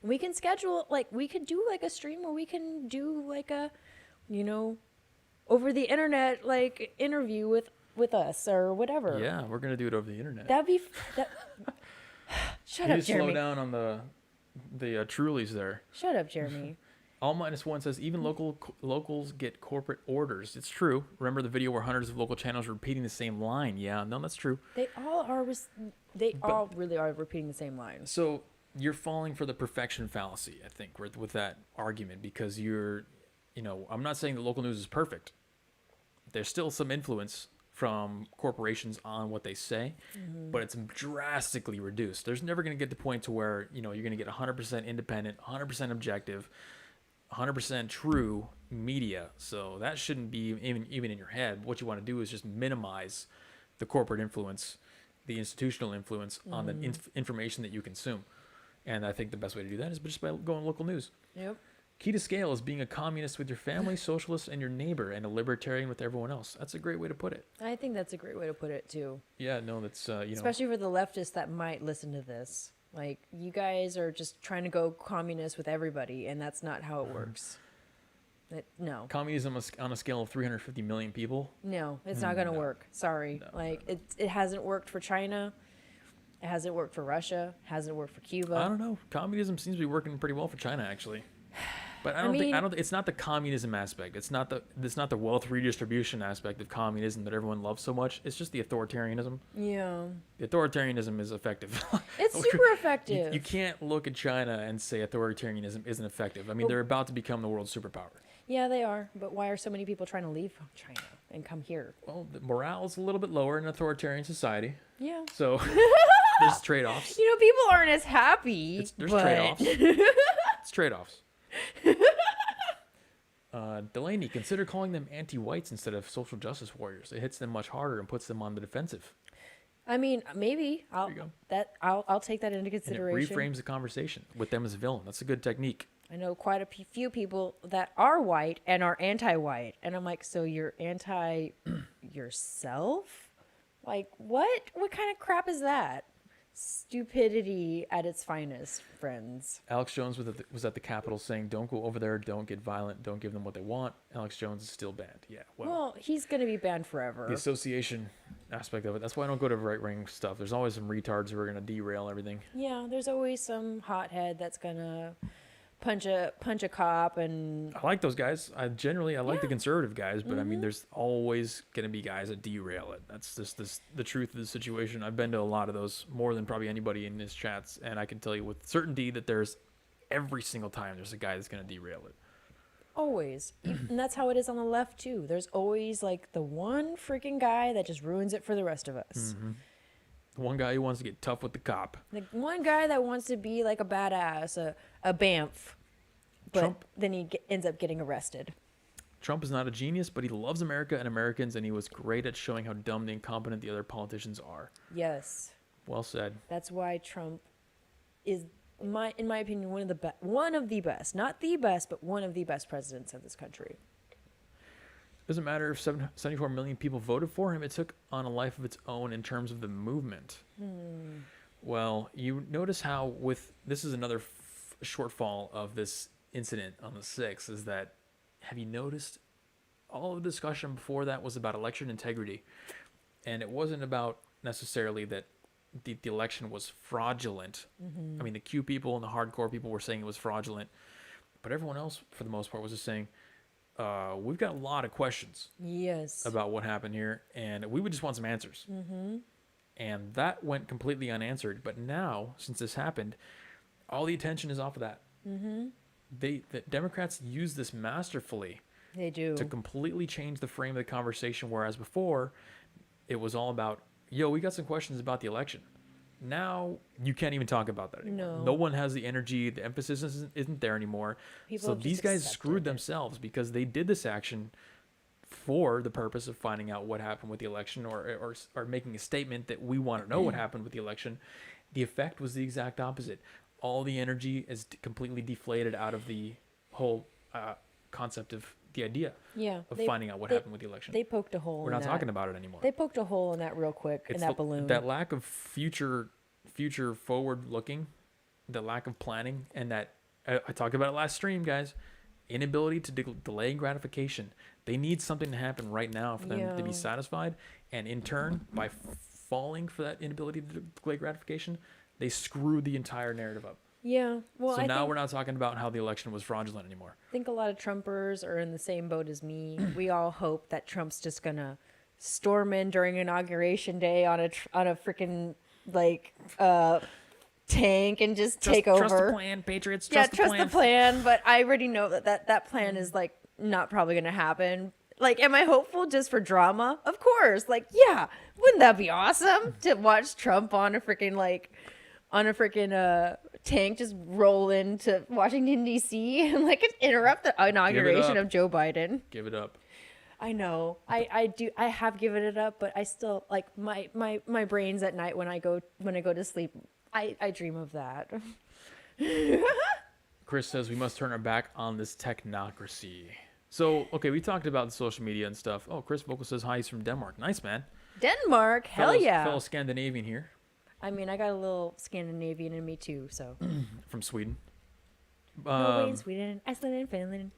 We can schedule, like, we could do, like, a stream where we can do, like, a, over the internet, like, interview with us or whatever. Yeah, we're going to do it over the internet. That'd be, Shut You up, need to slow Jeremy. down on the Trulies there. Shut up, Jeremy. All -1 says even locals get corporate orders. It's true. Remember the video where hundreds of local channels were repeating the same line? Yeah, no, that's true. They all are, all really are repeating the same lines. So you're falling for the perfection fallacy, I think, with that argument, because I'm not saying that local news is perfect. There's still some influence from corporations on what they say, but it's drastically reduced. There's never going to get the point to where, you're going to get 100% independent, 100% objective, 100% true media. So that shouldn't be even in your head. What you want to do is just minimize the corporate influence, the institutional influence on the information that you consume. And I think the best way to do that is just by going local news. Yep. Key to scale is being a communist with your family, socialist and your neighbor, and a libertarian with everyone else. That's a great way to put it. I think that's a great way to put it, too. Yeah, no, that's, Especially for the leftists that might listen to this. Like, you guys are just trying to go communist with everybody, and that's not how it works. No. communism on a scale of 350 million people. No, it's not going to No. work. Sorry. No, it hasn't worked for China. It hasn't worked for Russia. Hasn't worked for Cuba. I don't know. Communism seems to be working pretty well for China, actually. But I mean- don't think it's not the communism aspect. It's not the wealth redistribution aspect of communism that everyone loves so much. It's just the authoritarianism. Yeah. The authoritarianism is effective. It's super effective. You can't look at China and say authoritarianism isn't effective. I mean, they're about to become the world's superpower. Yeah, they are. But why are so many people trying to leave China and come here? Well, the morale is a little bit lower in an authoritarian society, Yeah. so there's trade-offs. People aren't as happy. There's but- trade-offs. It's trade-offs. Delaney, consider calling them anti-whites instead of social justice warriors. It hits them much harder and puts them on the defensive. I mean, maybe you go. I'll take that into And it consideration. reframes the conversation with them as a villain. That's a good technique. I know quite a few people that are white and are anti-white, and I'm like, so you're anti yourself? Like, what? What kind of crap is that? Stupidity at its finest, friends. Alex Jones was at the Capitol saying, "Don't go over there. Don't get violent. Don't give them what they want." Alex Jones is still banned. Yeah. Well, he's gonna be banned forever. The association aspect of it. That's why I don't go to right-wing stuff. There's always some retards who are going to derail everything. Yeah, there's always some hothead that's gonna punch a cop, and I like those guys. I like the Yeah. Mm-hmm. conservative guys, but I mean, there's always going to be guys that derail it. That's just the truth of the situation. I've been to a lot of those, more than probably anybody in this chats, and I can tell you with certainty that there's every single time there's a guy that's going to derail it. always, and that's how it is on the left too. There's always like the one freaking guy that just ruins it for the rest of us. The one guy who wants to get tough with the cop. Like one guy that wants to be like a badass, a bamf, but Trump- then he ends up getting arrested. Trump is not a genius, but he loves America and Americans, and he was great at showing how dumb and incompetent the other politicians are. Yes, Well said. that's why Trump is in my opinion one of the best, not the best, but one of the best presidents of this country. Doesn't matter if 74 million people voted for him. It took on a life of its own in terms of the movement. Well, you notice how this is another shortfall of this incident on the 6th, is that, have you noticed all of the discussion before that was about election integrity, and it wasn't about necessarily that the election was fraudulent. I mean, the Q people and the hardcore people were saying it was fraudulent, But everyone else, for the most part, was just saying, we've got a lot of questions Yes. about what happened here, and we would just want some answers. And that went completely unanswered. But now, since this happened, all the attention is off of that. The Democrats use this masterfully They do. to completely change the frame of the conversation, whereas before it was all about, yo, we got some questions about the election. Now you can't even talk about that anymore. No. No one has the energy. The emphasis isn't there anymore. People So have just these guys accepted screwed it. themselves because they did this action for the purpose of finding out what happened with the election, or making a statement that we want to know what happened with the election. The effect was the exact opposite. All the energy is completely deflated out of the whole concept of the idea Yeah. of finding out what happened with the election. They poked a hole We're in not that. talking about it anymore. They poked a hole in that real quick, in that balloon. That lack of future forward looking, the lack of planning, and that I talked about it last stream, guys. Inability to delay gratification. They need something to happen right now for them to be Yeah. satisfied, and in turn, by falling for that inability to delay gratification, they screwed the entire narrative up. Yeah. Well, So I now think, we're not talking about how the election was fraudulent anymore. think a lot of Trumpers are in the same boat as me. We all hope that Trump's just gonna storm in during inauguration day on a freaking like tank and just take over. Trust the plan, Patriots. Yeah, Trust trust the plan, but I already know that plan is like not probably gonna happen. Like, am I hopeful just for drama? Of course. Like, yeah, wouldn't that be awesome to watch Trump on a freaking tank just roll into Washington D.C. and like interrupt the inauguration up. of Joe Biden? Give it up. I know. I do. I have given it up, but I still like my brains at night when I go to sleep. I dream of that. Chris says we must turn our back on this technocracy. So, okay, we talked about social media and stuff. Oh, Chris Vocal says hi, he's from Denmark. Nice, man. Denmark, hell Fellow- yeah. Fellow Scandinavian here I mean, I got a little Scandinavian in me too, so. from Sweden. Norway and Sweden, Iceland and Finland.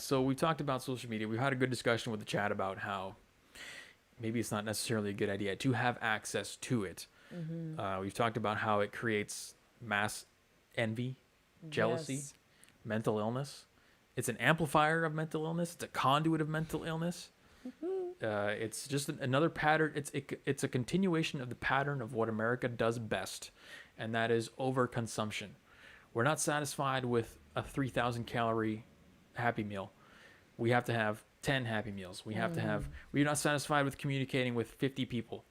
So we talked about social media. We've had a good discussion with the chat about how maybe it's not necessarily a good idea to have access to it. We've talked about how it creates mass envy, jealousy, Yes. mental illness. It's an amplifier of mental illness. It's a conduit of mental illness. It's just another pattern. It's a continuation of the pattern of what America does best, and that is overconsumption. We're not satisfied with a 3,000 calorie Happy Meal. We have to have 10 Happy Meals. We're not satisfied with communicating with 50 people.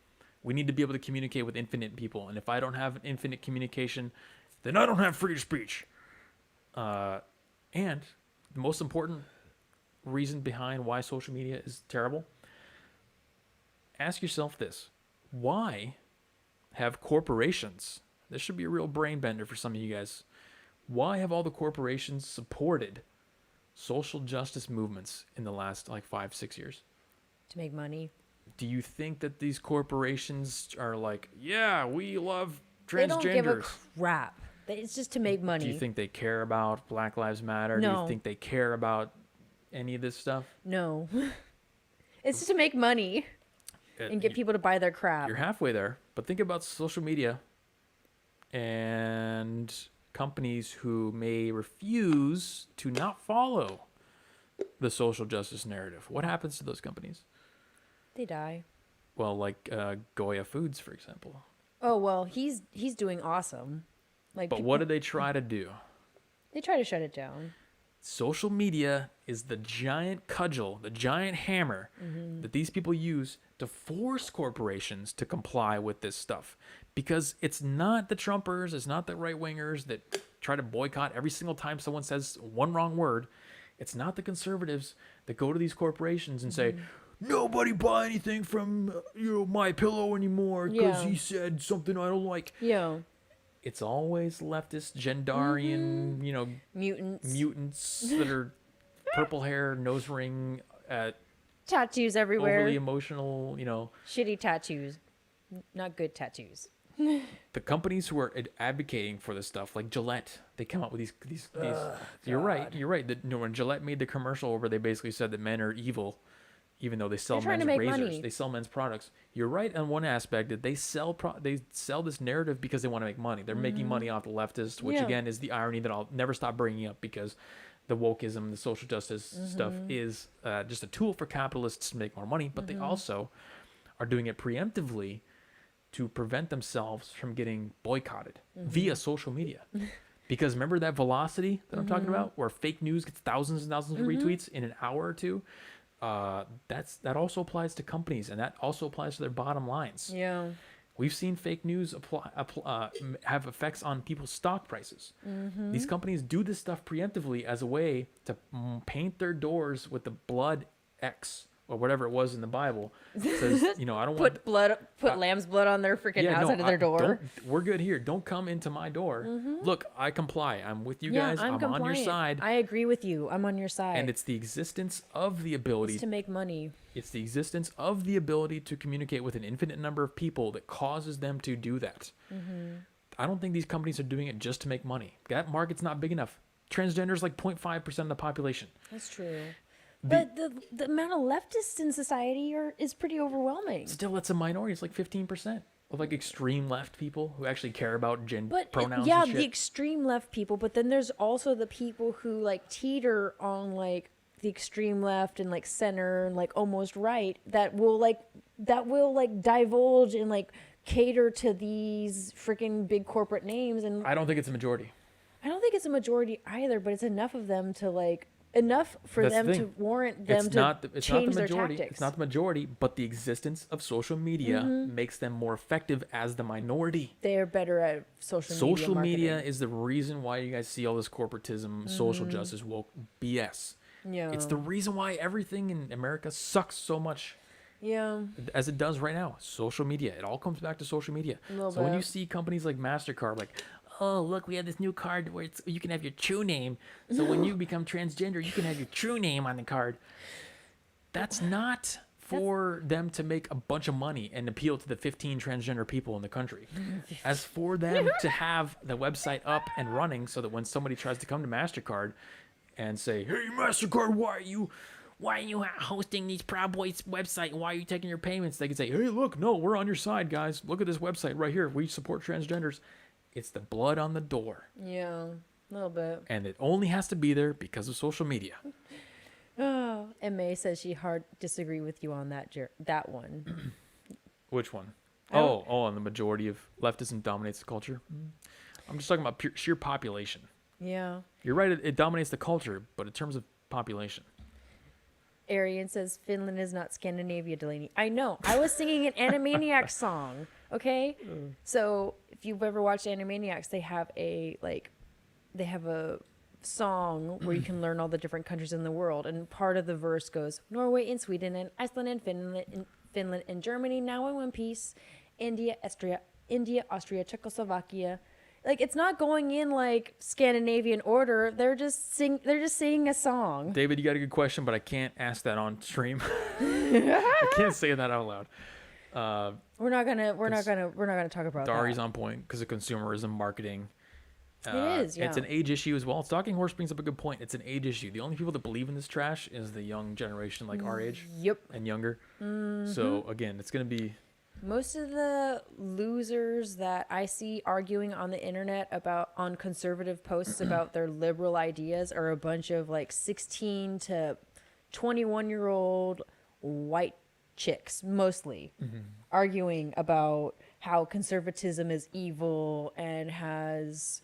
We need to be able to communicate with infinite people. And if I don't have infinite communication, then I don't have free speech. And the most important reason behind why social media is terrible, ask yourself this. Why have corporations, this should be a real brain bender for some of you guys, why have all the corporations supported social justice movements in the last 5-6 years? To make money. Do you think that these corporations are like, yeah, we love They don't give a transgenders? crap. It's just to make money. Do you think they care about Black Lives Matter? Do No. you think they care about any of this stuff? No. It's just to make money and get people to buy their crap. You're halfway there, but think about social media and companies who may refuse to not follow the social justice narrative. What happens to those companies? They die. Well, like Goya Foods, for example. Oh well, he's doing awesome. Like, But what do they try to do? they try to shut it down. Social media is the giant cudgel, the giant hammer that these people use to force corporations to comply with this stuff. Because it's not the Trumpers, it's not the right-wingers that try to boycott every single time someone says one wrong word. It's not the conservatives that go to these corporations and say, nobody buy anything from My Pillow anymore because Yeah. he said something I don't like. Yeah. It's always leftist, gendarian, Mutants. mutants that are purple hair, nose ring, Tattoos everywhere. overly emotional, Shitty tattoos. Not good tattoos. the companies who are advocating for this stuff, like Gillette, they come up with these you're right. When Gillette made the commercial where they basically said that men are evil, even though they sell They're trying men's to make razors, money. they sell men's products. You're right on one aspect that they sell this narrative because they want to make money. They're making money off the leftists, which Yeah. again is the irony that I'll never stop bringing up, because the wokeism, the social justice stuff is just a tool for capitalists to make more money, but they also are doing it preemptively to prevent themselves from getting boycotted via social media. Because remember that velocity that I'm talking about, where fake news gets thousands and thousands of retweets in an hour or two? That also applies to companies, and that also applies to their bottom lines. Yeah. We've seen fake news have effects on people's stock prices. These companies do this stuff preemptively as a way to paint their doors with the blood X or whatever it was in the Bible. It says, I don't want Put lamb's blood on their freaking outside of their door. we're good here. Don't come into my door. Look, I comply. I'm with you Yeah, guys. I'm on your compliant. side. I agree with you. I'm on your side. And it's the existence of the ability It's to make money. It's the existence of the ability to communicate with an infinite number of people that causes them to do that. I don't think these companies are doing it just to make money. That market's not big enough. Transgender is like 0.5% of the population. That's true. But the amount of leftists in society is pretty overwhelming. Still, it's a minority. It's like 15% of like extreme left people who actually care about But pronouns yeah, and shit. the extreme left people. But then there's also the people who like teeter on like the extreme left and like center and like almost right that will divulge and like cater to these freaking big corporate names. And I don't think it's a majority. I don't think it's a majority either, but it's enough of them to like enough for That's the them thing. to warrant them It's to not the change their majority. tactics. It's not the majority, but the existence of social media makes them more effective as the minority. They are better at social Social media marketing. is the reason why you guys see all this corporatism, social justice, woke BS. Yeah. It's the reason why everything in America sucks so much Yeah. as it does right now. Social media. It all comes back to social media. Little So when you bit. see companies like MasterCard, like, oh, look, we have this new card where you can have your true name. So when you become transgender, you can have your true name on the card. That's not for them to make a bunch of money and appeal to the 15 transgender people in the country. As for them to have the website up and running so that when somebody tries to come to MasterCard and say, hey, MasterCard, why are you hosting these Proud Boys website? Why are you taking your payments? They can say, hey, look, no, we're on your side, guys. Look at this website right here. We support transgenders. It's the blood on the door. Yeah. A little bit. And it only has to be there because of social media. Oh, and May says she hard disagree with you on that one. Which one? I don't- And the majority of leftism dominates the culture. I'm just talking about sheer population. Yeah. You're right, it dominates the culture, but in terms of population. Arian says Finland is not Scandinavia, Delaney. I know. I was singing an Animaniacs song. Okay. So if you've ever watched Animaniacs, they have a song where you can learn all the different countries in the world, and part of the verse goes Norway and Sweden and Iceland and Finland and Germany now in one piece. India, Austria, Czechoslovakia. Like it's not going in like Scandinavian order. They're just singing a song. David, you got a good question, but I can't ask that on stream. I can't say that out loud. We're not gonna talk about Dari's that. on point because of consumerism marketing. It is, yeah. It's an age issue as well. Stalking Horse brings up a good point. It's an age issue. The only people that believe in this trash is the young generation, like our age Yep. and younger. So again, it's gonna be Most of the losers that I see arguing on the internet on conservative posts about their liberal ideas are a bunch of like 16 to 21-year-old white chicks, mostly, arguing about how conservatism is evil and has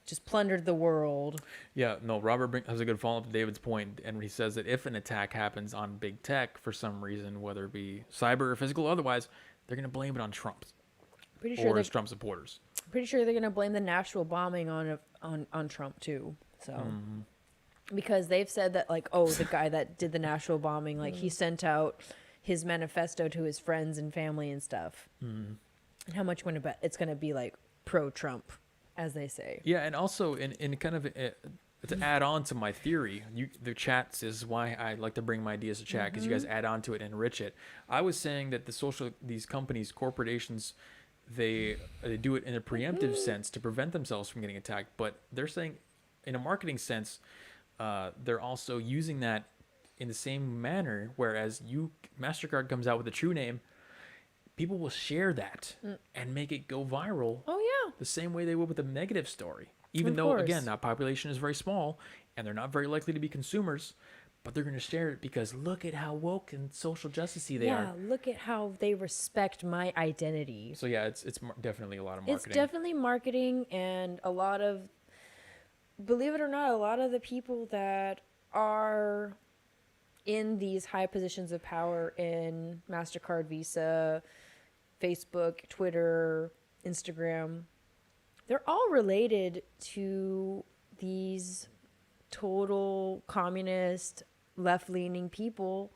just plundered the world. Yeah, no, Robert has a good follow-up to David's point, and he says that if an attack happens on big tech for some reason, whether it be cyber or physical or otherwise, they're going to blame it on Trump Pretty sure or they're his Trump supporters. they're gonna blame the Nashville bombing on Trump too. So because they've said that like, oh, the guy that did the Nashville bombing, like he sent out his manifesto to his friends and family and stuff. And how much you want to bet it's gonna be like pro-Trump, as they say. Yeah, and also in kind of to add on to my theory, the chat is why I like to bring my ideas to chat, because you guys add on to it and enrich it. I was saying that these companies, corporations, they do it in a preemptive sense to prevent themselves from getting attacked, but they're saying in a marketing sense, they're also using that in the same manner, whereas MasterCard comes out with a true name, people will share that and make it go viral Oh yeah. the same way they would with a negative story. Even Of though, course. again, that population is very small and they're not very likely to be consumers, but they're going to share it because look at how woke and social justicey they Yeah, are. look at how they respect my identity. So yeah, it's definitely a lot of marketing. It's definitely marketing, and a lot of, believe it or not, a lot of the people that are in these high positions of power in MasterCard, Visa, Facebook, Twitter, Instagram, they're all related to these total communist, left-leaning people.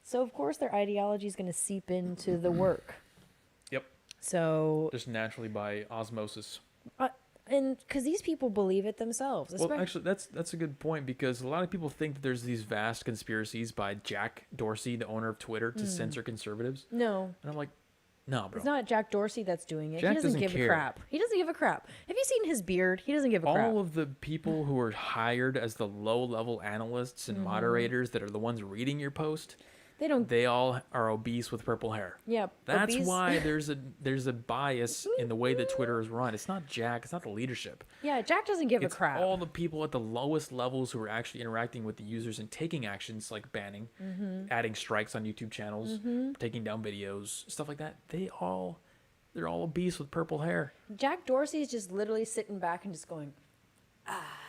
So of course their ideology is going to seep into the work. Yep. So Just naturally by osmosis. and because these people believe it themselves. Well, actually, that's a good point because a lot of people think that there's these vast conspiracies by Jack Dorsey, the owner of Twitter, to censor conservatives. No, And I'm like, no, bro. it's not Jack Dorsey that's doing it. Jack He doesn't doesn't give care. a crap. He doesn't give a crap. Have you seen his beard? He doesn't give a crap. All of the people who are hired as the low-level analysts and moderators that are the ones reading your post, They don't. they all are obese with purple hair. Yeah, That's obese- why there's a bias in the way that Twitter is run. It's not Jack. It's not the leadership. Yeah, Jack doesn't give It's a crap. all the people at the lowest levels who are actually interacting with the users and taking actions like banning, adding strikes on YouTube channels, taking down videos, stuff like that. They're all obese with purple hair. Jack Dorsey's just literally sitting back and just going,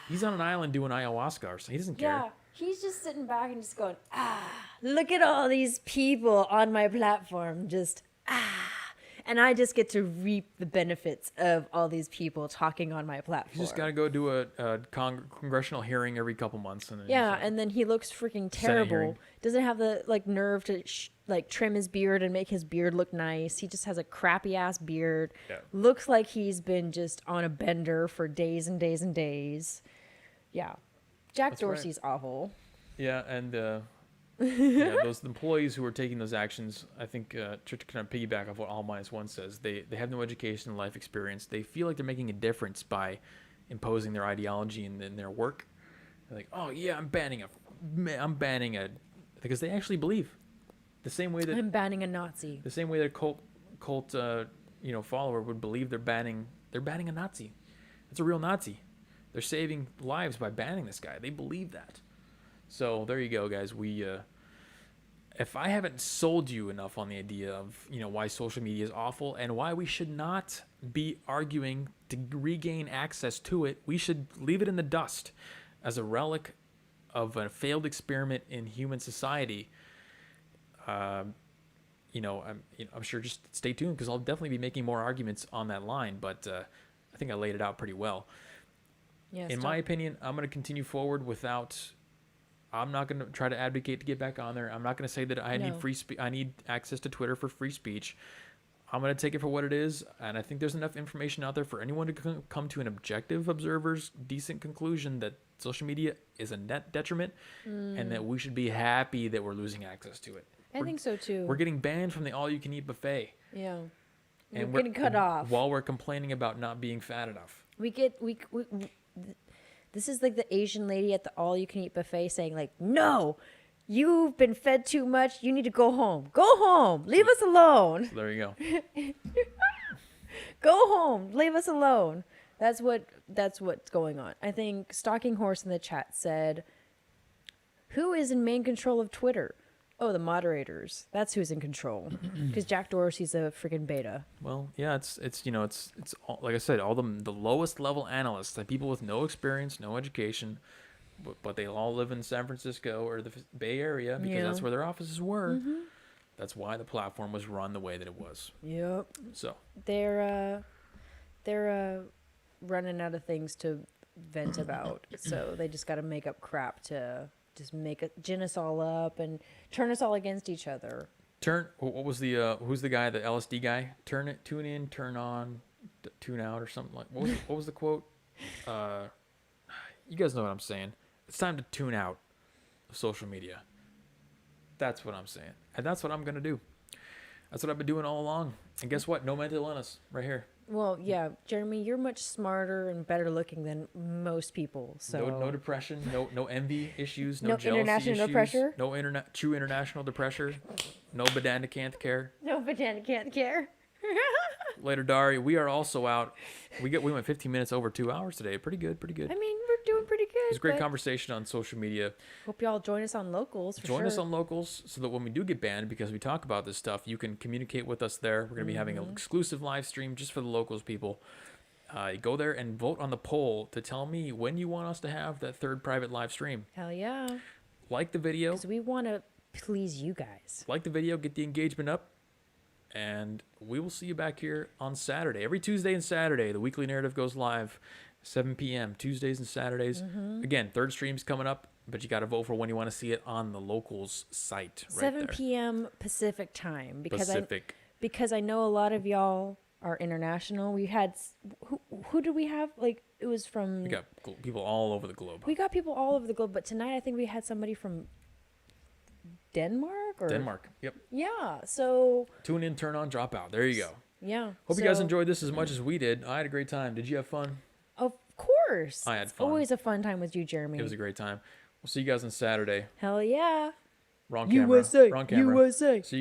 He's on an island doing ayahuasca or something. He doesn't care. yeah. He's just sitting back and just going, look at all these people on my platform, just and I just get to reap the benefits of all these people talking on my platform. He's just got to go do a congressional hearing every couple months. And then Yeah, he's, and then he looks freaking hearing. terrible. Doesn't have the nerve to trim his beard and make his beard look nice. He just has a crappy ass beard. Yeah. Looks like he's been just on a bender for days and days and days. Yeah. Jack That's right. Dorsey's awful. yeah, and yeah, those employees who are taking those actions, I think, to kind of piggyback off what All Minus One says, they have no education and life experience. They feel like they're making a difference by imposing their ideology in their work. They're like, oh yeah, I'm banning a, because they actually believe the same way that I'm banning a Nazi. a cult follower would believe they're banning a Nazi. It's a real Nazi. They're saving lives by banning this guy. They believe that. So there you go, guys. If I haven't sold you enough on the idea of why social media is awful and why we should not be arguing to regain access to it, we should leave it in the dust as a relic of a failed experiment in human society. I'm sure just stay tuned because I'll definitely be making more arguments on that line. But I think I laid it out pretty well. Yeah, In my opinion, I'm going to continue forward without. I'm not going to try to advocate to get back on there. I'm not going to say that I need free I need access to Twitter for free speech. I'm going to take it for what it is, and I think there's enough information out there for anyone to come to an objective observer's decent conclusion that social media is a net detriment, and that we should be happy that we're losing access to it. I think so too. We're getting banned from the all-you-can-eat buffet, Yeah. and We're getting cut off. while we're complaining about not being fat enough. This is like the Asian lady at the all-you-can-eat buffet saying like, no, you've been fed too much. You need to go home. Go home. Leave us alone. So there you go. Go home. Leave us alone. That's what's going on. I think Stalking Horse in the chat said, who is in main control of Twitter? Oh, the moderators. That's who's in control. Because Jack Dorsey's a freaking beta. Well, yeah, it's all, like I said, all the lowest level analysts, like people with no experience, no education, but they all live in San Francisco or the Bay Area because that's where their offices were. That's why the platform was run the way that it was. Yep. So They're running out of things to vent about, so they just got to make up crap to just gin us all up and turn us all against each other. what was the who's the guy, the LSD guy? Tune in, turn on, tune out, or something like. What was the quote? You guys know what I'm saying. It's time to tune out of social media. That's what I'm saying, and that's what I'm gonna do. That's what I've been doing all along. And guess what? No mental illness, right here. Well, yeah, Jeremy, you're much smarter and better looking than most people. So No depression, no envy issues, no, No jealousy international issues, depression? no true international depression, no banana can't care. no banana can't care. Later, Dari. We are also out. We went 15 minutes over 2 hours today. Pretty good. I mean, we're doing pretty good. It was a great but conversation on social media. Hope y'all join us on locals. For Join sure. us on locals so that when we do get banned, because we talk about this stuff, you can communicate with us there. We're going to be having an exclusive live stream just for the locals people. Go there and vote on the poll to tell me when you want us to have that third private live stream. Hell yeah, Like the video. because we want to please you guys. Like the video. Get the engagement up. And we will see you back here on Saturday. Every Tuesday and Saturday, the weekly narrative goes live, 7 p.m. Tuesdays and Saturdays. Again, third stream's coming up, but you got to vote for when you want to see it on the locals site. Right 7 there. p.m. Pacific time because Pacific. I know a lot of y'all are international. We had who did we have? Like it was from We got people all over the globe. we got people all over the globe, but tonight I think we had somebody from Denmark or Denmark. Yep. Yeah. So Tune in, turn on, drop out. There you go. yeah. Hope you guys so- enjoyed this as much as we did. I had a great time. Did you have fun? Of course. I had It's fun. always a fun time with you, Jeremy. It was a great time. We'll see you guys on Saturday. Hell yeah. Wrong camera. Wrong camera. USA. See you